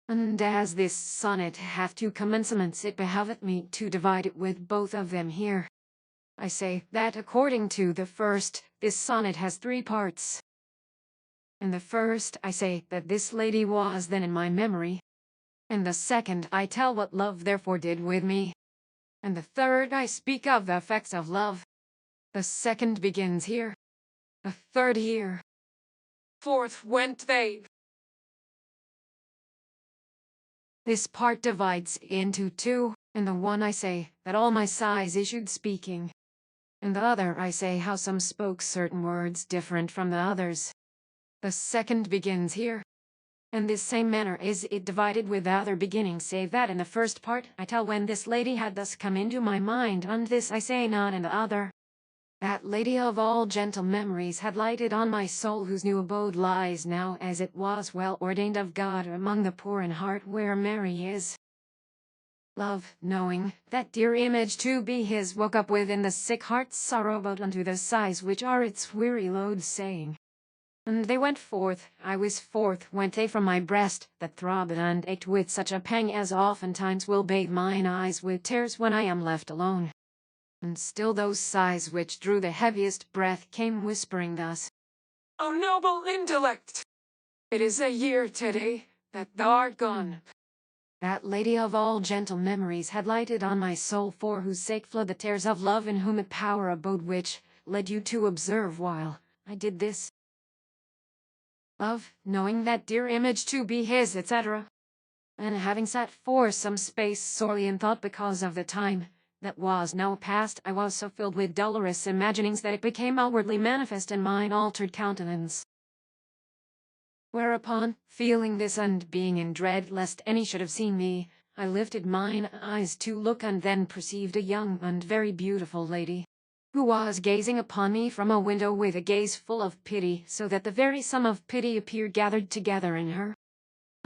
and as this sonnet hath 2 commencements, it behoveth me to divide it with both of them here. I say that according to the first, this sonnet has 3 parts. In the first, I say that this lady was then in my memory. In the second, I tell what love therefore did with me. In the third, I speak of the effects of love. The second begins here. The third here. Forth went they. This part divides into 2. In the one I say that all my sighs issued speaking. In the other I say how some spoke certain words different from the others. The second begins here. In this same manner is it divided with the other beginning, save that in the first part I tell when this lady had thus come into my mind, and this I say not in the other. That lady of all gentle memories had lighted on my soul, whose new abode lies now, as it was well ordained of God, among the poor in heart where Mary is. Love, knowing that dear image to be his, woke up within the sick heart's sorrow, bowed unto the sighs which are its weary load, saying, and they went forth, I was forth, went they from my breast, that throbbed and ached with such a pang as oftentimes will bathe mine eyes with tears when I am left alone. And still those sighs which drew the heaviest breath came whispering thus. O noble intellect! It is a year today that thou art gone. That lady of all gentle memories had lighted on my soul, for whose sake flowed the tears of love, in whom a power abode which led you to observe while I did this. Love, knowing that dear image to be his, etc. And having sat for some space sorely in thought because of the time that was now past, I was so filled with dolorous imaginings that it became outwardly manifest in mine altered countenance. Whereupon, feeling this and being in dread lest any should have seen me, I lifted mine eyes to look, and then perceived a young and very beautiful lady, who was gazing upon me from a window with a gaze full of pity, so that the very sum of pity appeared gathered together in her.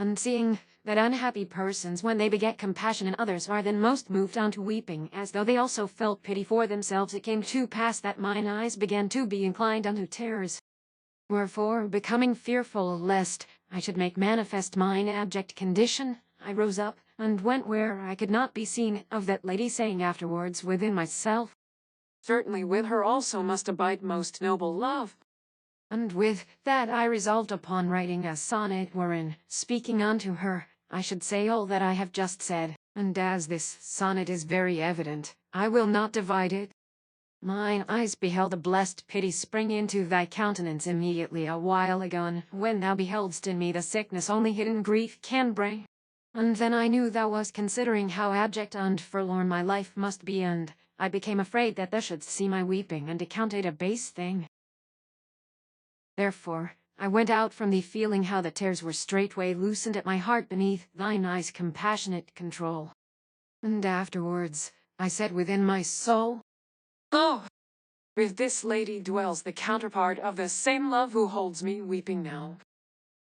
And seeing that unhappy persons, when they beget compassion in others, are then most moved unto weeping, as though they also felt pity for themselves, it came to pass that mine eyes began to be inclined unto tears. Wherefore, becoming fearful lest I should make manifest mine abject condition, I rose up, and went where I could not be seen of that lady, saying afterwards within myself, Certainly with her also must abide most noble love. and with that I resolved upon writing a sonnet, wherein, speaking unto her, I should say all that I have just said. And as this sonnet is very evident, I will not divide it. Mine eyes beheld a blessed pity spring into thy countenance immediately a while agone, when thou beheldst in me the sickness only hidden grief can bring. And then I knew thou wast considering how abject and forlorn my life must be, and I became afraid that thou shouldst see my weeping and account it a base thing. Therefore, I went out from thee, feeling how the tears were straightway loosened at my heart beneath thine eyes' compassionate control. And afterwards, I said within my soul, Oh! With this lady dwells the counterpart of the same love who holds me weeping now.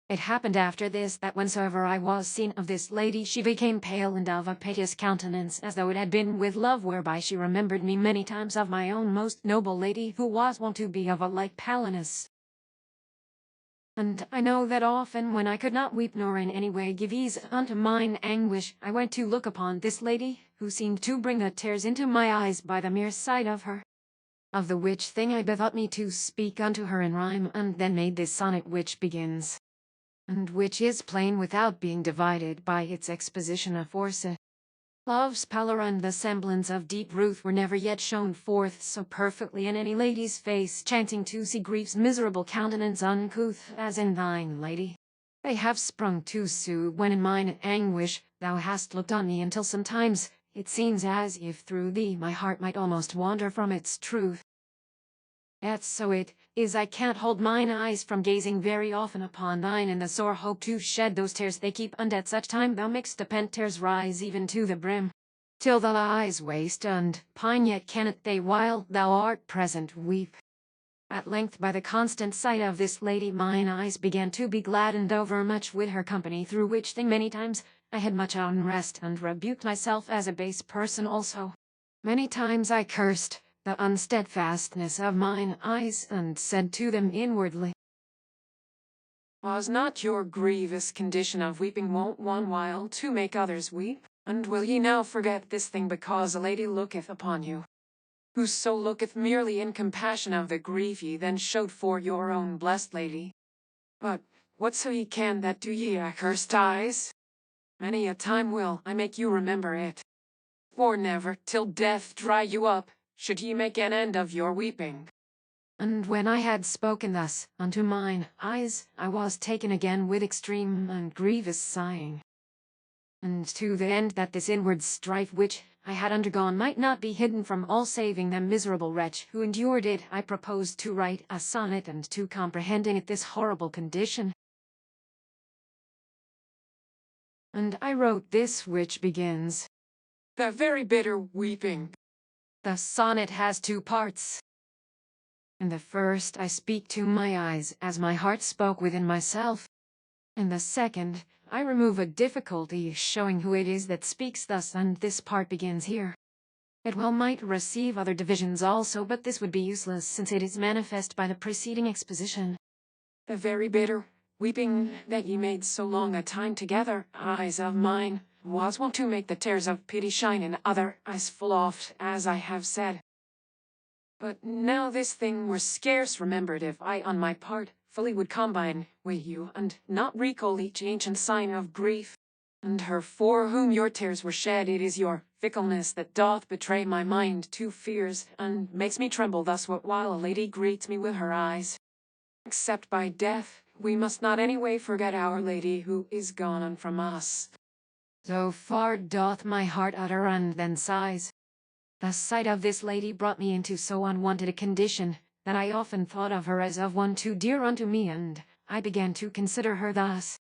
It happened after this that whensoever I was seen of this lady, she became pale and of a piteous countenance, as though it had been with love, whereby she remembered me many times of my own most noble lady, who was wont to be of a like paleness. And I know that often, when I could not weep nor in any way give ease unto mine anguish, I went to look upon this lady, who seemed to bring the tears into my eyes by the mere sight of her. Of the which thing I bethought me to speak unto her in rhyme, and then made this sonnet which begins, and which is plain without being divided by its exposition aforesaid. Love's pallor and the semblance of deep ruth were never yet shown forth so perfectly in any lady's face, chancing to see grief's miserable countenance uncouth, as in thine, lady. They have sprung too soon, when in mine anguish thou hast looked on me, until sometimes it seems as if through thee my heart might almost wander from its truth. Yet so it is I can't hold mine eyes from gazing very often upon thine, in the sore hope to shed those tears they keep, and at such time thou mak'st the pent tears rise even to the brim, till the eyes waste and pine, yet cannot they, while thou art present, weep. At length, by the constant sight of this lady, mine eyes began to be gladdened overmuch with her company, through which thing many times I had much unrest, and rebuked myself as a base person also. Many times I cursed the unsteadfastness of mine eyes, and said to them inwardly, Was not your grievous condition of weeping wont one while to make others weep? And will ye now forget this thing because a lady looketh upon you? Whoso looketh merely in compassion of the grief ye then showed for your own blessed lady. But whatso ye can that do ye accursed eyes? Many a time will I make you remember it. For never, till death dry you up, should ye make an end of your weeping. And when I had spoken thus unto mine eyes, I was taken again with extreme and grievous sighing. And to the end that this inward strife which I had undergone might not be hidden from all saving the miserable wretch who endured it, I proposed to write a sonnet, and to comprehending it this horrible condition. And I wrote this, which begins, The very bitter weeping. The sonnet has two parts. In the first I speak to my eyes as my heart spoke within myself. In the second, I remove a difficulty, showing who it is that speaks thus, and this part begins here. It well might receive other divisions also, but this would be useless, since it is manifest by the preceding exposition. The very bitter weeping that ye made so long a time together, eyes of mine, was wont to make the tears of pity shine in other eyes full oft, as I have said. But now this thing were scarce remembered if I on my part fully would combine with you, and not recall each ancient sign of grief. And her for whom your tears were shed, it is your fickleness that doth betray my mind to fears, and makes me tremble thus what while a lady greets me with her eyes. Except by death, we must not any way forget our lady who is gone from us. So far doth my heart utter and then sighs. The sight of this lady brought me into so unwonted a condition, that I often thought of her as of one too dear unto me, and I began to consider her thus.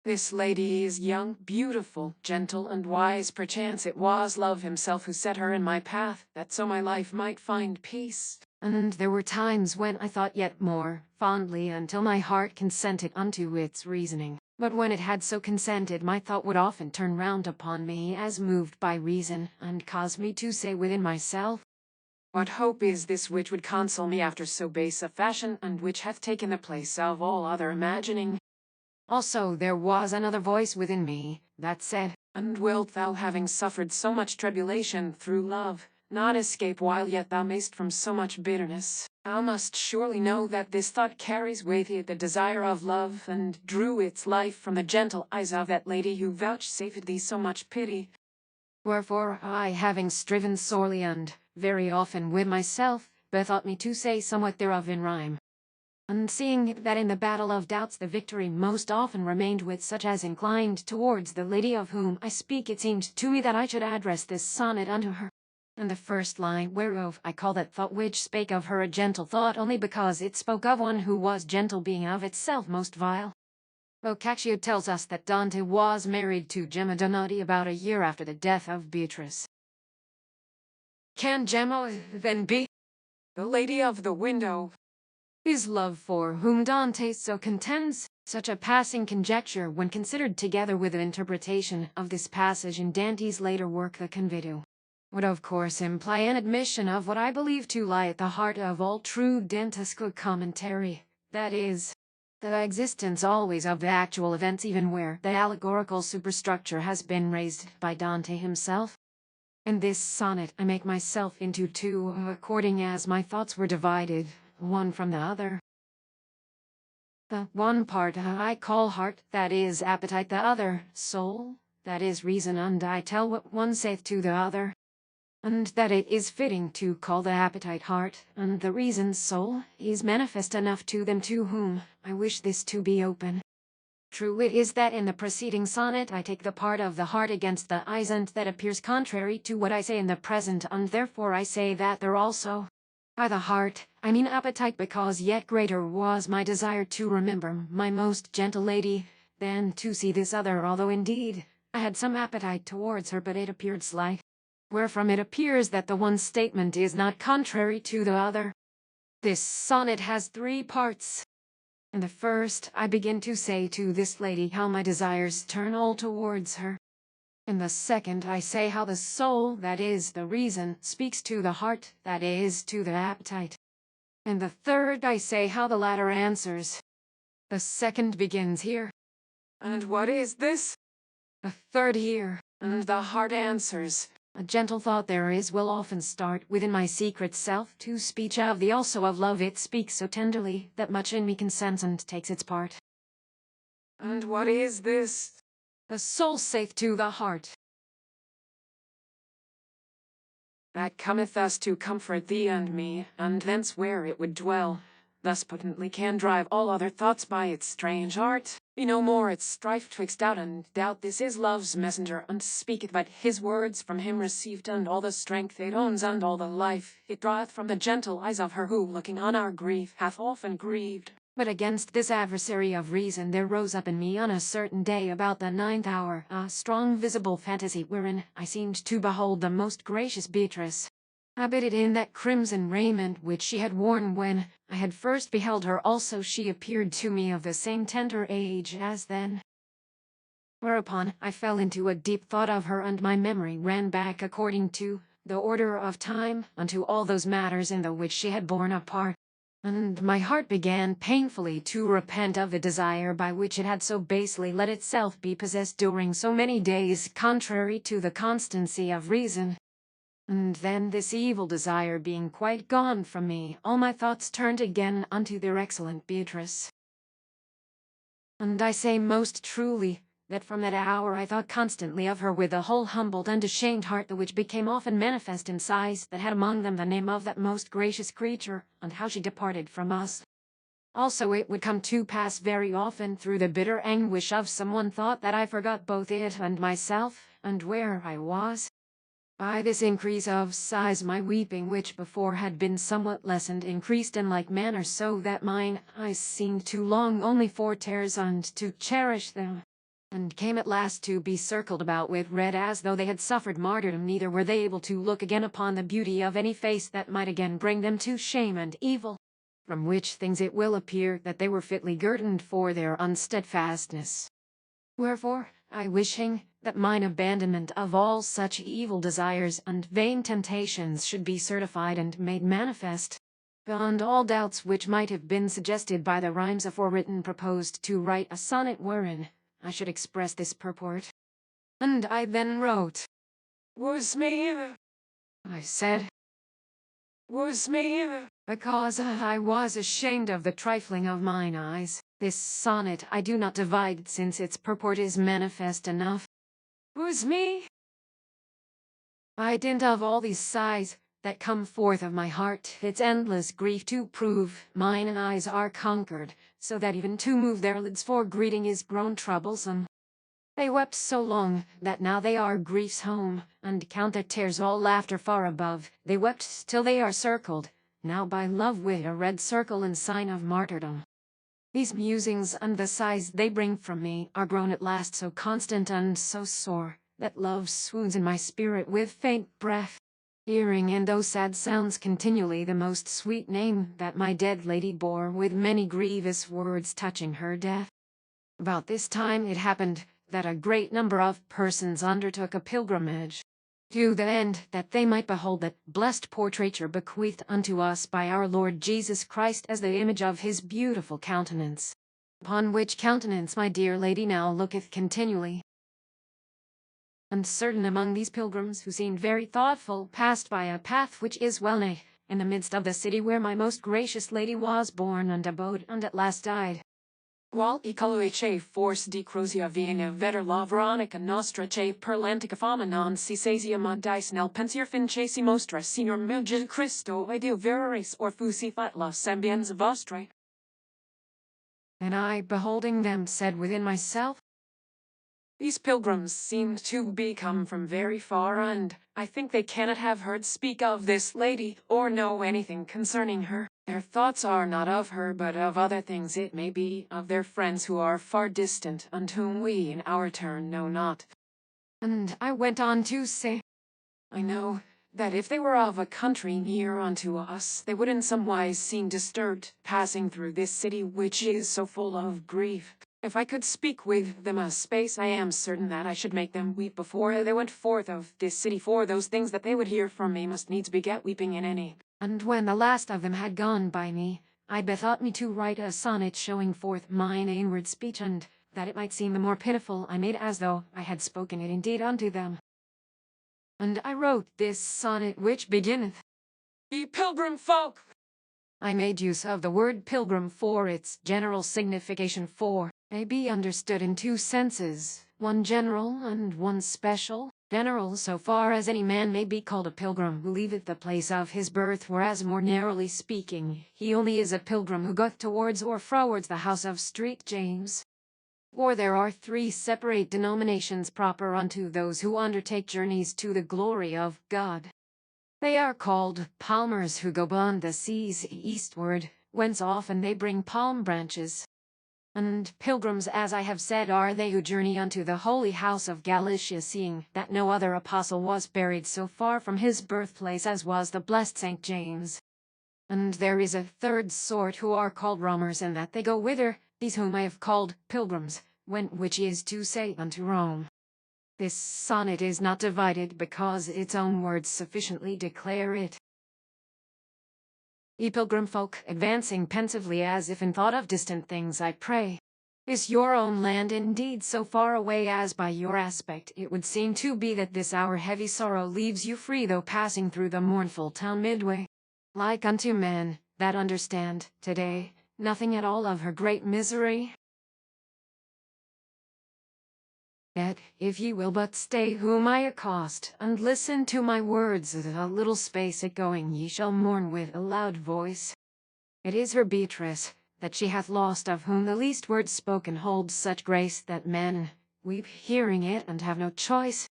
This lady is young, beautiful, gentle, and wise. Perchance it was Love himself who set her in my path, that so my life might find peace. And there were times when I thought yet more fondly, until my heart consented unto its reasoning. But when it had so consented, my thought would often turn round upon me as moved by reason, and cause me to say within myself, what hope is this which would console me after so base a fashion, and which hath taken the place of all other imagining? Also there was another voice within me, that said, and wilt thou, having suffered so much tribulation through love, not escape while yet thou mayst from so much bitterness? Thou must surely know that this thought carries with it the desire of love, and drew its life from the gentle eyes of that lady who vouchsafed thee so much pity. Wherefore I, having striven sorely and very often with myself, bethought me to say somewhat thereof in rhyme. And seeing that in the battle of doubts the victory most often remained with such as inclined towards the lady of whom I speak, it seemed to me that I should address this sonnet unto her. And the first line whereof I call that thought which spake of her a gentle thought, only because it spoke of one who was gentle, being of itself most vile. Boccaccio tells us that Dante was married to Gemma Donati about a year after the death of Beatrice. Can Gemma then be the lady of the window? His love for whom Dante so contends, such a passing conjecture when considered together with the interpretation of this passage in Dante's later work the Convito, would of course imply an admission of what I believe to lie at the heart of all true Dantesque commentary, that is, the existence always of the actual events even where the allegorical superstructure has been raised by Dante himself. In this sonnet I make myself into two, according as my thoughts were divided, one from the other. The one part I call heart, that is appetite, the other soul, that is reason, and I tell what one saith to the other, and that it is fitting to call the appetite heart, and the reason soul, is manifest enough to them to whom I wish this to be open. True it is that in the preceding sonnet I take the part of the heart against the eyes, and that appears contrary to what I say in the present, and therefore I say that there also by the heart, I mean appetite, because yet greater was my desire to remember my most gentle lady, than to see this other, although indeed I had some appetite towards her, but it appeared slight. Wherefrom it appears that the one statement is not contrary to the other. This sonnet has three parts. In the first, I begin to say to this lady how my desires turn all towards her. In the second, I say how the soul, that is, the reason, speaks to the heart, that is, to the appetite. In the third, I say how the latter answers. The second begins here. And what is this? The third here. And the heart answers. A gentle thought there is will often start within my secret self to speech of thee, also of love it speaks so tenderly, that much in me consents and takes its part. And what is this? The soul saith to the heart, that cometh thus to comfort thee and me, and thence where it would dwell, thus potently can drive all other thoughts by its strange art. Be no more its strife twixt doubt and doubt. This is love's messenger, and speaketh but his words from him received, and all the strength it owns, and all the life it draweth from the gentle eyes of her who, looking on our grief, hath often grieved. But against this adversary of reason there rose up in me on a certain day about the 9th hour a strong visible fantasy, wherein I seemed to behold the most gracious Beatrice, habited in that crimson raiment which she had worn when I had first beheld her. Also she appeared to me of the same tender age as then. Whereupon I fell into a deep thought of her, and my memory ran back according to the order of time unto all those matters in the which she had borne a part. And my heart began painfully to repent of the desire by which it had so basely let itself be possessed during so many days, contrary to the constancy of reason. And then this evil desire being quite gone from me, all my thoughts turned again unto their excellent Beatrice. And I say most truly, that from that hour I thought constantly of her with a whole humbled and ashamed heart, the which became often manifest in sighs that had among them the name of that most gracious creature, and how she departed from us. Also it would come to pass very often through the bitter anguish of some one thought that I forgot both it and myself, and where I was. By this increase of sighs my weeping, which before had been somewhat lessened, increased in like manner, so that mine eyes seemed to long only for tears and to cherish them, and came at last to be circled about with red as though they had suffered martyrdom, neither were they able to look again upon the beauty of any face that might again bring them to shame and evil, from which things it will appear that they were fitly guerdoned for their unsteadfastness. Wherefore, I wishing that mine abandonment of all such evil desires and vain temptations should be certified and made manifest, beyond all doubts which might have been suggested by the rhymes aforewritten, proposed to write a sonnet wherein I should express this purport. And I then wrote, Was me, I said, was me, because I was ashamed of the trifling of mine eyes. This sonnet I do not divide, since its purport is manifest enough. was me. By dint of all these sighs that come forth of my heart, its endless grief to prove, mine eyes are conquered, so that even to move their lids for greeting is grown troublesome. They wept so long, that now they are grief's home, and count their tears all laughter far above. They wept till they are circled, now by love with a red circle in sign of martyrdom. These musings and the sighs they bring from me are grown at last so constant and so sore, that love swoons in my spirit with faint breath, hearing in those sad sounds continually the most sweet name that my dead lady bore, with many grievous words touching her death. About this time it happened that a great number of persons undertook a pilgrimage, to the end that they might behold that blessed portraiture bequeathed unto us by our Lord Jesus Christ as the image of his beautiful countenance, upon which countenance my dear lady now looketh continually. And certain among these pilgrims, who seemed very thoughtful, passed by a path which is well nigh in the midst of the city where my most gracious lady was born and abode, and at last died. Qual ecoloe force di crozia viena veter la veronica nostra per l'antica fama non si sasia modis nel pensier fin si mostra, Signor mio Gesù Cristo, e Dio veris orfusi fat la sembianza vostre. And I, beholding them, said within myself, These pilgrims seem to be come from very far, and I think they cannot have heard speak of this lady, or know anything concerning her. Their thoughts are not of her, but of other things, it may be, of their friends who are far distant, and whom we in our turn know not. And I went on to say, I know that if they were of a country near unto us, they would in some wise seem disturbed, passing through this city which is so full of grief. If I could speak with them a space, I am certain that I should make them weep before they went forth of this city, for those things that they would hear from me must needs beget weeping in any. And when the last of them had gone by me, I bethought me to write a sonnet showing forth mine inward speech, and that it might seem the more pitiful, I made as though I had spoken it indeed unto them. And I wrote this sonnet, which beginneth, Ye pilgrim folk! I made use of the word pilgrim for its general signification, for may be understood in two senses, one general and one special. General, so far as any man may be called a pilgrim who leaveth the place of his birth, whereas more narrowly speaking, he only is a pilgrim who goeth towards or frowards the house of St. James. For there are three separate denominations proper unto those who undertake journeys to the glory of God. They are called palmers, who go beyond the seas eastward, whence often they bring palm branches. And pilgrims, as I have said, are they who journey unto the holy house of Galatia, seeing that no other apostle was buried so far from his birthplace as was the blessed St. James. And there is a third sort, who are called roamers, and that they go whither, these whom I have called pilgrims, went, which is to say, unto Rome. This sonnet is not divided, because its own words sufficiently declare it. Ye pilgrim folk, advancing pensively as if in thought of distant things, I pray, Is your own land indeed so far away as by your aspect it would seem to be that this our heavy sorrow leaves you free though passing through the mournful town midway? Like unto men that understand, today, nothing at all of her great misery? Yet, if ye will but stay whom I accost, and listen to my words a little space a-going, ye shall mourn with a loud voice. It is her Beatrice, that she hath lost, of whom the least word spoken holds such grace that men weep hearing it and have no choice.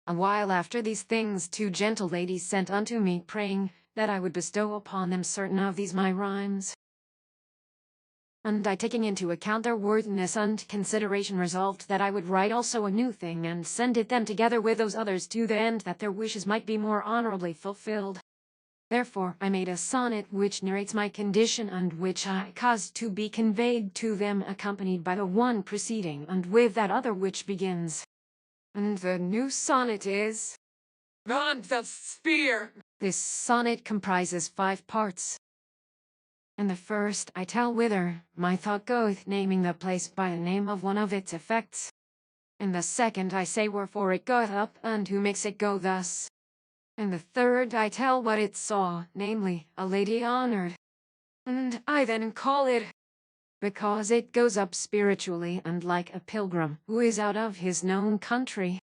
A while after these things 2 gentle ladies sent unto me, praying that I would bestow upon them certain of these my rhymes. And I, taking into account their worthiness and consideration, resolved that I would write also a new thing, and send it them together with those others, to the end that their wishes might be more honorably fulfilled. Therefore I made a sonnet which narrates my condition, and which I caused to be conveyed to them, accompanied by the one preceding, and with that other which begins. And the new sonnet is On the spear. This sonnet comprises 5 parts. In the first I tell whither my thought goeth, naming the place by a name of one of its effects. In the second I say wherefore it goeth up, and who makes it go thus. In the third I tell what it saw, namely, a lady honored. And I then call it, because it goes up spiritually and like a pilgrim who is out of his known country.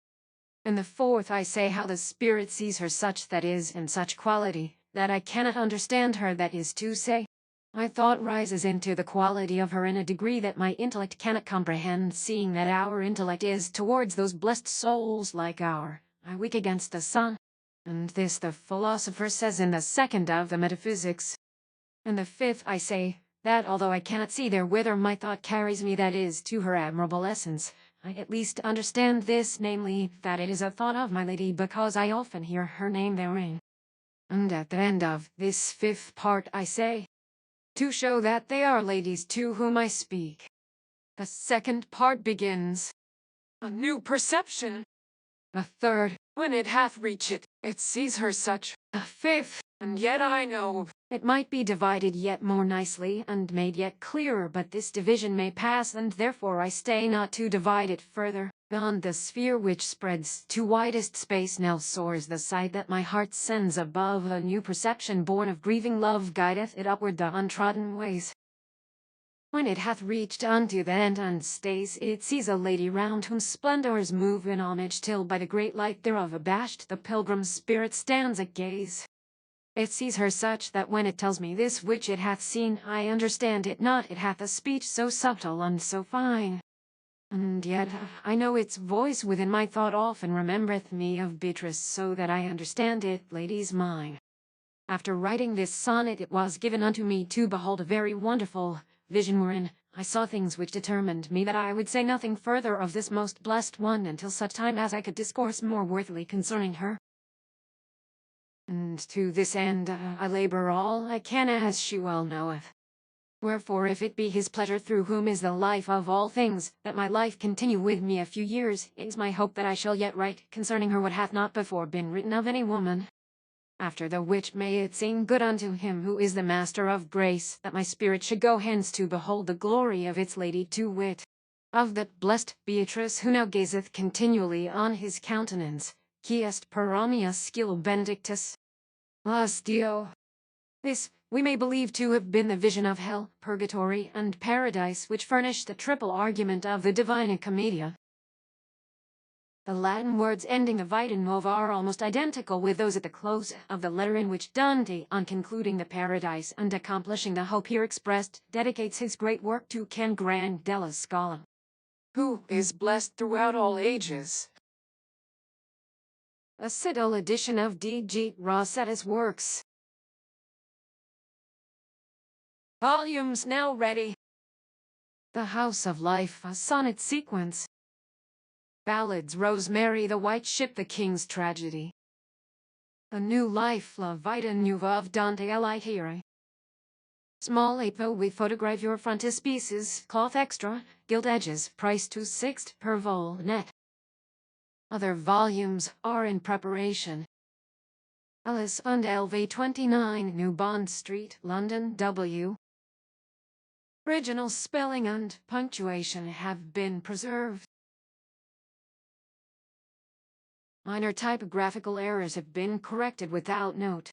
In the fourth I say how the spirit sees her such that is in such quality, that I cannot understand her, that is to say, my thought rises into the quality of her in a degree that my intellect cannot comprehend, seeing that our intellect is towards those blessed souls like our, I weak against the sun. And this the philosopher says in the second of the Metaphysics. In the fifth I say, that although I cannot see there whither my thought carries me, that is, to her admirable essence, I at least understand this, namely, that it is a thought of my lady, because I often hear her name therein. And at the end of this 5th part I say, to show that they are ladies to whom I speak. The 2nd part begins, A new perception. the 3rd, When it hath reached it, it sees her such. the 5th, And yet I know it might be divided yet more nicely, and made yet clearer, but this division may pass, and therefore I stay not to divide it further. Beyond the sphere which spreads to widest space now soars the sight that my heart sends above. A new perception born of grieving love guideth it upward the untrodden ways. When it hath reached unto the end and stays, it sees a lady round whom splendors move in homage, till by the great light thereof abashed the pilgrim's spirit stands at gaze. It sees her such that when it tells me this which it hath seen, I understand it not. It hath a speech so subtle and so fine. And yet I know its voice within my thought often remembereth me of Beatrice, so that I understand it, ladies mine. After writing this sonnet, it was given unto me to behold a very wonderful vision, wherein I saw things which determined me that I would say nothing further of this most blessed one until such time as I could discourse more worthily concerning her. And to this end I labor all I can, as she well knoweth. Wherefore, if it be his pleasure, through whom is the life of all things, that my life continue with me a few years, it is my hope that I shall yet write concerning her what hath not before been written of any woman. After the which may it seem good unto him who is the master of grace, that my spirit should go hence to behold the glory of its lady, to wit, of that blessed Beatrice, who now gazeth continually on his countenance, qui est per omnia scilo benedictus. Las Dio. This we may believe to have been the vision of hell, purgatory, and paradise, which furnish the triple argument of the Divina Commedia. The Latin words ending the Vita Nuova are almost identical with those at the close of the letter, in which Dante, on concluding the paradise and accomplishing the hope here expressed, dedicates his great work to Can Gran della Scala, who is blessed throughout all ages. A Citadel edition of D.G. Rossetti's works. Volumes now ready. The House of Life, a sonnet sequence. Ballads, Rosemary, the White Ship, the King's Tragedy. The New Life La Vita Nuova of Dante Alighieri. Small A4 with photogravure frontispieces, cloth extra, gilt edges, price 2/6 per vol net. Other volumes are in preparation. Ellis and LV 29, New Bond Street, London, W. Original spelling and punctuation have been preserved. Minor typographical errors have been corrected without note.